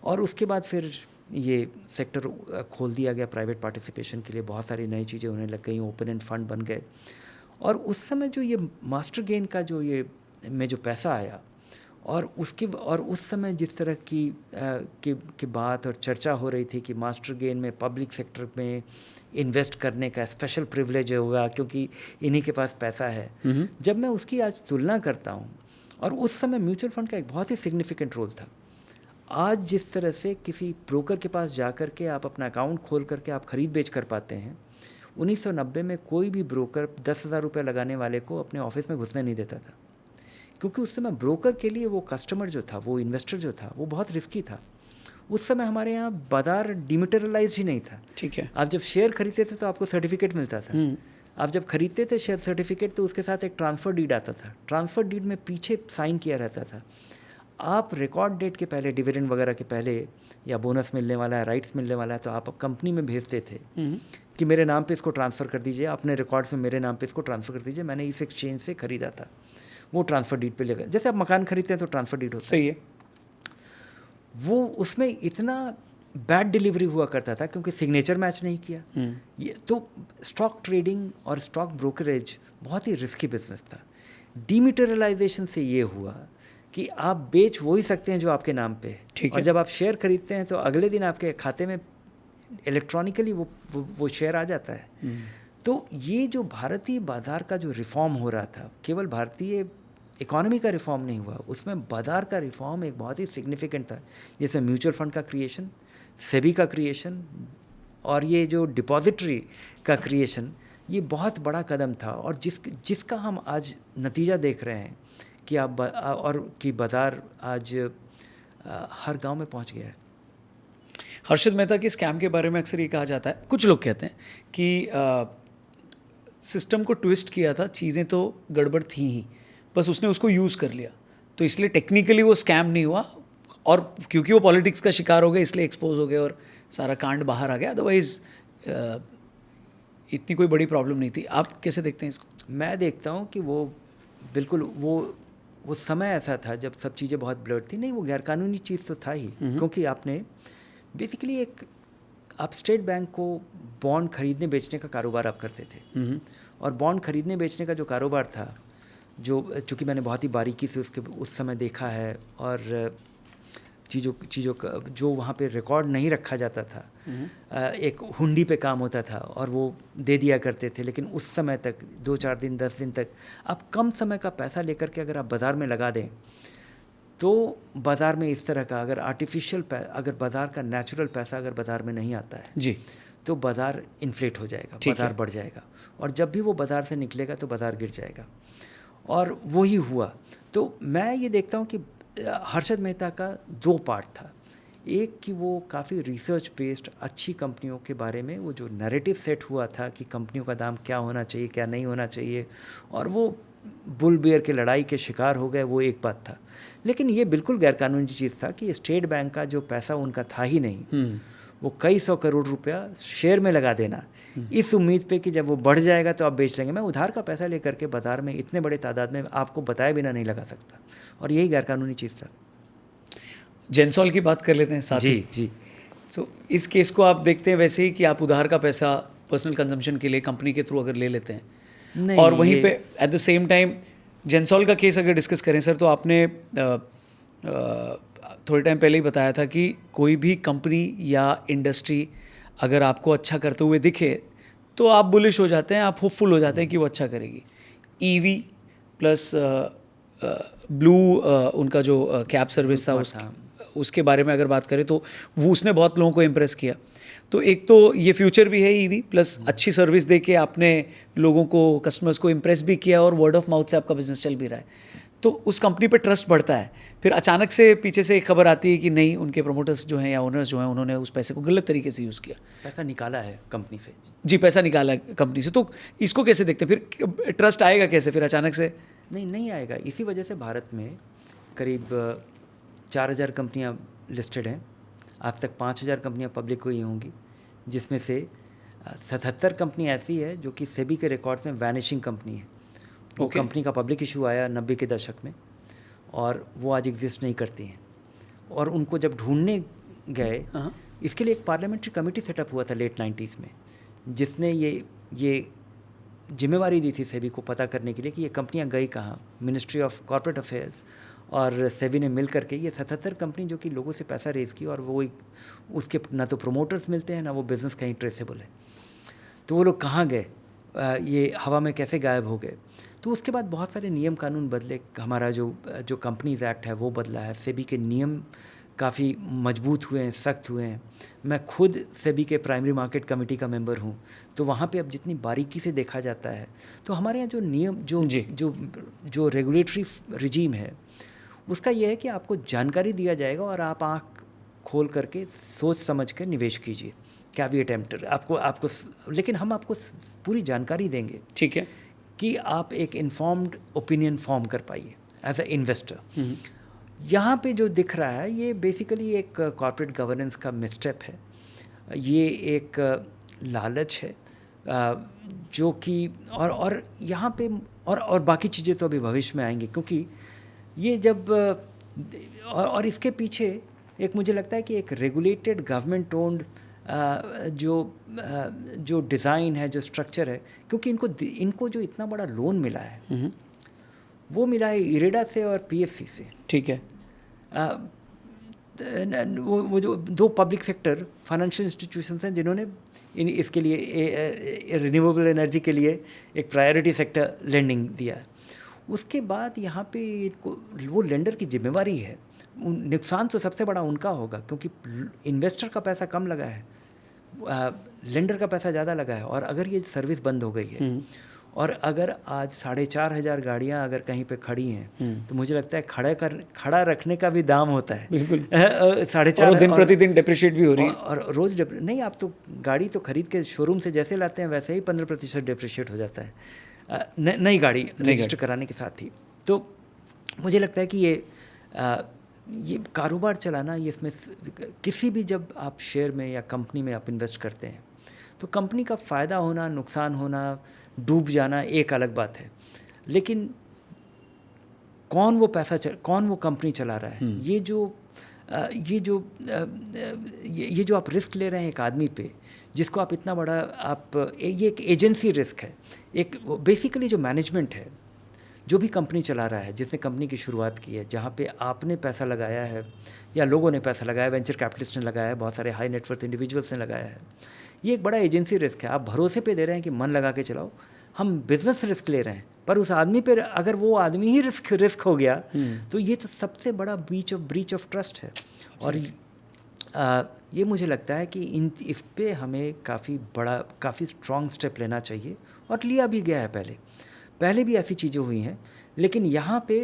[SPEAKER 1] और उसके बाद फिर ये सेक्टर खोल दिया गया प्राइवेट पार्टिसिपेशन के लिए, बहुत सारी नई चीज़ें होने लग गई, ओपन एंड फंड बन गए। और उस समय जो ये मास्टर गेन का जो ये में जो पैसा आया, और उस समय जिस तरह की बात और चर्चा हो रही थी कि मास्टर गेन में पब्लिक सेक्टर में इन्वेस्ट करने का स्पेशल प्रिविलेज होगा क्योंकि इन्हीं के पास पैसा है। जब मैं उसकी आज तुलना करता हूँ, और उस समय म्यूचुअल फंड का एक बहुत ही सिग्निफिकेंट रोल था। आज जिस तरह से किसी ब्रोकर के पास जा कर के आप अपना अकाउंट खोल करके आप खरीद बेच कर पाते हैं, 1990 में कोई भी ब्रोकर 10,000 रुपये लगाने वाले को अपने ऑफिस में घुसने नहीं देता था, क्योंकि उस समय ब्रोकर के लिए वो कस्टमर जो था, वो इन्वेस्टर जो था, वो बहुत रिस्की था। उस समय हमारे यहाँ बाजार डिमिटरलाइज ही नहीं था।
[SPEAKER 2] ठीक है।
[SPEAKER 1] आप जब शेयर खरीदते थे तो आपको सर्टिफिकेट मिलता था। आप जब खरीदते थे शेयर सर्टिफिकेट तो उसके साथ एक ट्रांसफ़र डीड आता था। ट्रांसफ़र डीड में पीछे साइन किया रहता था। आप रिकॉर्ड डेट के पहले, डिविडेंड वगैरह के पहले, या बोनस मिलने वाला है, राइट्स मिलने वाला है, तो आप कंपनी में भेजते थे कि मेरे नाम पे इसको ट्रांसफ़र कर दीजिए, अपने रिकॉर्ड्स में मेरे नाम पे इसको ट्रांसफ़र कर दीजिए, मैंने इस एक्सचेंज से ख़रीदा था। वो ट्रांसफ़र डीड पे लेगा, जैसे आप मकान खरीदते हैं तो ट्रांसफ़र डीड होता है।
[SPEAKER 2] सही है।
[SPEAKER 1] वो उसमें इतना बैड डिलीवरी हुआ करता था क्योंकि सिग्नेचर मैच नहीं किया। ये तो स्टॉक ट्रेडिंग और स्टॉक ब्रोकरेज बहुत ही रिस्की बिजनेस था। डीमिटरलाइजेशन से ये हुआ कि आप बेच वो ही सकते हैं जो आपके नाम पे है,
[SPEAKER 2] ठीक
[SPEAKER 1] और
[SPEAKER 2] है।
[SPEAKER 1] जब आप शेयर खरीदते हैं तो अगले दिन आपके खाते में इलेक्ट्रॉनिकली वो शेयर आ जाता है। तो ये जो भारतीय बाजार का जो रिफॉर्म हो रहा था, केवल भारतीय इकोनॉमी का रिफॉर्म नहीं हुआ, उसमें बाजार का रिफॉर्म एक बहुत ही सिग्निफिकेंट था, जैसे म्यूचुअल फंड का क्रिएशन, सेबी का क्रिएशन, और ये जो डिपॉजिटरी का क्रिएशन, ये बहुत बड़ा कदम था। और जिसका हम आज नतीजा देख रहे हैं कि कि बाजार आज हर गांव में पहुंच गया है।
[SPEAKER 2] हर्षद मेहता के स्कैम के बारे में अक्सर ये कहा जाता है, कुछ लोग कहते हैं कि सिस्टम को ट्विस्ट किया था, चीज़ें तो गड़बड़ थी ही, बस उसने उसको यूज़ कर लिया, तो इसलिए टेक्निकली वो स्कैम नहीं हुआ, और क्योंकि वो पॉलिटिक्स का शिकार हो गए इसलिए एक्सपोज हो गए और सारा कांड बाहर आ गया। अदरवाइज इतनी कोई बड़ी प्रॉब्लम नहीं थी। आप कैसे देखते हैं इसको?
[SPEAKER 1] मैं देखता हूँ कि वो बिल्कुल वो समय ऐसा था जब सब चीज़ें बहुत ब्लर्ड थी। नहीं, वो गैरकानूनी चीज़ तो था ही, क्योंकि आपने बेसिकली आप स्टेट बैंक को बॉन्ड खरीदने बेचने का कारोबार आप करते थे, और बॉन्ड खरीदने बेचने का जो कारोबार था, जो चूँकि मैंने बहुत ही बारीकी से उस समय देखा है, और चीज़ों का जो वहाँ पे रिकॉर्ड नहीं रखा जाता था, एक हुंडी पे काम होता था और वो दे दिया करते थे, लेकिन उस समय तक 2-4 दिन 10 दिन तक आप कम समय का पैसा लेकर के अगर आप बाज़ार में लगा दें, तो बाज़ार में इस तरह का अगर अगर बाज़ार का नेचुरल पैसा अगर बाज़ार में नहीं आता है
[SPEAKER 2] जी,
[SPEAKER 1] तो बाज़ार इन्फ्लेट हो जाएगा, बाज़ार बढ़ जाएगा, और जब भी वो बाज़ार से निकलेगा तो बाज़ार गिर जाएगा, और वही हुआ। तो मैं ये देखता हूँ कि हर्षद मेहता का 2 पार्ट था। एक कि वो काफ़ी रिसर्च बेस्ड अच्छी कंपनियों के बारे में वो जो नैरेटिव सेट हुआ था कि कंपनियों का दाम क्या होना चाहिए, क्या नहीं होना चाहिए, और वो बुल बेयर के लड़ाई के शिकार हो गए, वो एक बात था। लेकिन ये बिल्कुल गैरकानूनी चीज़ था कि स्टेट बैंक का जो पैसा उनका था ही नहीं, वो कई 100 करोड़ रुपया शेयर में लगा देना, इस उम्मीद पे कि जब वो बढ़ जाएगा तो आप बेच लेंगे। मैं उधार का पैसा लेकर के बाज़ार में इतने बड़े तादाद में आपको बताए बिना नहीं लगा सकता, और यही गैरकानूनी चीज़ था।
[SPEAKER 2] जेंसॉल की बात कर लेते हैं साथ ही।
[SPEAKER 1] जी।
[SPEAKER 2] सो इस केस को आप देखते हैं वैसे ही कि आप उधार का पैसा पर्सनल कंजम्पशन के लिए कंपनी के थ्रू अगर ले लेते हैं,
[SPEAKER 1] नहीं,
[SPEAKER 2] और वहीं पे एट द सेम टाइम जेंसॉल का केस अगर डिस्कस करें सर, तो आपने थोड़े टाइम पहले ही बताया था कि कोई भी कंपनी या इंडस्ट्री अगर आपको अच्छा करते हुए दिखे तो आप बुलिश हो जाते हैं, आप होपफुल हो जाते हैं कि वो अच्छा करेगी। ईवी प्लस ब्लू उनका जो कैब सर्विस था, उसके बारे में अगर बात करें तो वो उसने बहुत लोगों को इम्प्रेस किया। तो एक तो ये फ्यूचर भी है ईवी, प्लस अच्छी सर्विस दे के आपने लोगों को, कस्टमर्स को इम्प्रेस भी किया, और वर्ड ऑफ माउथ से आपका बिजनेस चल भी रहा है, तो उस कंपनी पे ट्रस्ट बढ़ता है। फिर अचानक से पीछे से एक खबर आती है कि नहीं, उनके प्रमोटर्स जो हैं या ओनर्स जो हैं, उन्होंने उस पैसे को गलत तरीके से यूज़ किया,
[SPEAKER 1] पैसा निकाला है कंपनी से।
[SPEAKER 2] जी, पैसा निकाला है कंपनी से। तो इसको कैसे देखते हैं? फिर ट्रस्ट आएगा कैसे फिर अचानक से?
[SPEAKER 1] नहीं आएगा। इसी वजह से भारत में करीब 4,000 कंपनियां लिस्टेड हैं। आज तक 5,000 कंपनियां पब्लिक हुई होंगी, जिसमें से 77 कंपनी ऐसी है जो कि सेबी के रिकॉर्ड्स में वैनिशिंग कंपनी है। वो
[SPEAKER 2] Okay.
[SPEAKER 1] कंपनी का पब्लिक इशू आया 90 के दशक में, और वो आज एग्जिस्ट नहीं करती हैं। और उनको जब ढूंढने गए,
[SPEAKER 2] हाँ।
[SPEAKER 1] इसके लिए एक पार्लियामेंट्री कमेटी सेटअप हुआ था लेट 90s में, जिसने ये जिम्मेवारी दी थी सेबी को पता करने के लिए कि ये कंपनियां गई कहाँ। मिनिस्ट्री ऑफ कॉर्पोरेट अफेयर्स और सेबी ने मिल करके ये 77 कंपनी जो कि लोगों से पैसा रेज़ की, और वो उसके ना तो प्रोमोटर्स मिलते हैं, ना वो बिज़नेस कहीं ट्रेसेबल है। तो वो लोग कहाँ गए, ये हवा में कैसे गायब हो गए। तो उसके बाद बहुत सारे नियम कानून बदले, हमारा जो कंपनीज एक्ट है वो बदला है, सेबी के नियम काफ़ी मजबूत हुए हैं, सख्त हुए हैं। मैं खुद सेबी के प्राइमरी मार्केट कमेटी का मेंबर हूँ, तो वहाँ पे अब जितनी बारीकी से देखा जाता है, तो हमारे यहाँ जो नियम जो रेगुलेटरी रिजीम है उसका ये है कि आपको जानकारी दिया जाएगा और आप आँख खोल करके सोच समझ कर निवेश कीजिए। कैविएट एम्प्टर आपको लेकिन हम आपको पूरी जानकारी देंगे,
[SPEAKER 2] ठीक है,
[SPEAKER 1] कि आप एक इन्फॉर्म्ड ओपिनियन फॉर्म कर पाइए एज अ इन्वेस्टर। यहाँ पे जो दिख रहा है ये बेसिकली एक कॉर्पोरेट गवर्नेंस का मिसस्टेप है, ये एक लालच है, जो कि और यहाँ पे और बाकी चीज़ें तो अभी भविष्य में आएंगी, क्योंकि ये जब और इसके पीछे एक मुझे लगता है कि एक रेगुलेटेड गवर्नमेंट ओन्ड जो डिज़ाइन है, जो स्ट्रक्चर है, क्योंकि इनको जो इतना बड़ा लोन मिला है वो मिला है इरेडा से और पीएफसी से।
[SPEAKER 2] ठीक है।
[SPEAKER 1] वो जो 2 पब्लिक सेक्टर फाइनेंशियल इंस्टीट्यूशंस हैं जिन्होंने इसके लिए रिन्यूएबल एनर्जी के लिए एक प्रायोरिटी सेक्टर लेंडिंग दिया है। उसके बाद यहाँ पे इनको वो लेंडर की जिम्मेवारी है। नुकसान तो सबसे बड़ा उनका होगा, क्योंकि इन्वेस्टर का पैसा कम लगा है, लेंडर का पैसा ज़्यादा लगा है। और अगर ये सर्विस बंद हो गई है और अगर आज 4,500 गाड़ियाँ अगर कहीं पे खड़ी हैं, तो मुझे लगता है खड़ा रखने का भी दाम होता है।
[SPEAKER 2] बिल्कुल।
[SPEAKER 1] 4,500
[SPEAKER 2] दिन प्रतिदिन डेप्रिशिएट भी हो रही है।
[SPEAKER 1] और रोज़ नहीं, आप तो गाड़ी तो खरीद के शोरूम से जैसे लाते हैं वैसे ही 15% डेप्रिशिएट हो जाता है नई गाड़ी रजिस्टर कराने के साथ ही। तो मुझे लगता है कि ये कारोबार चलाना, ये इसमें किसी भी जब आप शेयर में या कंपनी में आप इन्वेस्ट करते हैं, तो कंपनी का फ़ायदा होना, नुकसान होना, डूब जाना एक अलग बात है, लेकिन कौन वो कंपनी चला रहा है, ये जो आप रिस्क ले रहे हैं एक आदमी पे, जिसको आप इतना बड़ा ये एक एजेंसी रिस्क है। एक बेसिकली जो मैनेजमेंट है, जो भी कंपनी चला रहा है, जिसने कंपनी की शुरुआत की है, जहाँ पे आपने पैसा लगाया है या लोगों ने पैसा लगाया, वेंचर कैपिटलिस्ट ने लगाया है, बहुत सारे हाई नेटवर्थ इंडिविजुअल्स ने लगाया है, ये एक बड़ा एजेंसी रिस्क है। आप भरोसे पे दे रहे हैं कि मन लगा के चलाओ, हम बिजनेस रिस्क ले रहे हैं, पर उस आदमी पे अगर वो आदमी ही रिस्क हो गया, तो ये तो सबसे बड़ा ब्रीच ऑफ ट्रस्ट है। और ये मुझे लगता है कि इस पे हमें काफ़ी स्ट्रॉन्ग स्टेप लेना चाहिए, और लिया भी गया है। पहले भी ऐसी चीज़ें हुई हैं, लेकिन यहाँ पे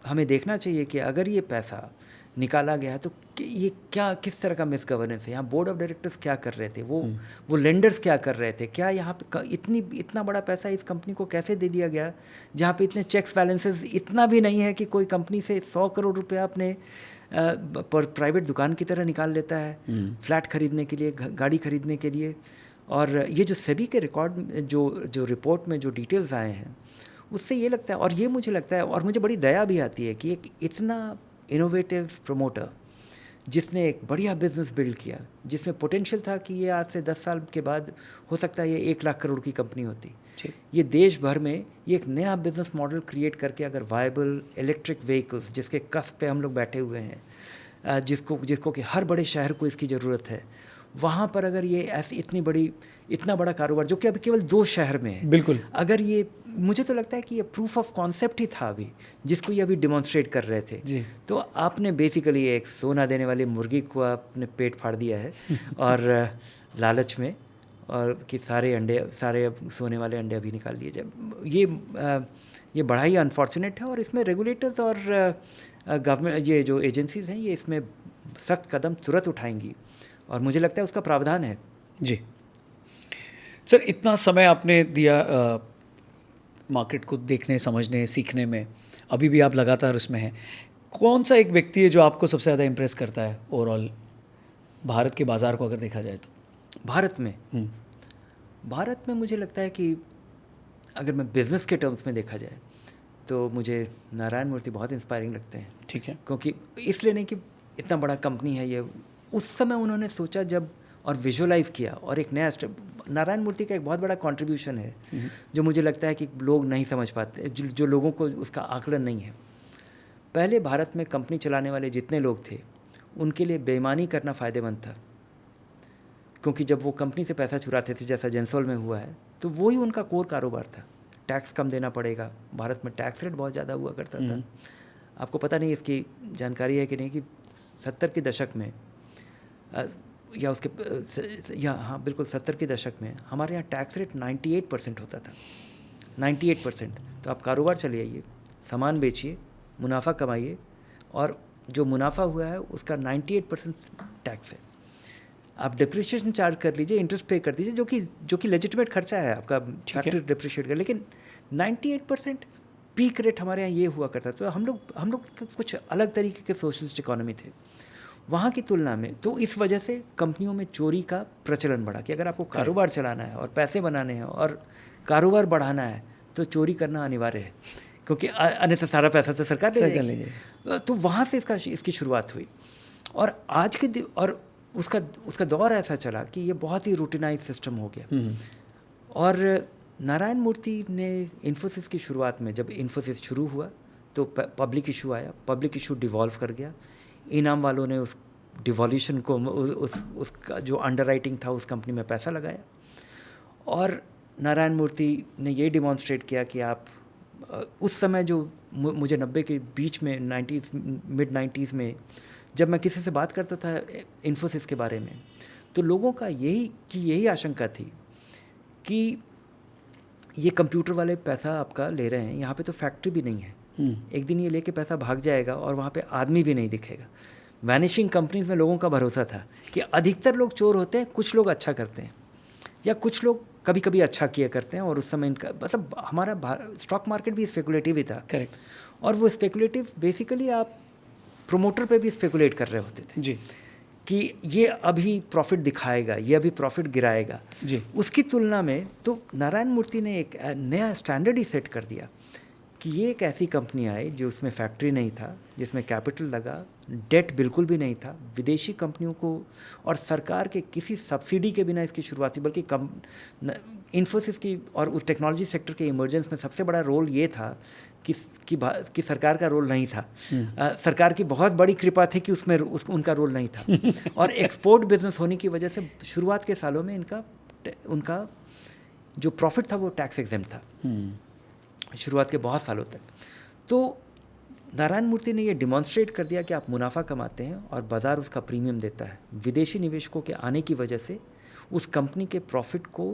[SPEAKER 1] हमें देखना चाहिए कि अगर ये पैसा निकाला गया है तो ये किस तरह का मिस गवर्नेंस है, यहाँ बोर्ड ऑफ डायरेक्टर्स क्या कर रहे थे, वो लेंडर्स क्या कर रहे थे, क्या यहाँ पे इतना बड़ा पैसा इस कंपनी को कैसे दे दिया गया, जहाँ पे इतने चेक्स बैलेंसेस इतना भी नहीं है कि कोई कंपनी से 100 करोड़ रुपया अपने प्राइवेट दुकान की तरह निकाल लेता है, फ्लैट खरीदने के लिए, गाड़ी खरीदने के लिए। और ये जो सेबी के रिकॉर्ड जो रिपोर्ट में जो डिटेल्स आए हैं, उससे ये लगता है, और ये मुझे लगता है, और मुझे बड़ी दया भी आती है कि एक इतना इनोवेटिव प्रमोटर जिसने एक बढ़िया बिजनेस बिल्ड किया, जिसमें पोटेंशियल था कि ये आज से 10 साल के बाद हो सकता है ये 1 लाख करोड़ की कंपनी होती, ये देश भर में ये एक नया बिजनेस मॉडल क्रिएट करके अगर वायबल इलेक्ट्रिक व्हीकल्स, जिसके कस्प पे हम लोग बैठे हुए हैं, जिसको कि हर बड़े शहर को इसकी ज़रूरत है, वहाँ पर अगर ये इतना बड़ा कारोबार जो कि अभी केवल 2 शहर में है,
[SPEAKER 2] बिल्कुल,
[SPEAKER 1] अगर ये, मुझे तो लगता है कि ये प्रूफ ऑफ कॉन्सेप्ट ही था अभी, जिसको ये अभी डिमॉन्स्ट्रेट कर रहे थे
[SPEAKER 2] जी।
[SPEAKER 1] तो आपने बेसिकली एक सोना देने वाली मुर्गी को आपने पेट फाड़ दिया है और लालच में, और कि सारे अब सोने वाले अंडे अभी निकाल लिए जाए। ये बड़ा ही अनफॉर्चुनेट है, और इसमें रेगुलेटर्स और गवर्नमेंट, ये जो एजेंसीज हैं, ये इसमें सख्त कदम तुरंत उठाएंगी, और मुझे लगता है उसका प्रावधान है।
[SPEAKER 2] जी सर, इतना समय आपने दिया मार्केट को देखने, समझने, सीखने में, अभी भी आप लगातार उसमें हैं। कौन सा एक व्यक्ति है जो आपको सबसे ज़्यादा इम्प्रेस करता है ओवरऑल भारत के बाज़ार को अगर देखा जाए तो?
[SPEAKER 1] भारत में मुझे लगता है कि अगर मैं बिज़नेस के टर्म्स में देखा जाए तो मुझे नारायण मूर्ति बहुत इंस्पायरिंग लगते हैं।
[SPEAKER 2] ठीक है।
[SPEAKER 1] क्योंकि इसलिए नहीं कि इतना बड़ा कंपनी है ये, उस समय उन्होंने सोचा जब और विजुअलाइज़ किया और एक नया स्टेप। नारायण मूर्ति का एक बहुत बड़ा कंट्रीब्यूशन है जो मुझे लगता है कि लोग नहीं समझ पाते, जो लोगों को उसका आकलन नहीं है। पहले भारत में कंपनी चलाने वाले जितने लोग थे उनके लिए बेईमानी करना फ़ायदेमंद था, क्योंकि जब वो कंपनी से पैसा चुराते थे जैसा जेंसोल में हुआ है तो वही उनका कोर कारोबार था। टैक्स कम देना पड़ेगा, भारत में टैक्स रेट बहुत ज़्यादा हुआ करता था। आपको पता नहीं इसकी जानकारी है कि नहीं कि 70 के दशक में या उसके या हाँ बिल्कुल 70 के दशक में हमारे यहाँ टैक्स रेट 98% होता था। 98%। तो आप कारोबार चले आइए, सामान बेचिए, मुनाफा कमाइए, और जो मुनाफा हुआ है उसका 98% टैक्स है। आप डिप्रिसिएशन चार्ज कर लीजिए, इंटरेस्ट पे कर दीजिए, जो कि लेजिटिमेट खर्चा है आपका, फैक्ट्री डिप्रिशिएट कर, लेकिन 98% पीक रेट हमारे यहाँ ये हुआ करता। तो हम लोग कुछ अलग तरीके के सोशलिस्ट इकोनॉमी थे वहाँ की तुलना में। तो इस वजह से कंपनियों में चोरी का प्रचलन बढ़ा कि अगर आपको कारोबार चलाना है और पैसे बनाने हैं और कारोबार बढ़ाना है तो चोरी करना अनिवार्य है, क्योंकि अन्यथा सारा पैसा तो सरकार ले लेगी। तो वहाँ से इसकी शुरुआत हुई, और आज के और उसका दौर ऐसा चला कि ये बहुत ही रूटीनाइज सिस्टम हो गया। और नारायण मूर्ति ने इन्फोसिस की शुरुआत में, जब इन्फोसिस शुरू हुआ तो पब्लिक इशू आया, पब्लिक इशू डिवॉल्व कर गया। इनाम वालों ने उस डिवॉल्यूशन को, उसका जो अंडरराइटिंग था उस कंपनी में पैसा लगाया, और नारायण मूर्ति ने ये डिमॉन्स्ट्रेट किया कि आप उस समय जो मुझे 90 के बीच में मिड 90s में जब मैं किसी से बात करता था इन्फोसिस के बारे में, तो लोगों का यही आशंका थी कि ये कंप्यूटर वाले पैसा आपका ले रहे हैं, यहाँ पे तो फैक्ट्री भी नहीं है, एक दिन ये लेके पैसा भाग जाएगा और वहाँ पे आदमी भी नहीं दिखेगा। वैनिशिंग कंपनीज में लोगों का भरोसा था कि अधिकतर लोग चोर होते हैं, कुछ लोग अच्छा करते हैं, या कुछ लोग कभी कभी अच्छा किया करते हैं, और उस समय इनका मतलब हमारा स्टॉक मार्केट भी स्पेकुलेटिव ही था।
[SPEAKER 2] करेक्ट।
[SPEAKER 1] और वो स्पेकुलेटिव बेसिकली आप प्रोमोटर पे भी स्पेकुलेट कर रहे होते थे
[SPEAKER 2] जी,
[SPEAKER 1] कि ये अभी प्रॉफिट दिखाएगा, ये अभी प्रॉफिट गिराएगा
[SPEAKER 2] जी।
[SPEAKER 1] उसकी तुलना में तो नारायण मूर्ति ने एक नया स्टैंडर्ड ही सेट कर दिया कि ये एक ऐसी कंपनी आई जो उसमें फैक्ट्री नहीं था, जिसमें कैपिटल लगा, डेट बिल्कुल भी नहीं था, विदेशी कंपनियों को और सरकार के किसी सब्सिडी के बिना इसकी शुरुआत थी। बल्कि इन्फोसिस की और उस टेक्नोलॉजी सेक्टर के इमर्जेंस में सबसे बड़ा रोल ये था कि सरकार का रोल नहीं था। सरकार की बहुत बड़ी कृपा थी कि उसमें उनका रोल नहीं था। और एक्सपोर्ट बिजनेस होने की वजह से शुरुआत के सालों में उनका जो प्रॉफिट था वो टैक्स एग्जेम्प्ट था शुरुआत के बहुत सालों तक। तो नारायण मूर्ति ने ये डिमॉन्स्ट्रेट कर दिया कि आप मुनाफा कमाते हैं और बाज़ार उसका प्रीमियम देता है। विदेशी निवेशकों के आने की वजह से उस कंपनी के प्रॉफिट को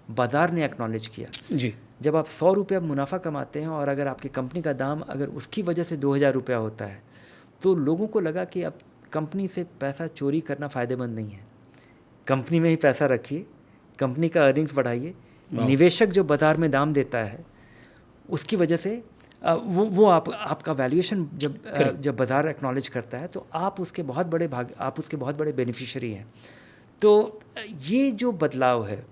[SPEAKER 1] बाज़ार ने एक्नॉलेज किया।
[SPEAKER 2] जी।
[SPEAKER 1] जब आप 100 रुपया मुनाफा कमाते हैं और अगर आपकी कंपनी का दाम अगर उसकी वजह से 2000 रुपया होता है, तो लोगों को लगा कि अब कंपनी से पैसा चोरी करना फ़ायदेमंद नहीं है, कंपनी में ही पैसा रखिए, कंपनी का अर्निंग्स बढ़ाइए। निवेशक जो बाज़ार में दाम देता है उसकी वजह से वो आपका वैल्यूएशन जब बाज़ार एक्नॉलेज करता है तो आप उसके बहुत बड़े बेनिफिशियरी हैं। तो ये जो बदलाव है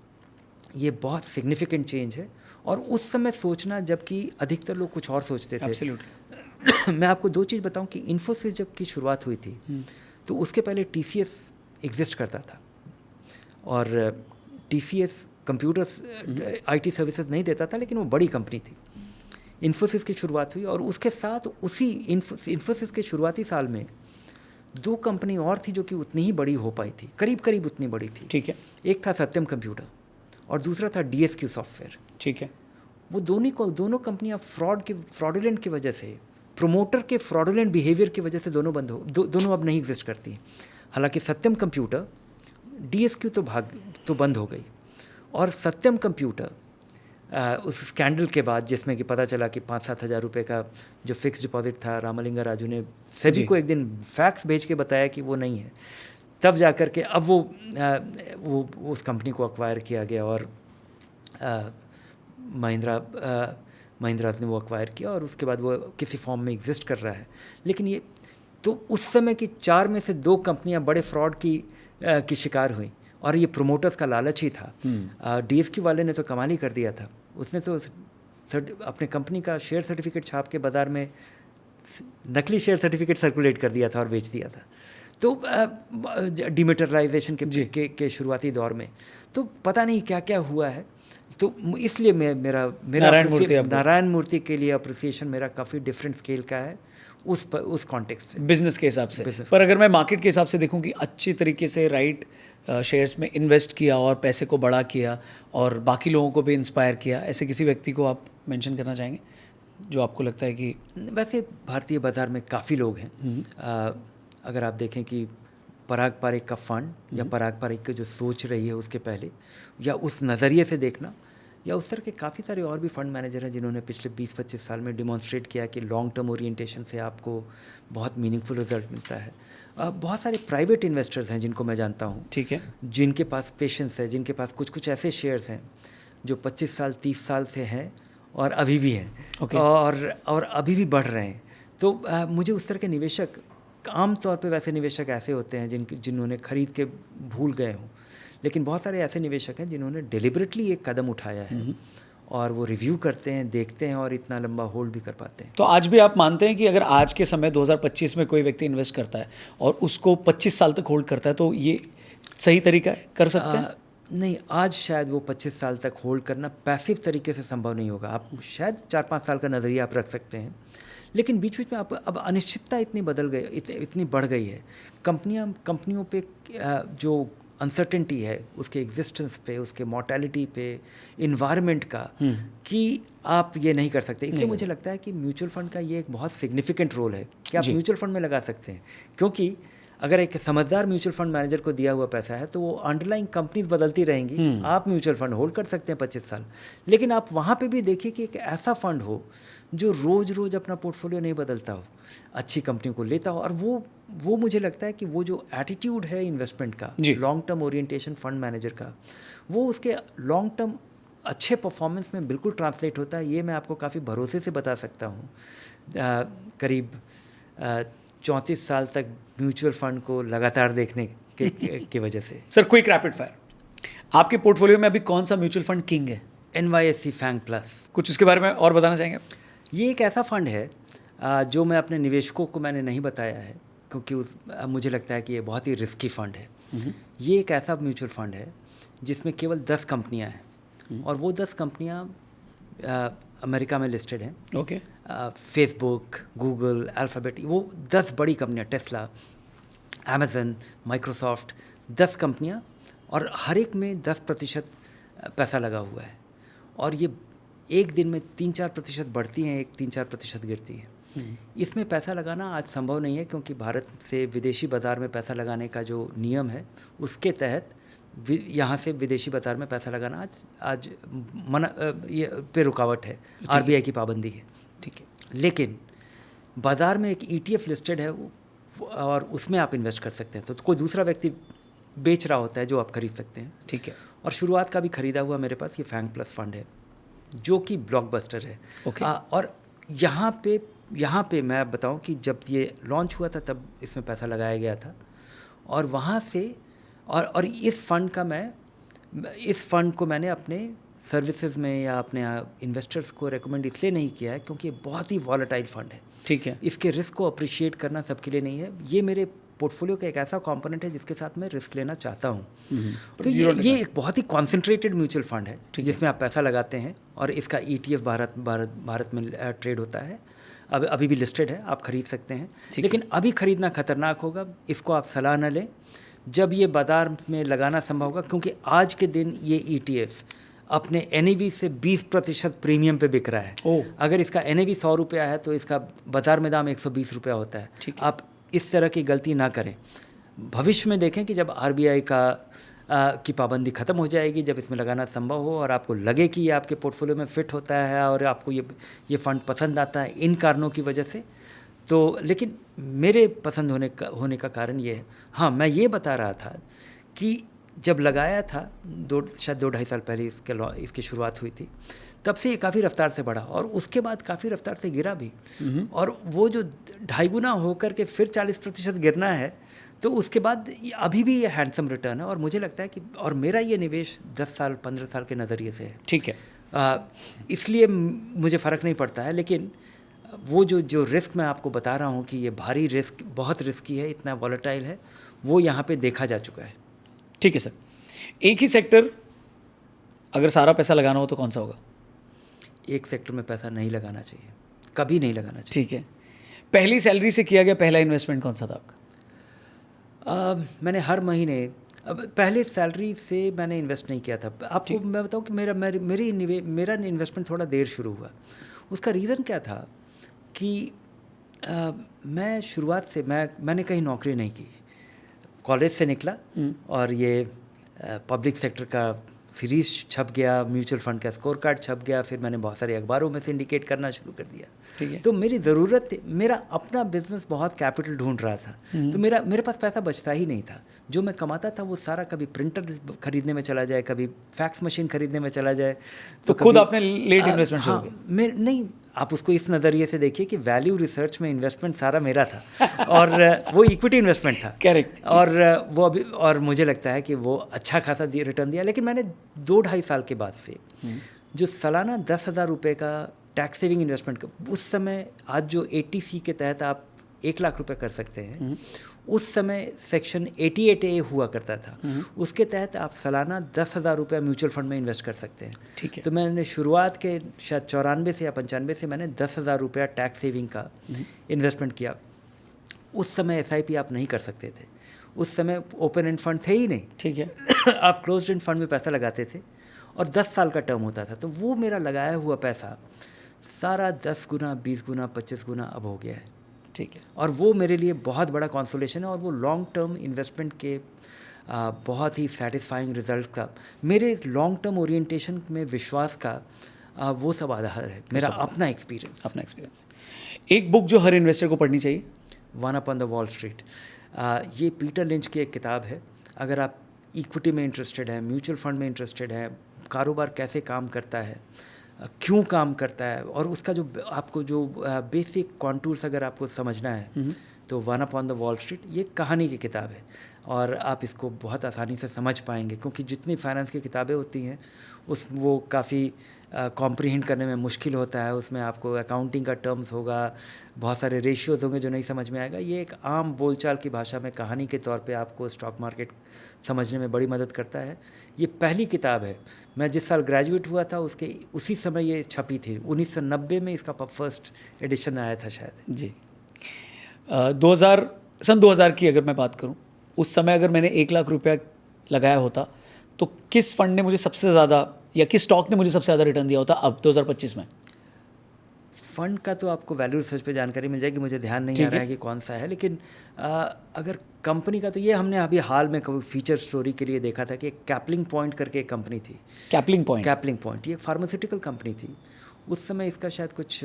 [SPEAKER 1] ये बहुत सिग्निफिकेंट चेंज है, और उस समय सोचना जबकि अधिकतर लोग कुछ और सोचते थे।
[SPEAKER 2] Absolutely.
[SPEAKER 1] मैं आपको दो चीज़ बताऊं कि इन्फोसिस जब की शुरुआत हुई थी तो उसके पहले TCS एग्जिस्ट करता था, और TCS कंप्यूटर्स IT सर्विसेज नहीं देता था, लेकिन वो बड़ी कंपनी थी। इन्फोसिस की शुरुआत हुई और उसके साथ उसी इन्फोसिस के शुरुआती साल में दो कंपनी और थी जो कि उतनी ही बड़ी हो पाई थी, करीब उतनी बड़ी थी।
[SPEAKER 2] ठीक है।
[SPEAKER 1] एक था सत्यम कंप्यूटर और दूसरा था DSQ सॉफ्टवेयर।
[SPEAKER 2] ठीक है।
[SPEAKER 1] वो दोनों कंपनियां फ्रॉडुलेंट की वजह से, प्रोमोटर के फ्रॉडुलेंट बिहेवियर की वजह से दोनों अब नहीं एग्जिस्ट करती। हालांकि सत्यम कंप्यूटर, DSQ तो बंद हो गई, और सत्यम कंप्यूटर उस स्कैंडल के बाद जिसमें कि पता चला कि 5-7 हज़ार रुपये का जो फिक्स डिपॉजिट था, रामलिंगा राजू ने सेबी को एक दिन फैक्स भेज के बताया कि वो नहीं है, तब जाकर के अब वो उस कंपनी को अक्वायर किया गया और महिंद्रा ने वो अक्वायर किया, और उसके बाद वो किसी फॉर्म में एग्जिस्ट कर रहा है। लेकिन ये तो उस समय की 4 में से 2 कंपनियां बड़े फ्रॉड की शिकार हुई, और ये प्रोमोटर्स का लालच ही था। DSQ वाले ने तो कमाल ही कर दिया था, उसने तो अपने कंपनी का शेयर सर्टिफिकेट छाप के बाज़ार में नकली शेयर सर्टिफिकेट सर्कुलेट कर दिया था और बेच दिया था। तो डिमेटेरियलाइजेशन के शुरुआती दौर में तो पता नहीं क्या क्या हुआ है। तो इसलिए मेरा नारायण मूर्ति के लिए अप्रिसिएशन मेरा काफ़ी डिफरेंट स्केल का है उस कॉन्टेक्स्ट से,
[SPEAKER 2] बिजनेस के हिसाब से। पर अगर मैं मार्केट के हिसाब से देखूं कि अच्छी तरीके से राइट शेयर्स में इन्वेस्ट किया और पैसे को बड़ा किया और बाकी लोगों को भी इंस्पायर किया, ऐसे किसी व्यक्ति को आप मेंशन करना चाहेंगे जो आपको लगता है कि?
[SPEAKER 1] वैसे भारतीय बाज़ार में काफ़ी लोग हैं। अगर आप देखें कि पराग पारेख का फंड या पराग पारेख की जो सोच रही है उसके पहले, या उस नज़रिए से देखना, या उस तरह के काफ़ी सारे और भी फंड मैनेजर हैं जिन्होंने पिछले 20-25 साल में डिमॉन्स्ट्रेट किया कि लॉन्ग टर्म ओरिएंटेशन से आपको बहुत मीनिंगफुल रिजल्ट मिलता है। बहुत सारे प्राइवेट इन्वेस्टर्स हैं जिनको मैं जानता हूँ,
[SPEAKER 2] ठीक है, जिनके
[SPEAKER 1] पास पेशेंस है, जिनके पास कुछ ऐसे शेयर्स हैं जो 25 साल 30 साल से हैं और अभी भी हैं, और अभी भी बढ़ रहे हैं। तो मुझे उस तरह के निवेशक, आम तौर पे वैसे निवेशक ऐसे होते हैं जिन्होंने ख़रीद के भूल गए हों, लेकिन बहुत सारे ऐसे निवेशक हैं जिन्होंने डेलिबरेटली एक कदम उठाया है और वो रिव्यू करते हैं, देखते हैं और इतना लंबा होल्ड भी कर पाते हैं।
[SPEAKER 2] तो आज भी आप मानते हैं कि अगर आज के समय 2025 में कोई व्यक्ति इन्वेस्ट करता है और उसको 25 साल तक होल्ड करता है तो ये सही तरीका है, कर सकते हैं?
[SPEAKER 1] नहीं, आज शायद वो 25 साल तक होल्ड करना पैसिव तरीके से संभव नहीं होगा। आप शायद 4-5 साल का नज़रिया आप रख सकते हैं, लेकिन बीच बीच में आप अब अनिश्चितता इतनी बढ़ गई है। कंपनियों पे जो अनसर्टेनिटी है उसके एग्जिस्टेंस पे, उसके मॉर्टेलिटी पे, इन्वायरमेंट का, कि आप ये नहीं कर सकते। इसलिए मुझे लगता है कि म्यूचुअल फंड का ये एक बहुत सिग्निफिकेंट रोल है कि आप म्यूचुअल फंड में लगा सकते हैं, क्योंकि अगर एक समझदार म्यूचुअल फंड मैनेजर को दिया हुआ पैसा है तो वो अंडरलाइंग कंपनीज बदलती रहेंगी। आप म्यूचुअल फंड होल्ड कर सकते हैं 25 साल, लेकिन आप वहाँ पे भी देखिए कि एक ऐसा फंड हो जो रोज़ अपना पोर्टफोलियो नहीं बदलता हो, अच्छी कंपनियों को लेता हो। और वो मुझे लगता है कि वो जो एटीट्यूड है इन्वेस्टमेंट का, long term orientation fund manager का, वो उसके लॉन्ग टर्म अच्छे परफॉर्मेंस में बिल्कुल ट्रांसलेट होता है। ये मैं आपको काफ़ी भरोसे से बता सकता हूँ। करीब 34 साल तक म्यूचुअल फंड को लगातार देखने की वजह से।
[SPEAKER 2] सर, क्विक रैपिड फायर, आपके पोर्टफोलियो में अभी कौन सा म्यूचुअल फंड किंग है?
[SPEAKER 1] NYSE FANG plus.
[SPEAKER 2] कुछ इसके बारे में और बताना चाहेंगे?
[SPEAKER 1] ये एक ऐसा फंड है जो मैं अपने निवेशकों को मैंने नहीं बताया है, क्योंकि मुझे लगता है कि ये बहुत ही रिस्की फंड है। ये एक ऐसा म्यूचुअल फंड है जिसमें केवल 10 कंपनियां हैं, और वो 10 कंपनियां अमेरिका में लिस्टेड हैं।
[SPEAKER 2] ओके।
[SPEAKER 1] फेसबुक, गूगल, अल्फ़ाबेट, वो 10 बड़ी कंपनियां, टेस्ला, अमेज़न, माइक्रोसॉफ्ट, 10 कंपनियां, और हर एक में 10% पैसा लगा हुआ है। और ये एक दिन में 3-4% बढ़ती हैं, 3-4% गिरती हैं। इसमें पैसा लगाना आज संभव नहीं है, क्योंकि भारत से विदेशी बाज़ार में पैसा लगाने का जो नियम है उसके तहत यहाँ से विदेशी बाज़ार में पैसा लगाना आज ये पे रुकावट है, RBI की पाबंदी है।
[SPEAKER 2] ठीक है,
[SPEAKER 1] लेकिन बाज़ार में एक ETF लिस्टेड है और उसमें आप इन्वेस्ट कर सकते हैं। तो कोई दूसरा व्यक्ति बेच रहा होता है जो आप खरीद सकते हैं।
[SPEAKER 2] ठीक है।
[SPEAKER 1] और शुरुआत का भी ख़रीदा हुआ मेरे पास ये फैंग प्लस फंड है जो कि ब्लॉकबस्टर है।
[SPEAKER 2] ओके।
[SPEAKER 1] और यहाँ पे मैं बताऊँ कि जब ये लॉन्च हुआ था तब इसमें पैसा लगाया गया था, और वहाँ से और इस फंड को मैंने अपने सर्विसेज में या अपने इन्वेस्टर्स को रेकमेंड इसलिए नहीं किया है क्योंकि ये बहुत ही वॉलेटाइल फंड है।
[SPEAKER 2] ठीक है।
[SPEAKER 1] इसके रिस्क को अप्रिशिएट करना सबके लिए नहीं है। ये मेरे पोर्टफोलियो का एक ऐसा कंपोनेंट है जिसके साथ मैं रिस्क लेना चाहता हूँ। तो ये एक बहुत ही कॉन्सेंट्रेटेड म्यूचुअल फंड है जिसमें आप पैसा लगाते हैं, और इसका ETF भारत में ट्रेड होता है। अभी भी लिस्टेड है, आप खरीद सकते हैं, लेकिन अभी खरीदना खतरनाक होगा। इसको आप सलाह न लें, जब ये बाज़ार में लगाना संभव होगा, क्योंकि आज के दिन ये ETF अपने NAV से 20% प्रीमियम पे बिक रहा है। अगर इसका NAV 100 रुपया है तो इसका बाज़ार में दाम 120 रुपया होता है। आप इस तरह की गलती ना करें। भविष्य में देखें कि जब RBI की पाबंदी ख़त्म हो जाएगी, जब इसमें लगाना संभव हो और आपको लगे कि ये आपके पोर्टफोलियो में फिट होता है और आपको ये फ़ंड पसंद आता है इन कारणों की वजह से, तो लेकिन मेरे पसंद होने का कारण ये है। हाँ, मैं ये बता रहा था कि जब लगाया था शायद 2-2.5 साल पहले इसकी शुरुआत हुई थी, तब से ये काफ़ी रफ्तार से बढ़ा और उसके बाद काफ़ी रफ्तार से गिरा भी। और वो जो 2.5 गुना होकर के फिर 40% गिरना है, तो उसके बाद अभी भी ये हैंडसम रिटर्न है। और मुझे लगता है कि, और मेरा ये निवेश 10 साल 15 साल के नज़रिए से है।
[SPEAKER 2] ठीक है।
[SPEAKER 1] इसलिए मुझे फ़र्क नहीं पड़ता है, लेकिन वो जो रिस्क मैं आपको बता रहा हूँ कि ये भारी रिस्क, बहुत रिस्की है, इतना वॉलेटाइल है, वो यहाँ पे देखा जा चुका है।
[SPEAKER 2] ठीक है सर, एक ही सेक्टर अगर सारा पैसा लगाना हो तो कौन सा होगा?
[SPEAKER 1] एक सेक्टर में पैसा नहीं लगाना चाहिए, कभी नहीं लगाना चाहिए।
[SPEAKER 2] ठीक है, पहली सैलरी से किया गया पहला इन्वेस्टमेंट कौन सा था आपका?
[SPEAKER 1] मैंने हर महीने, अब पहले सैलरी से मैंने इन्वेस्ट नहीं किया था। आपको मैं बताऊं कि मेरा इन्वेस्टमेंट थोड़ा देर शुरू हुआ। उसका रीज़न क्या था कि मैं शुरुआत से मैंने कहीं नौकरी नहीं की। कॉलेज से निकला और ये पब्लिक सेक्टर का सीरीज छप गया, म्यूचुअल फंड का स्कोर कार्ड छप गया, फिर मैंने बहुत सारे अखबारों में सिंडिकेट करना शुरू कर दिया।
[SPEAKER 2] ठीक है।
[SPEAKER 1] तो मेरी ज़रूरत थी, मेरा अपना बिजनेस बहुत कैपिटल ढूंढ रहा था, तो मेरे पास पैसा बचता ही नहीं था। जो मैं कमाता था वो सारा कभी प्रिंटर खरीदने में चला जाए, कभी फैक्स मशीन खरीदने में चला जाए।
[SPEAKER 2] तो खुद आपने लेट इन्वेस्टमेंट शुरू किया?
[SPEAKER 1] नहीं, आप उसको इस नज़रिए से देखिए कि वैल्यू रिसर्च में इन्वेस्टमेंट सारा मेरा था और वो इक्विटी इन्वेस्टमेंट था।
[SPEAKER 2] करेक्ट।
[SPEAKER 1] और वो अभी, और मुझे लगता है कि वो अच्छा खासा रिटर्न दिया। लेकिन मैंने 2-2.5 साल के बाद से जो सालाना 10,000 रुपये का टैक्स सेविंग इन्वेस्टमेंट, उस समय आज जो 80C के तहत आप 1 लाख रुपए कर सकते हैं, उस समय सेक्शन 88A हुआ करता था, उसके तहत आप सालाना 10,000 रुपये म्यूचुअल फंड में इन्वेस्ट कर सकते हैं।
[SPEAKER 2] ठीक है।
[SPEAKER 1] तो मैंने शुरुआत के शायद 94 से या 95 से मैंने 10,000 रुपया टैक्स सेविंग का इन्वेस्टमेंट किया। उस समय SIP आप नहीं कर सकते थे, उस समय ओपन एंड फंड थे ही नहीं।
[SPEAKER 2] ठीक है।
[SPEAKER 1] आप क्लोज्ड एंड फंड में पैसा लगाते थे और 10 साल का टर्म होता था। तो वो मेरा लगाया हुआ पैसा सारा 10 गुना, 20 गुना, 25 गुना अब हो गया है।
[SPEAKER 2] ठीक है।
[SPEAKER 1] और वो मेरे लिए बहुत बड़ा कॉन्सोलेशन है, और वो लॉन्ग टर्म इन्वेस्टमेंट के बहुत ही सेटिस्फाइंग रिजल्ट का, मेरे लॉन्ग टर्म ओरिएंटेशन में विश्वास का वो सब आधार है, मेरा अपना एक्सपीरियंस।
[SPEAKER 2] एक बुक जो हर इन्वेस्टर को पढ़नी चाहिए?
[SPEAKER 1] One up on the wall street. ये पीटर लिंच की एक किताब है। अगर आप इक्विटी में इंटरेस्टेड हैं, म्यूचुअल फंड में इंटरेस्टेड हैं, कारोबार कैसे काम करता है, क्यों काम करता है, और उसका जो आपको जो बेसिक कॉन्टूर्स अगर आपको समझना है, तो one up on the wall street ये कहानी की किताब है, और आप इसको बहुत आसानी से समझ पाएंगे, क्योंकि जितनी फाइनेंस की किताबें होती हैं वो काफ़ी कॉम्प्रीहेंड करने में मुश्किल होता है। उसमें आपको अकाउंटिंग का टर्म्स होगा, बहुत सारे रेशियोज़ होंगे जो नहीं समझ में आएगा। ये एक आम बोलचाल की भाषा में कहानी के तौर पे आपको स्टॉक मार्केट समझने में बड़ी मदद करता है। ये पहली किताब है, मैं जिस साल ग्रेजुएट हुआ था उसी समय ये छपी थी। 1990 में इसका फर्स्ट एडिशन आया था शायद।
[SPEAKER 2] जी। 2000 की अगर मैं बात करूं, उस समय अगर मैंने 1 लाख रुपया लगाया होता तो किस फंड ने मुझे सबसे ज़्यादा, या किस स्टॉक ने मुझे सबसे ज़्यादा रिटर्न दिया होता अब 2025 में?
[SPEAKER 1] फ़ंड का तो आपको वैल्यू रिसर्च पे जानकारी मिल जाएगी, मुझे ध्यान नहीं आ रहा है कि कौन सा है। लेकिन अगर कंपनी का, तो ये हमने अभी हाल में कभी फीचर स्टोरी के लिए देखा था कि एक कैपलिंग पॉइंट करके एक कंपनी थी।
[SPEAKER 2] कैपलिंग पॉइंट
[SPEAKER 1] ये एक फार्मास्यूटिकल कंपनी थी। उस समय इसका शायद कुछ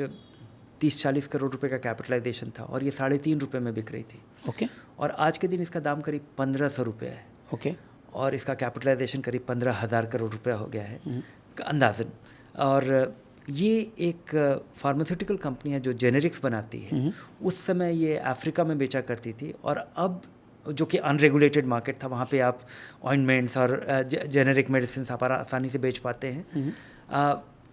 [SPEAKER 1] 30-40 करोड़ रुपए का कैपिटलाइजेशन था, और ये 3.5 रुपये में बिक रही थी।
[SPEAKER 2] ओके।
[SPEAKER 1] और आज के दिन इसका दाम करीब 1,500 रुपये है।
[SPEAKER 2] ओके।
[SPEAKER 1] और इसका कैपिटलाइजेशन करीब 15,000 करोड़ रुपया हो गया है अंदाजन। और ये एक फार्मास्यूटिकल कंपनी है जो जेनेरिक्स बनाती है। उस समय ये अफ्रीका में बेचा करती थी, और अब जो कि अनरेगुलेटेड मार्केट था, वहाँ पे आप ऑइंटमेंट्स और जेनेरिक मेडिसिन आप आसानी से बेच पाते हैं।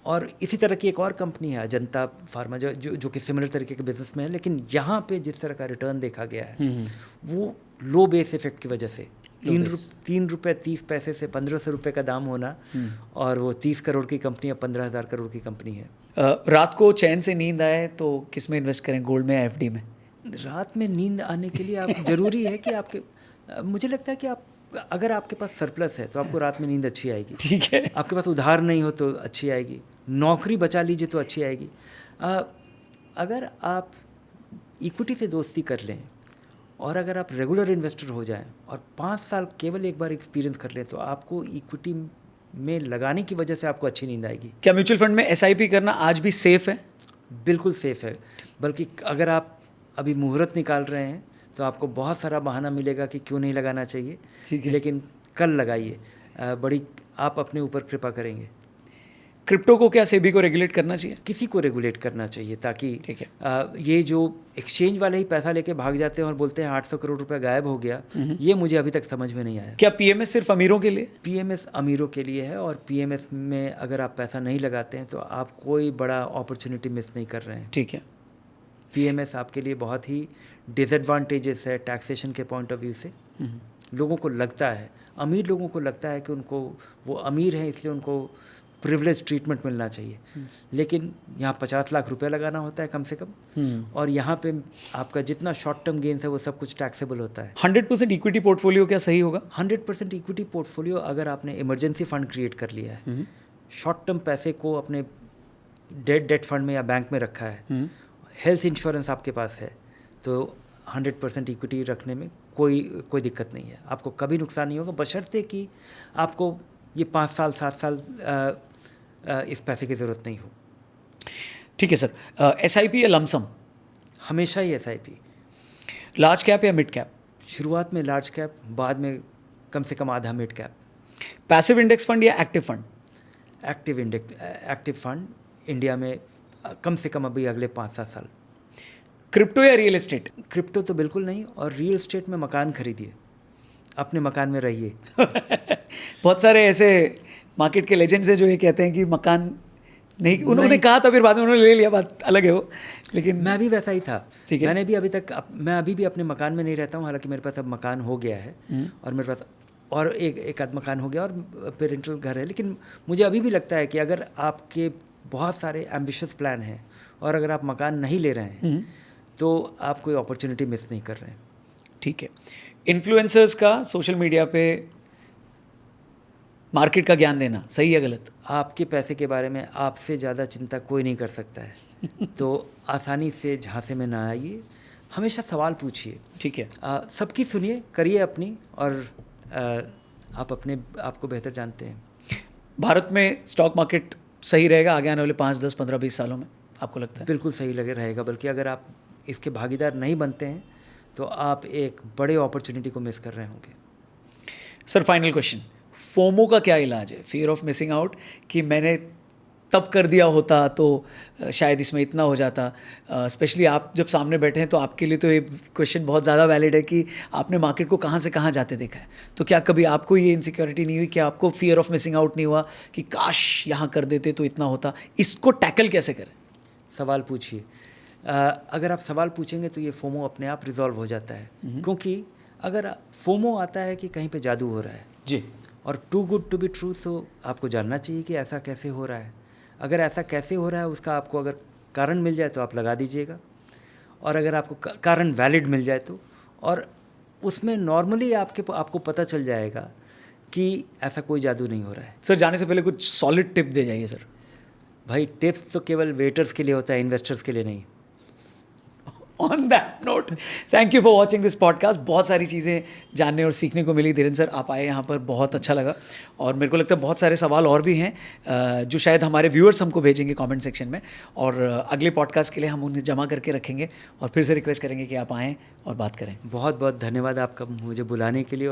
[SPEAKER 1] और इसी तरह की एक और कंपनी है अजंता फार्मा, जो कि सिमिलर तरीके के बिजनेस में है। लेकिन यहाँ पे जिस तरह का रिटर्न देखा गया है वो लो बेस इफेक्ट की वजह से 3 रुपये 30 पैसे से 1,500 रुपये का दाम होना, और वो 30 करोड़ की कंपनी है, 15,000 करोड़ की कंपनी है।
[SPEAKER 2] रात को चैन से नींद आए तो किस में इन्वेस्ट करें, गोल्ड में या FD में?
[SPEAKER 1] रात में नींद आने के लिए आप ज़रूरी है कि मुझे लगता है कि अगर आपके पास सरप्लस है तो आपको रात में नींद अच्छी आएगी।
[SPEAKER 2] ठीक है।
[SPEAKER 1] आपके पास उधार नहीं हो तो अच्छी आएगी, नौकरी बचा लीजिए तो अच्छी आएगी। अगर आप इक्विटी से दोस्ती कर लें, और अगर आप रेगुलर इन्वेस्टर हो जाएं और 5 साल केवल एक बार एक्सपीरियंस कर लें, तो आपको इक्विटी में लगाने की वजह से आपको अच्छी नींद आएगी।
[SPEAKER 2] क्या म्यूचुअल फंड में SIP करना आज भी सेफ है?
[SPEAKER 1] बिल्कुल सेफ़ है। बल्कि अगर आप अभी मुहूर्त निकाल रहे हैं तो आपको बहुत सारा बहाना मिलेगा कि क्यों नहीं लगाना चाहिए।
[SPEAKER 2] ठीक है।
[SPEAKER 1] लेकिन कल लगाइए, बड़ी आप अपने ऊपर कृपा करेंगे।
[SPEAKER 2] क्रिप्टो को क्या सेबी को रेगुलेट करना चाहिए?
[SPEAKER 1] किसी को रेगुलेट करना चाहिए ताकि
[SPEAKER 2] ठीक है।
[SPEAKER 1] ये जो एक्सचेंज वाले ही पैसा लेके भाग जाते हैं और बोलते हैं 800 करोड़ रुपए गायब हो गया, ये मुझे अभी तक समझ में नहीं आया।
[SPEAKER 2] क्या पीएमएस सिर्फ अमीरों के लिए?
[SPEAKER 1] पीएमएस अमीरों के लिए है, और पीएमएस में अगर आप पैसा नहीं लगाते हैं तो आप कोई बड़ा अपॉर्चुनिटी मिस नहीं कर रहे हैं।
[SPEAKER 2] ठीक है।
[SPEAKER 1] पीएमएस आपके लिए बहुत ही डिसएडवांटेजेस है टैक्सेशन के पॉइंट ऑफ व्यू से। लोगों को लगता है, अमीर लोगों को लगता है कि उनको, वो अमीर हैं इसलिए उनको प्रिविलेज ट्रीटमेंट मिलना चाहिए, लेकिन यहाँ 50 लाख रुपए लगाना होता है कम से कम, और यहाँ पे आपका जितना शॉर्ट टर्म गेन्स है वो सब कुछ टैक्सेबल होता है।
[SPEAKER 2] 100% इक्विटी पोर्टफोलियो क्या सही होगा?
[SPEAKER 1] 100% इक्विटी पोर्टफोलियो अगर आपने इमरजेंसी फंड क्रिएट कर लिया है, शॉर्ट टर्म पैसे को अपने डेट फंड में या बैंक में रखा है, हेल्थ इंश्योरेंस आपके पास है, तो 100% इक्विटी रखने में कोई दिक्कत नहीं है। आपको कभी नुकसान नहीं होगा, बशर्ते कि आपको ये 5 साल 7 साल इस पैसे की ज़रूरत नहीं हो।
[SPEAKER 2] ठीक है सर। SIP या लमसम?
[SPEAKER 1] हमेशा ही SIP।
[SPEAKER 2] लार्ज कैप या मिड कैप?
[SPEAKER 1] शुरुआत में लार्ज कैप, बाद में कम से कम आधा mid cap.
[SPEAKER 2] Passive index fund या active fund?
[SPEAKER 1] Active fund India में कम से कम अभी अगले 5-7 साल।
[SPEAKER 2] क्रिप्टो या रियल एस्टेट?
[SPEAKER 1] क्रिप्टो तो बिल्कुल नहीं, और रियल एस्टेट में मकान खरीदिए, अपने मकान में रहिए।
[SPEAKER 2] बहुत सारे ऐसे मार्केट के लेजेंड्स हैं जो ये कहते हैं कि मकान नहीं, उन्होंने कहा था फिर बाद में उन्होंने ले लिया, बात अलग है वो, लेकिन
[SPEAKER 1] मैं भी वैसा ही था।
[SPEAKER 2] ठीक है।
[SPEAKER 1] मैंने भी अभी तक, मैं अभी भी अपने मकान में नहीं रहता हूँ, हालांकि मेरे पास अब मकान हो गया है, और मेरे पास और एक आध मकान हो गया और पेरेंटल घर है, लेकिन मुझे अभी भी लगता है कि अगर आपके बहुत सारे एम्बिशियस प्लान हैं और अगर आप मकान नहीं ले रहे हैं तो आप कोई अपॉर्चुनिटी मिस नहीं कर रहे हैं।
[SPEAKER 2] ठीक है। इन्फ्लुएंसर्स का सोशल मीडिया पे मार्केट का ज्ञान देना सही है गलत?
[SPEAKER 1] आपके पैसे के बारे में आपसे ज़्यादा चिंता कोई नहीं कर सकता है, तो आसानी से झांसे में ना आइए, हमेशा सवाल पूछिए।
[SPEAKER 2] ठीक है।
[SPEAKER 1] सबकी सुनिए, करिए अपनी, और आप अपने आप को बेहतर जानते हैं।
[SPEAKER 2] भारत में स्टॉक मार्केट सही रहेगा आगे आने वाले 5, 10, 15, 20 सालों में, आपको लगता है?
[SPEAKER 1] बिल्कुल सही लगे रहेगा, बल्कि अगर आप इसके भागीदार नहीं बनते हैं तो आप एक बड़े अपॉर्चुनिटी को मिस कर रहे होंगे।
[SPEAKER 2] सर फाइनल क्वेश्चन, फोमो का क्या इलाज है? फियर ऑफ मिसिंग आउट, कि मैंने तब कर दिया होता तो शायद इसमें इतना हो जाता। स्पेशली आप जब सामने बैठे हैं तो आपके लिए तो ये क्वेश्चन बहुत ज़्यादा वैलिड है कि आपने मार्केट को कहाँ से कहाँ जाते देखा है, तो क्या कभी आपको ये इनसिक्योरिटी नहीं हुई, कि आपको फियर ऑफ मिसिंग आउट नहीं हुआ कि काश यहाँ कर देते तो इतना होता? इसको टैकल कैसे करें?
[SPEAKER 1] सवाल पूछिए। अगर आप सवाल पूछेंगे तो ये फोमो अपने आप रिजॉल्व हो जाता है, क्योंकि अगर फोमो आता है कि कहीं पे जादू हो रहा है
[SPEAKER 2] जी,
[SPEAKER 1] और too good to be true, तो आपको जानना चाहिए कि ऐसा कैसे हो रहा है। अगर ऐसा कैसे हो रहा है उसका आपको अगर कारण मिल जाए तो आप लगा दीजिएगा, और अगर आपको कारण वैलिड मिल जाए तो, और उसमें नॉर्मली आपको पता चल जाएगा कि ऐसा कोई जादू नहीं हो रहा है।
[SPEAKER 2] सर जाने से पहले कुछ सॉलिड टिप दे जाइए सर।
[SPEAKER 1] भाई टिप्स तो केवल वेटर्स के लिए होता है, इन्वेस्टर्स के लिए नहीं।
[SPEAKER 2] On that note, thank you for watching this podcast. बहुत सारी चीज़ें जानने और सीखने को मिली। धीरेन्द्र सर आप आए यहाँ पर, बहुत अच्छा लगा, और मेरे को लगता है बहुत सारे सवाल और भी हैं जो शायद हमारे व्यूअर्स हमको भेजेंगे कमेंट सेक्शन में, और अगले पॉडकास्ट के लिए हम उन्हें जमा करके रखेंगे और फिर से रिक्वेस्ट करेंगे कि आप आएँ और बात करें।
[SPEAKER 1] बहुत बहुत धन्यवाद आपका मुझे बुलाने के लिए,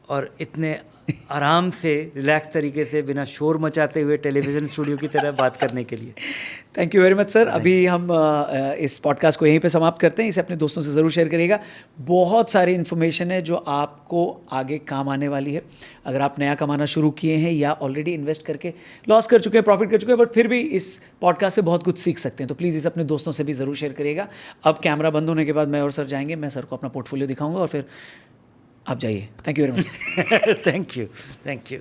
[SPEAKER 1] और इतने आराम से रिलैक्स तरीके से बिना शोर मचाते हुए टेलीविज़न स्टूडियो की तरह बात करने के लिए।
[SPEAKER 2] Thank you very much sir. अभी हम इस पॉडकास्ट को यहीं पे समाप्त करते हैं। इसे अपने दोस्तों से ज़रूर शेयर करिएगा। बहुत सारी इन्फॉर्मेशन है जो आपको आगे काम आने वाली है। अगर आप नया कमाना शुरू किए हैं या ऑलरेडी इन्वेस्ट करके लॉस कर चुके हैं, प्रॉफिट कर चुके हैं, बट फिर भी इस पॉडकास्ट से बहुत कुछ सीख सकते हैं, तो प्लीज़ इसे अपने दोस्तों से भी ज़रूर शेयर करिएगा। अब कैमरा बंद होने के बाद मैं और सर जाएंगे, मैं सर को अपना पोर्टफोलियो दिखाऊंगा और फिर आप जाइए। Thank you very much.
[SPEAKER 1] Thank you.